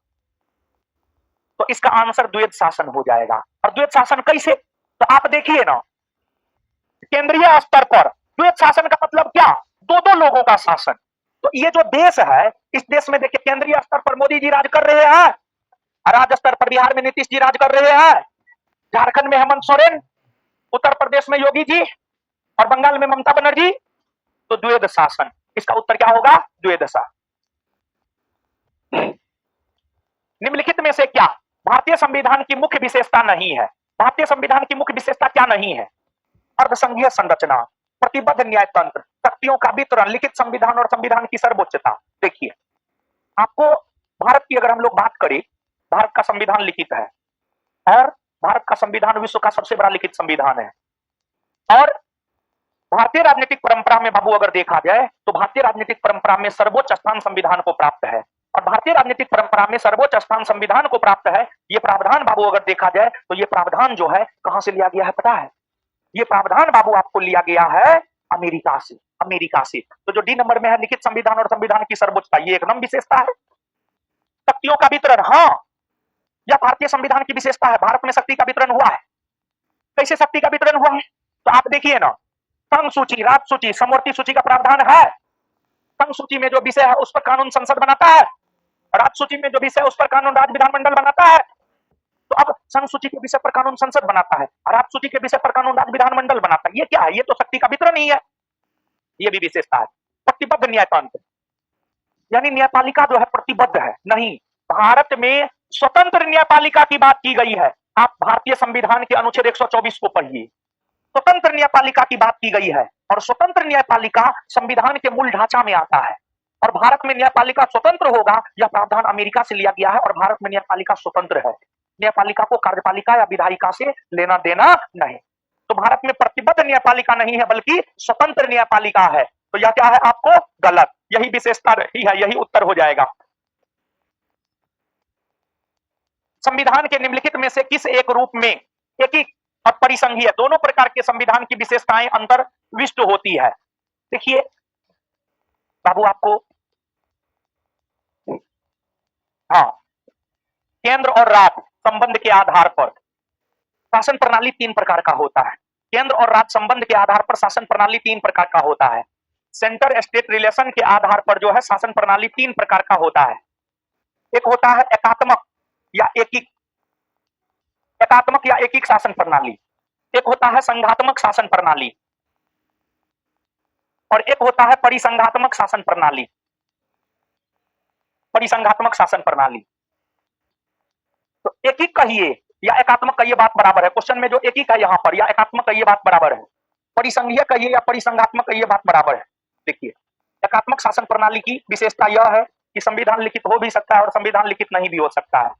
तो इसका आंसर द्वैध शासन हो जाएगा। और द्वैध शासन कैसे? तो आप देखिए ना, केंद्रीय स्तर पर द्वैध शासन का मतलब क्या? दो दो लोगों का शासन। तो ये जो देश है, इस देश में देखिए, केंद्रीय स्तर पर मोदी जी राज कर रहे हैं, राज्य स्तर पर बिहार में नीतीश जी राज कर रहे हैं, झारखंड में हेमंत सोरेन, उत्तर प्रदेश में योगी जी और बंगाल में ममता बनर्जी। तो द्वैध शासन, इसका उत्तर क्या होगा? द्वैध शासन। निम्नलिखित में से क्या भारतीय संविधान की मुख्य विशेषता नहीं है? भारतीय संविधान की मुख्य विशेषता क्या नहीं है? अर्धसंघीय संरचना, प्रतिबद्ध न्यायतंत्र, शक्तियों का वितरण, लिखित संविधान और संविधान की सर्वोच्चता। देखिए, आपको भारत की अगर हम लोग बात करें, भारत का संविधान लिखित है, और भारत का संविधान विश्व का सबसे बड़ा लिखित संविधान है। और भारतीय राजनीतिक परंपरा में बाबू अगर देखा जाए तो भारतीय राजनीतिक परंपरा में सर्वोच्च स्थान संविधान को प्राप्त है। और भारतीय राजनीतिक परंपरा में सर्वोच्च स्थान संविधान को प्राप्त है। ये प्रावधान बाबू अगर देखा जाए तो ये प्रावधान जो है कहां से लिया गया है पता है? ये प्रावधान बाबू आपको लिया गया है अमेरिका से, अमेरिका से। तो जो डी नंबर में है लिखित संविधान और संविधान की सर्वोच्चता, ये एकदम विशेषता है। शक्तियों का वितरण, हाँ, यह भारतीय संविधान की विशेषता है। भारत में शक्ति का वितरण हुआ है। कैसे शक्ति का वितरण हुआ है? तो आप देखिए ना, संघ सूची, राज्य सूची, समवर्ती सूची का प्रावधान है। संघ सूची में जो विषय है उस पर कानून संसद बनाता है, राज्य सूची में जो विषय है उस पर कानून राज्य विधानमंडल बनाता है। तो अब संघ सूची के विषय पर कानून संसद बनाता है और राज्य सूची के विषय पर कानून राज्य विधानमंडल बनाता है। ये क्या है? ये तो शक्ति का वितरण ही है। ये भी विशेषता है। प्रतिबद्ध न्यायतंत्र, यानी न्यायपालिका जो है प्रतिबद्ध है। नहीं, भारत में स्वतंत्र न्यायपालिका की बात की गई है। आप भारतीय संविधान के अनुच्छेद 124 को पढ़िए, स्वतंत्र न्यायपालिका की बात की गई है। और स्वतंत्र न्यायपालिका संविधान के मूल ढांचा में आता है। और भारत में न्यायपालिका स्वतंत्र होगा, यह प्रावधान अमेरिका से लिया गया है। और भारत में न्यायपालिका स्वतंत्र है। न्यायपालिका को कार्यपालिका या विधायिका से लेना देना नहीं। तो भारत में प्रतिबद्ध न्यायपालिका नहीं है बल्कि स्वतंत्र न्यायपालिका है। तो यह क्या है? आपको गलत, यही विशेषता रही है, यही उत्तर हो जाएगा। संविधान के निम्नलिखित में से किस एक रूप में एकीकृत और परिसंघीय दोनों प्रकार के संविधान की विशेषताएं अंतर्विष्ट होती है? देखिए बाबू, आपको, हाँ, केंद्र और राज्य संबंध के आधार पर शासन प्रणाली 3 प्रकार का होता है। केंद्र और राज्य संबंध के आधार पर शासन प्रणाली 3 प्रकार का होता है। सेंटर स्टेट रिलेशन के आधार पर जो है शासन प्रणाली 3 प्रकार का होता है। एक होता है एकात्मक या एकीक शासन प्रणाली, एक होता है संघात्मक शासन प्रणाली और एक होता है परिसंघात्मक शासन प्रणाली। परिसंघात्मक शासन प्रणाली तो एकीक कहिए या एकात्मक कहिए बात बराबर है। क्वेश्चन में जो एकीक है यहाँ पर या एकात्मक कहिए बात बराबर है, परिसंघीय कहिए या परिसंघात्मक कहिए बात बराबर है। देखिए एकात्मक शासन प्रणाली की विशेषता यह है कि संविधान लिखित हो भी सकता है और संविधान लिखित नहीं भी हो सकता है।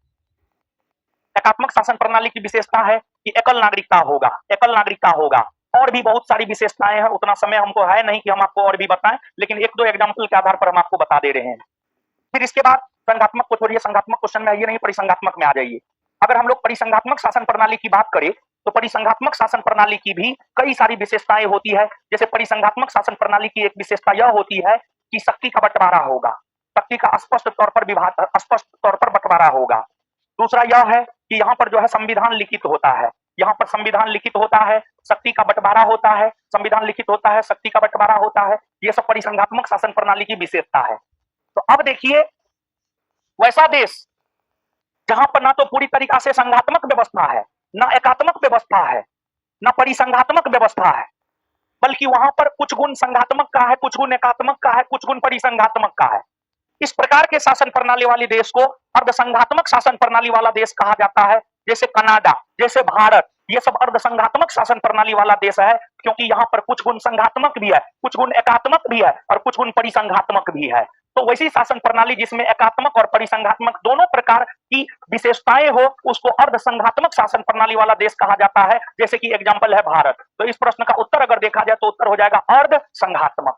एकात्मक शासन प्रणाली की विशेषता है कि एकल नागरिकता होगा, एकल नागरिकता होगा। और भी बहुत सारी विशेषताएं हैं, उतना समय हमको है नहीं कि हम आपको और भी बताएं, लेकिन एक दो एग्जाम्पल के आधार पर हम आपको बता दे रहे हैं। फिर इसके बाद संघात्मक को छोड़िए, संघात्मक क्वेश्चन में आइए नहीं, परिसंघात्मक में आ जाइए। अगर हम लोग परिसंघात्मक शासन प्रणाली की बात करें तो परिसंघात्मक शासन प्रणाली की भी कई सारी विशेषताएं होती है। जैसे परिसंघात्मक शासन प्रणाली की एक विशेषता यह होती है कि शक्ति का बंटवारा होगा, शक्ति का स्पष्ट तौर पर बंटवारा होगा। दूसरा यह है कि यहाँ पर जो है संविधान लिखित होता है, यहाँ पर संविधान लिखित होता है, शक्ति का बंटवारा होता है, संविधान लिखित होता है, शक्ति का बंटवारा होता है। ये सब परिसंघात्मक शासन प्रणाली की विशेषता है। तो अब देखिए वैसा देश जहां पर ना तो पूरी तरीका से संघात्मक व्यवस्था है, ना एकात्मक व्यवस्था है, ना परिसंघात्मक व्यवस्था है, बल्कि वहां पर कुछ गुण संघात्मक का है, कुछ गुण एकात्मक का है, कुछ गुण परिसंघात्मक का है। इस प्रकार के शासन प्रणाली वाले देश को अर्धसंघात्मक शासन प्रणाली वाला देश कहा जाता है। जैसे कनाडा, जैसे भारत, ये सब अर्धसंघात्मक शासन प्रणाली वाला देश है, क्योंकि यहाँ पर कुछ गुण संघात्मक भी है, कुछ गुण एकात्मक भी है और कुछ गुण परिसंघात्मक भी है। तो वैसी शासन प्रणाली जिसमें एकात्मक और परिसंघात्मक दोनों प्रकार की विशेषताएं हो, उसको अर्धसंघात्मक शासन प्रणाली वाला देश कहा जाता है। जैसे कि एग्जाम्पल है भारत। तो इस प्रश्न का उत्तर अगर देखा जाए तो उत्तर हो जाएगा अर्धसंघात्मक।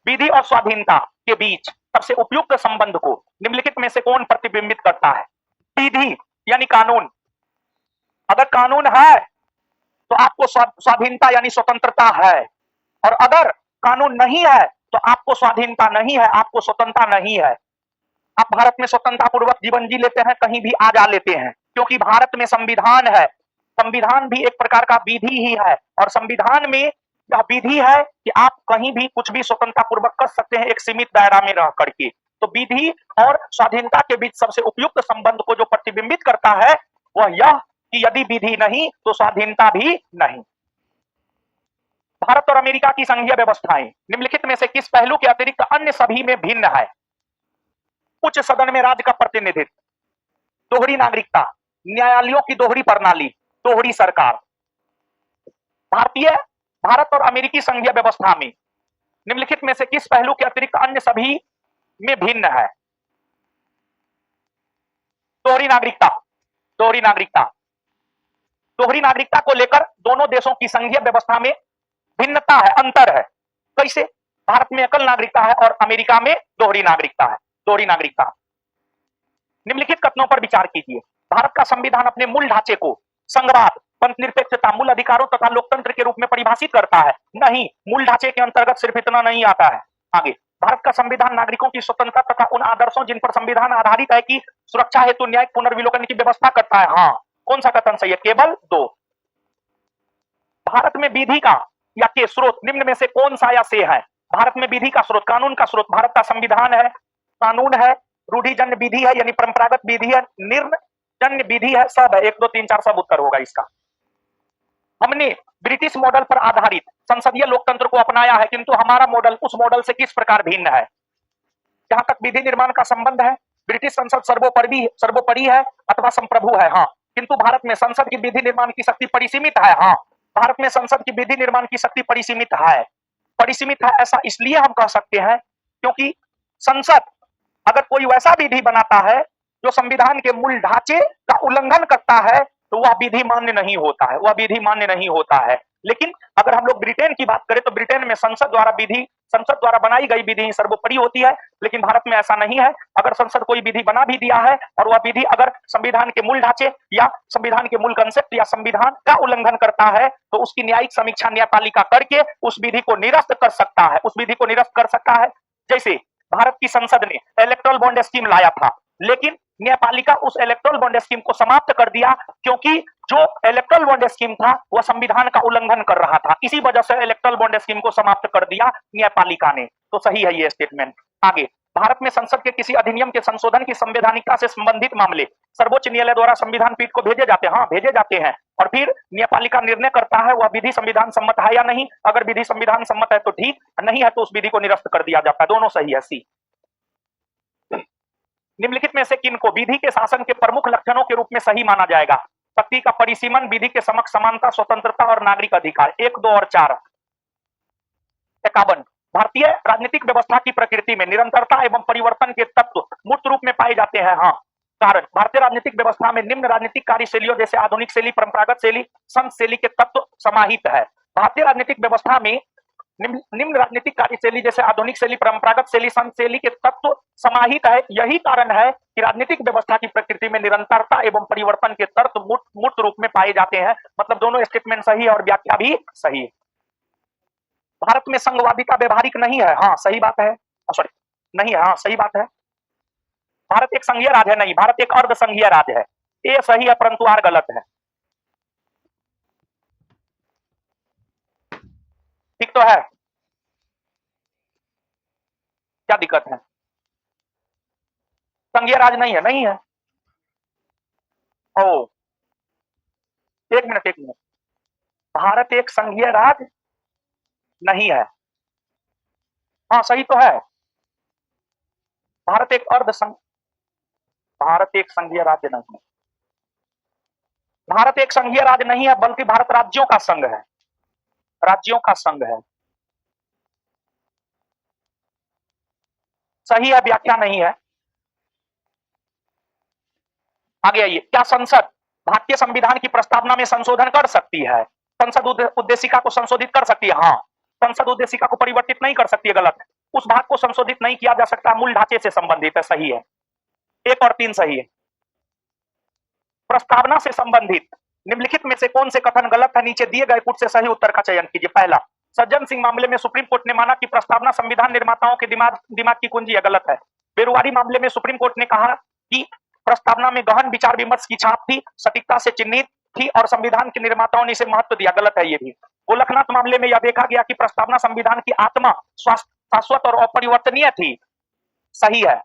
विधि और स्वाधीनता के बीच सबसे उपयुक्त संबंध को निम्नलिखित में से कौन प्रतिबिंबित करता है? विधि यानी कानून, अगर कानून है तो आपको स्वाधीनता यानी स्वतंत्रता है, और अगर कानून नहीं है तो आपको स्वाधीनता नहीं है, आपको स्वतंत्रता नहीं है। आप भारत में स्वतंत्रता पूर्वक जीवन जी लेते हैं, कहीं भी आ जा लेते हैं, क्योंकि भारत में संविधान है। संविधान भी एक प्रकार का विधि ही है, और संविधान में यह विधि है कि आप कहीं भी कुछ भी स्वतंत्रता पूर्वक कर सकते हैं, एक सीमित दायरा में रह करके। तो विधि और स्वाधीनता के बीच सबसे उपयुक्त संबंध को जो प्रतिबिंबित करता है वह यह कि यदि विधि नहीं तो स्वाधीनता भी नहीं। भारत और अमेरिका की संघीय व्यवस्थाएं निम्नलिखित में से किस पहलू के अतिरिक्त अन्य सभी में भिन्न है? उच्च सदन में राज्य का प्रतिनिधित्व, दोहरी नागरिकता, न्यायालयों की दोहरी प्रणाली, दोहरी सरकार। भारत और अमेरिकी संघीय व्यवस्था में निम्नलिखित में से किस पहलू के अतिरिक्त अन्य सभी में भिन्न है? दोहरी नागरिकता, दोहरी नागरिकता। दोहरी नागरिकता को लेकर दोनों देशों की संघीय व्यवस्था में भिन्नता है, अंतर है। कैसे? भारत में एकल नागरिकता है और अमेरिका में दोहरी नागरिकता है, दोहरी नागरिकता। निम्नलिखित कथनों पर विचार कीजिए। भारत का संविधान अपने मूल ढांचे को संघवाद, पंथनिरपेक्षता, मूल अधिकारों तथा लोकतंत्र के रूप में परिभाषित करता है। नहीं, मूल ढांचे के अंतर्गत सिर्फ इतना नहीं आता है। आगे, भारत का संविधान नागरिकों की स्वतंत्रता तथा उन आदर्शों जिन पर संविधान आधारित है की सुरक्षा हेतु न्यायिक पुनर्विलोकन की व्यवस्था करता है। हाँ, कौन सा कथन सही है? केवल दो। भारत में विधि का या के स्रोत निम्न में से कौन सा या से है? भारत में विधि का स्रोत, कानून का स्रोत भारत का संविधान है, कानून है, रूढ़िजन्य विधि है यानी परंपरागत विधि है, निर्णजन्य विधि है, सब है। 1 2 3 4 सब उत्तर होगा इसका। हमने ब्रिटिश मॉडल पर आधारित संसदीय लोकतंत्र को अपनाया है, किंतु हमारा मॉडल उस मॉडल से किस प्रकार भिन्न है? जहां तक विधि निर्माण का संबंध है, ब्रिटिश संसद सर्वोपरि है अथवा संप्रभु है। हाँ, किंतु भारत में संसद की विधि निर्माण की शक्ति परिसीमित है। हाँ, भारत में संसद की विधि निर्माण की शक्ति परिसीमित है। परिसीमित है ऐसा इसलिए हम कह सकते हैं क्योंकि संसद अगर कोई वैसा विधि बनाता है जो संविधान के मूल ढांचे का उल्लंघन करता है तो वह विधि मान्य नहीं होता है, वह विधि मान्य नहीं होता है। लेकिन अगर हम लोग ब्रिटेन की बात करें तो ब्रिटेन में संसद द्वारा बनाई गई विधि सर्वोपरि होती है, लेकिन भारत में ऐसा नहीं है। अगर संसद कोई विधि बना भी दिया है और वह विधि अगर संविधान के मूल ढांचे या संविधान के मूल कंसेप्ट या संविधान का उल्लंघन करता है तो उसकी न्यायिक समीक्षा न्यायपालिका करके उस विधि को निरस्त कर सकता है, उस विधि को निरस्त कर सकता है। जैसे भारत की संसद ने इलेक्टोरल बॉन्ड स्कीम लाया था, लेकिन न्यायपालिका उस इलेक्टोरल बॉन्ड स्कीम को समाप्त कर दिया, क्योंकि जो इलेक्टोरल बॉन्ड स्कीम था वह संविधान का उल्लंघन कर रहा था। इसी वजह से इलेक्टोरल बॉन्ड स्कीम को समाप्त कर दिया न्यायपालिका ने। तो सही है ये स्टेटमेंट। आगे, भारत में संसद के किसी अधिनियम के संशोधन की संवैधानिकता से संबंधित मामले सर्वोच्च न्यायालय द्वारा संविधान पीठ को भेजे जाते हैं। हाँ, भेजे जाते हैं, और फिर न्यायपालिका निर्णय करता है वह विधि संविधान सम्मत है या नहीं। अगर विधि संविधान सम्मत है तो ठीक, नहीं है तो उस विधि को निरस्त कर दिया जाता है। दोनों सही है। सी, निम्नलिखित में से किन को विधि के शासन के प्रमुख लक्षणों के रूप में सही माना जाएगा? शक्ति का परिसीमन, विधि के समक्ष समानता, स्वतंत्रता और नागरिक अधिकार। 1, 2 और 4। 51, भारतीय राजनीतिक व्यवस्था की प्रकृति में निरंतरता एवं परिवर्तन के तत्व मूर्त रूप में पाए जाते हैं। हाँ, कारण भारतीय राजनीतिक व्यवस्था में निम्न राजनीतिक कार्यशैलियों जैसे आधुनिक शैली, परंपरागत शैली, संत शैली के तत्व समाहित है। भारतीय राजनीतिक व्यवस्था में निम्न राजनीतिक कार्यशैली जैसे आधुनिक शैली, परंपरागत शैली, संत शैली के तत्व समाहित है। यही कारण है कि राजनीतिक व्यवस्था की प्रकृति में निरंतरता एवं परिवर्तन के तत्व मूर्त रूप में पाए जाते हैं। मतलब दोनों स्टेटमेंट सही है और व्याख्या भी सही है। भारत में संघवादिता व्यवहारिक नहीं है। हाँ, सही बात है। सॉरी, नहीं है। हाँ, सही बात है। भारत एक संघीय राज्य है। नहीं, भारत एक अर्ध संघीय राज्य है। ए सही है परंतु आर गलत है। ठीक तो है? क्या दिक्कत है? संघीय राज्य नहीं है। नहीं है। ओ, एक मिनट, एक मिनट। भारत एक संघीय राज्य नहीं है। हाँ, सही तो है। भारत एक भारत एक संघीय राज्य नहीं है। भारत एक संघीय राज्य नहीं है, बल्कि भारत राज्यों का संघ है। राज्यों का संघ है। सही है, व्याख्या नहीं है। आगे आइए। क्या संसद भारतीय संविधान की प्रस्तावना में संशोधन कर सकती है? संसद उद्देशिका को संशोधित कर सकती है। हाँ, संसद उद्देशिका को परिवर्तित नहीं कर सकती है। गलत है। उस भाग को संशोधित नहीं किया जा सकता, मूल ढांचे से संबंधित है। सही है। 1 और 3 सही है। प्रस्तावना से संबंधित निम्नलिखित में से कौन से कथन गलत है? नीचे दिए गए कुछ से सही उत्तर का चयन कीजिए। पहला, सज्जन सिंह मामले में सुप्रीम कोर्ट ने माना कि प्रस्तावना संविधान निर्माताओं के दिमाग की कुंजी है। गलत है। बेरुवारी मामले में सुप्रीम कोर्ट ने कहा कि प्रस्तावना में गहन विचार विमर्श की छाप थी, सटीकता से चिन्हित थी और संविधान के निर्माताओं ने इसे महत्व दिया। गलत है ये भी। गोलकनाथ मामले में यह देखा गया कि प्रस्तावना संविधान की आत्मा शाश्वत और अपरिवर्तनीय थी। सही है।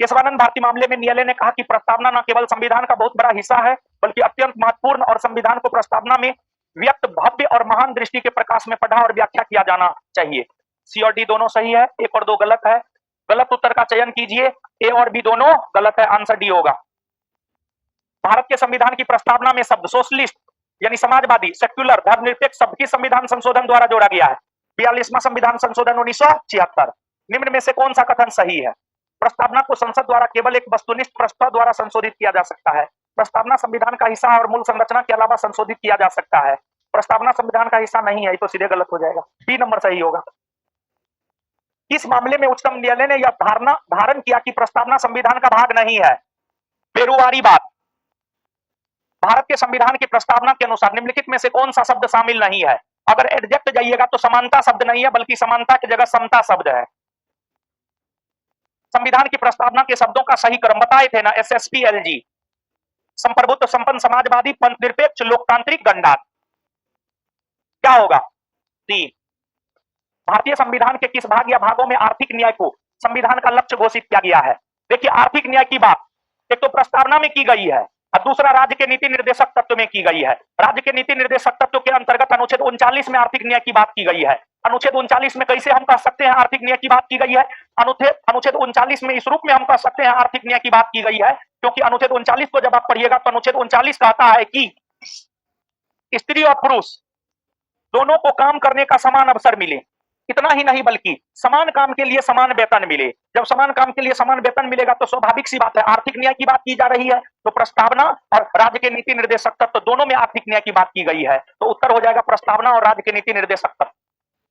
केशवानंद भारती मामले में न्यायालय ने कहा कि प्रस्तावना न केवल संविधान का बहुत बड़ा हिस्सा है, बल्कि अत्यंत महत्वपूर्ण, और संविधान को प्रस्तावना में व्यक्त भव्य और महान दृष्टि के प्रकाश में पढ़ा और व्याख्या किया जाना चाहिए। सी और डी दोनों सही है। 1 और 2 गलत है। गलत उत्तर का चयन कीजिए। ए और बी दोनों गलत है। आंसर डी होगा। भारत के संविधान की प्रस्तावना में शब्द सोशलिस्ट यानी समाजवादी, सेक्युलर, धर्मनिरपेक्ष शब्द की संविधान संशोधन द्वारा जोड़ा गया है। 42वां संविधान संशोधन 1976। निम्न में से कौन सा कथन सही है? प्रस्तावना को संसद द्वारा केवल एक वस्तुनिष्ठ प्रस्ताव द्वारा संशोधित किया जा सकता है। प्रस्तावना संविधान का हिस्सा और मूल संरचना के अलावा संशोधित किया जा सकता है। प्रस्तावना संविधान का हिस्सा नहीं है, तो सीधे गलत हो जाएगा। बी नंबर सही होगा। इस मामले में उच्चतम न्यायालय ने यह धारण किया कि प्रस्तावना संविधान का भाग नहीं है। बेरुवारी बात। भारत के संविधान की प्रस्तावना के अनुसार निम्नलिखित में से कौन सा शब्द शामिल नहीं है? अगर एडजेक्ट जाइएगा तो समानता शब्द नहीं है, बल्कि समानता की जगह समता शब्द है। संविधान की प्रस्तावना के शब्दों का सही क्रम बताए थे ना, SSPLG, संप्रभुत्व, संपन्न, समाजवादी, पंथ निरपेक्ष, लोकतांत्रिक, गणराज्य। क्या होगा? डी। भारतीय संविधान के किस भाग या भागों में आर्थिक न्याय को संविधान का लक्ष्य घोषित किया गया है? देखिए, आर्थिक न्याय की बात एक तो प्रस्तावना में की गई है और दूसरा राज्य के नीति निर्देशक तत्व में की गई है। राज्य के नीति निर्देशक तत्व के अंतर्गत अनुच्छेद 39 में आर्थिक न्याय की बात की गई है। अनुच्छेद 39 में कैसे हम कह सकते हैं आर्थिक न्याय की बात की गई है? अनुच्छेद 39 में इस रूप में हम कह सकते हैं आर्थिक न्याय की बात की गई है, क्योंकि अनुच्छेद 39 को जब आप पढ़िएगा तो अनुच्छेद 39 कहता है कि स्त्री और पुरुष दोनों को काम करने का समान अवसर मिले। इतना ही नहीं, बल्कि समान काम के लिए समान वेतन मिले। जब समान काम के लिए समान वेतन मिलेगा तो स्वाभाविक सी बात है आर्थिक न्याय की बात की जा रही है। तो प्रस्तावना और राज्य के नीति निर्देशक तत्व तो दोनों में आर्थिक न्याय की बात की गई है। तो उत्तर हो जाएगा प्रस्तावना और राज्य के नीति निर्देशक तत्व।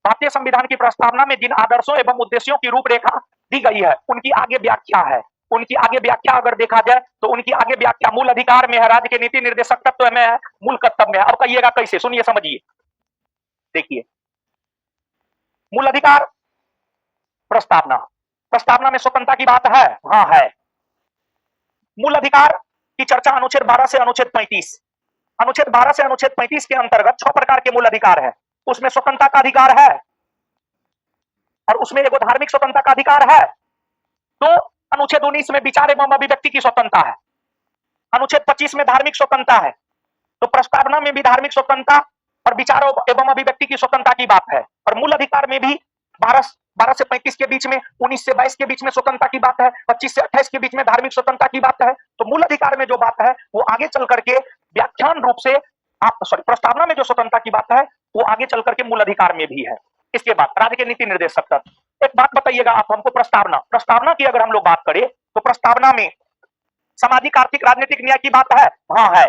भारतीय संविधान की प्रस्तावना में जिन आदर्शों एवं उद्देश्यों की रूपरेखा दी गई है उनकी आगे व्याख्या है। उनकी आगे व्याख्या अगर देखा जाए तो उनकी आगे व्याख्या मूल अधिकार में है, राज्य के नीति निर्देशक तत्व में है, मूल कर्तव्य में है। अब कहिएगा कैसे? सुनिए, समझिए, देखिए। मूल अधिकार, प्रस्तावना में स्वतंत्रता की बात है। हाँ है। मूल अधिकार की चर्चा अनुच्छेद 12 से अनुच्छेद 35, अनुच्छेद 12 से अनुच्छेद 35 के अंतर्गत 6 प्रकार के मूल अधिकार है। उसमें स्वतंत्रता का अधिकार है और उसमें एगो धार्मिक स्वतंत्रता का अधिकार है। तो अनुच्छेद 19 में विचार एवं अभिव्यक्ति की स्वतंत्रता है, अनुच्छेद 25 में धार्मिक स्वतंत्रता है। तो प्रस्तावना में भी धार्मिक स्वतंत्रता और विचार एवं अभिव्यक्ति की स्वतंत्रता की बात है, और मूल अधिकार में भी 12 से 35 के बीच में, 19 से 22 के बीच में स्वतंत्रता की बात है, 25 से 28 के बीच में धार्मिक स्वतंत्रता की बात है। तो मूल अधिकार में जो बात है वो आगे चल करके व्याख्यान रूप से प्रस्तावना में जो स्वतंत्रता की बात है वो आगे चल करके मूल अधिकार में भी है। इसके बाद राज्य के नीति निर्देशक तत्व। एक बात बताइएगा आप हमको, प्रस्तावना की अगर हम लोग बात करें तो प्रस्तावना में सामाजिक आर्थिक राजनीतिक न्याय की बात है, हाँ है।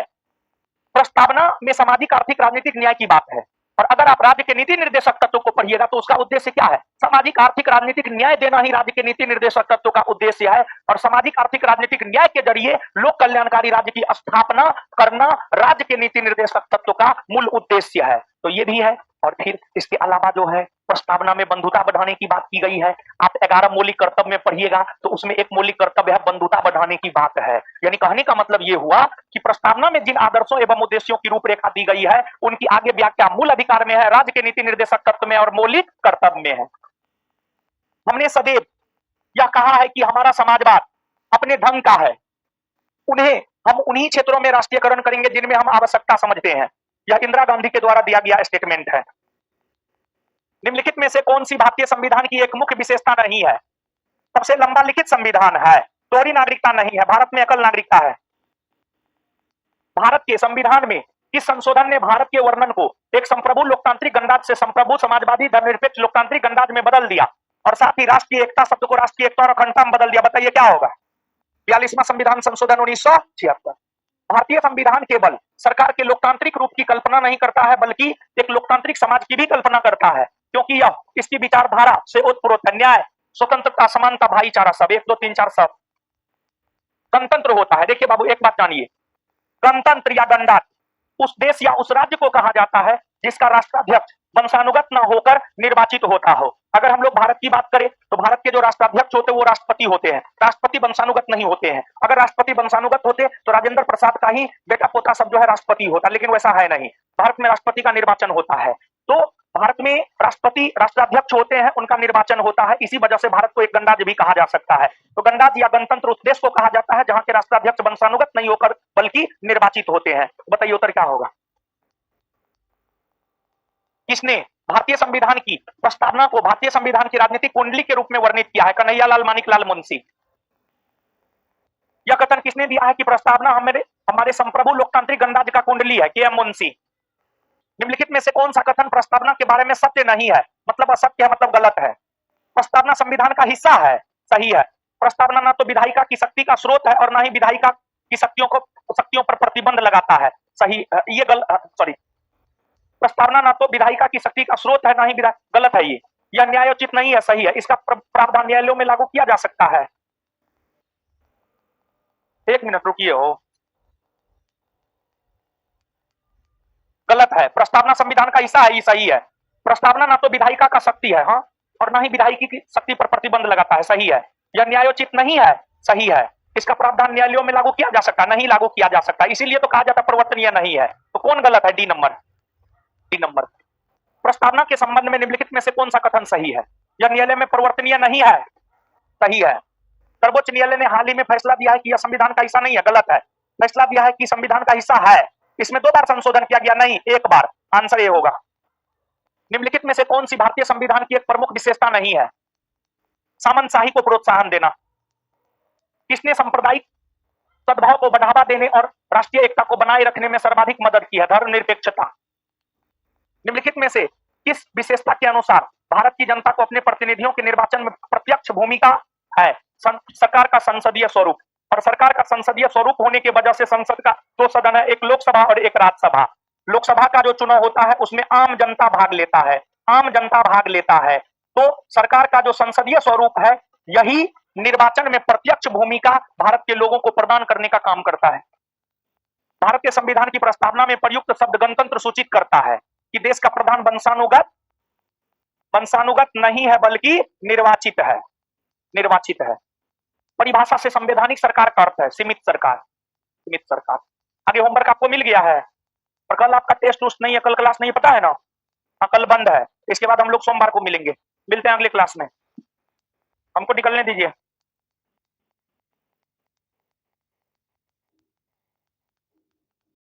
प्रस्तावना में सामाजिक आर्थिक राजनीतिक न्याय की बात है। और अगर आप राज्य के नीति निर्देशक तत्व को पढ़िएगा तो उसका उद्देश्य क्या है? सामाजिक आर्थिक राजनीतिक न्याय देना ही राज्य के नीति निर्देशक तत्व का उद्देश्य है। और सामाजिक आर्थिक राजनीतिक न्याय के जरिए लोक कल्याणकारी राज्य की स्थापना करना राज्य के नीति निर्देशक तत्व का मूल उद्देश्य है। तो ये भी है। और फिर इसके अलावा जो है प्रस्तावना में बंधुता बढ़ाने की बात की गई है। आप 11 मौलिक कर्तव्य में पढ़िएगा तो उसमें एक मौलिक कर्तव्य है बंधुता बढ़ाने की बात है। यानी कहने का मतलब ये हुआ कि प्रस्तावना में जिन आदर्शों एवं उद्देश्यों की रूपरेखा दी गई है उनकी आगे व्याख्या मूल अधिकार में है, राज्य के नीति निर्देशक तत्व में और मौलिक कर्तव्य में है। हमने सदैव यह कहा है कि हमारा समाजवाद अपने ढंग का है, हम उन्हीं क्षेत्रों में राष्ट्रीयकरण करेंगे जिनमें हम आवश्यकता समझते हैं। यह इंदिरा गांधी के द्वारा दिया गया स्टेटमेंट है। निम्नलिखित में से कौन सी भारतीय संविधान की एक मुख्य विशेषता नहीं है? सबसे लंबा लिखित संविधान है, दोहरी नागरिकता नहीं है, भारत में एकल नागरिकता है। भारत के संविधान में इस संशोधन ने भारत के वर्णन को एक संप्रभु लोकतांत्रिक गणराज्य से संप्रभु समाजवादी धर्मनिरपेक्ष लोकतांत्रिक गणराज्य में बदल दिया और साथ ही राष्ट्रीय एकता शब्द को राष्ट्रीय एकता और अखंडता में बदल दिया। बताइए क्या होगा? 42वां संविधान संशोधन 1976। भारतीय संविधान केवल सरकार के लोकतांत्रिक रूप की कल्पना नहीं करता है बल्कि एक लोकतांत्रिक समाज की भी कल्पना करता है, क्योंकि यह इसकी विचारधारा से ओतप्रोत है। न्याय, स्वतंत्रता, समानता, भाईचारा सब 1 2 3 4 सब गणतंत्र होता है। देखिए बाबू एक बात जानिए, गणतंत्र या गणराज्य उस देश या उस राज्य को कहा जाता है जिसका राष्ट्राध्यक्ष वंशानुगत न होकर निर्वाचित होता हो। अगर हम लोग भारत की बात करें तो भारत के जो राष्ट्राध्यक्ष होते हैं वो राष्ट्रपति होते हैं, राष्ट्रपति वंशानुगत नहीं होते हैं। अगर राष्ट्रपति वंशानुगत होते तो राजेंद्र प्रसाद का ही बेटा पोता सब जो है राष्ट्रपति होता, लेकिन वैसा है नहीं। भारत में राष्ट्रपति का निर्वाचन होता है। तो भारत में राष्ट्रपति राष्ट्राध्यक्ष होते हैं, उनका निर्वाचन होता है। इसी वजह से भारत को एक गणराज्य भी कहा जा सकता है। तो गणराज्य या गणतंत्र उस देश को कहा जाता है जहां के राष्ट्राध्यक्ष वंशानुगत नहीं होकर बल्कि निर्वाचित होते हैं। बताइए उत्तर क्या होगा? किसने भारतीय संविधान की प्रस्तावना को भारतीय संविधान की राजनीतिक कुंडली के रूप में वर्णित किया है? कन्हैयालाल मानिकलाल मुंशी। यह कथन किसने दिया है कि प्रस्तावना हमारे संप्रभु लोकतांत्रिक गणराज्य का कुंडली है? के एम मुंशी। निम्नलिखित में से कौन सा कथन प्रस्तावना के बारे में सत्य नहीं है? मतलब असत्य है, मतलब गलत है। प्रस्तावना संविधान का हिस्सा है, सही है। प्रस्तावना ना तो विधायिका की शक्ति का स्रोत है और ना ही विधायिका की शक्तियों पर प्रतिबंध लगाता है, सही। ये सॉरी, प्रस्तावना ना तो विधायिका की शक्ति का स्रोत है ना ही गलत है ये। यह न्यायोचित नहीं है, सही है। इसका प्रावधान न्यायालयों में लागू किया जा सकता है। एक मिनट रुकिए हो, गलत है। प्रस्तावना संविधान का हिस्सा है, ये सही है। प्रस्तावना ना तो विधायिका का शक्ति है, हाँ, और ना ही विधायिकी की शक्ति पर प्रतिबंध लगाता है, सही है। यह न्यायोचित नहीं है, सही है। इसका प्रावधान न्यायालयों में लागू किया जा सकता, नहीं लागू किया जा सकता, इसीलिए तो कहा जाता परिवर्तनीय नहीं है। तो कौन गलत है? D number. प्रस्तावना के संबंध में निम्नलिखित में से कौन सा कथन सही है? यह न्यायालय में परिवर्तनीय नहीं है, सही है। सर्वोच्च न्यायालय ने हाल ही में फैसला दिया है कि यह संविधान का हिस्सा नहीं है, गलत है। फैसला दिया है कि संविधान का हिस्सा है। इसमें 2 बार संशोधन किया गया, नहीं 1 बार। आंसर ये होगा। निम्नलिखित में से कौन सी भारतीय संविधान की एक प्रमुख विशेषता नहीं है? सामंतशाही को प्रोत्साहन देना। किसने सांप्रदायिक सद्भाव को बढ़ावा देने और राष्ट्रीय एकता को बनाए रखने में सर्वाधिक मदद की है? धर्मनिरपेक्षता। निम्नलिखित में से किस विशेषता के अनुसार भारत की जनता को अपने प्रतिनिधियों के निर्वाचन में प्रत्यक्ष भूमिका है? सरकार का संसदीय स्वरूप। और सरकार का संसदीय स्वरूप होने की वजह से संसद का 2 सदन है, एक लोकसभा और एक राज्यसभा। लोकसभा का जो चुनाव होता है उसमें आम जनता भाग लेता है, आम जनता भाग लेता है। तो सरकार का जो संसदीय स्वरूप है यही निर्वाचन में प्रत्यक्ष भूमिका भारत के लोगों को प्रदान करने का काम करता है। भारत के संविधान की प्रस्तावना में प्रयुक्त शब्द गणतंत्र सूचित करता है कि देश का प्रधान वंशानुगत नहीं है बल्कि निर्वाचित है, निर्वाचित है। परिभाषा से संवैधानिक सरकार का अर्थ है सीमित सरकार, सीमित सरकार। आगे होमवर्क आपको मिल गया है, और कल आपका टेस्ट उस्ट नहीं है, कल क्लास नहीं, पता है ना? हाँ, कल बंद है। इसके बाद हम लोग सोमवार को मिलेंगे। मिलते हैं अगले क्लास में, हमको निकलने दीजिए।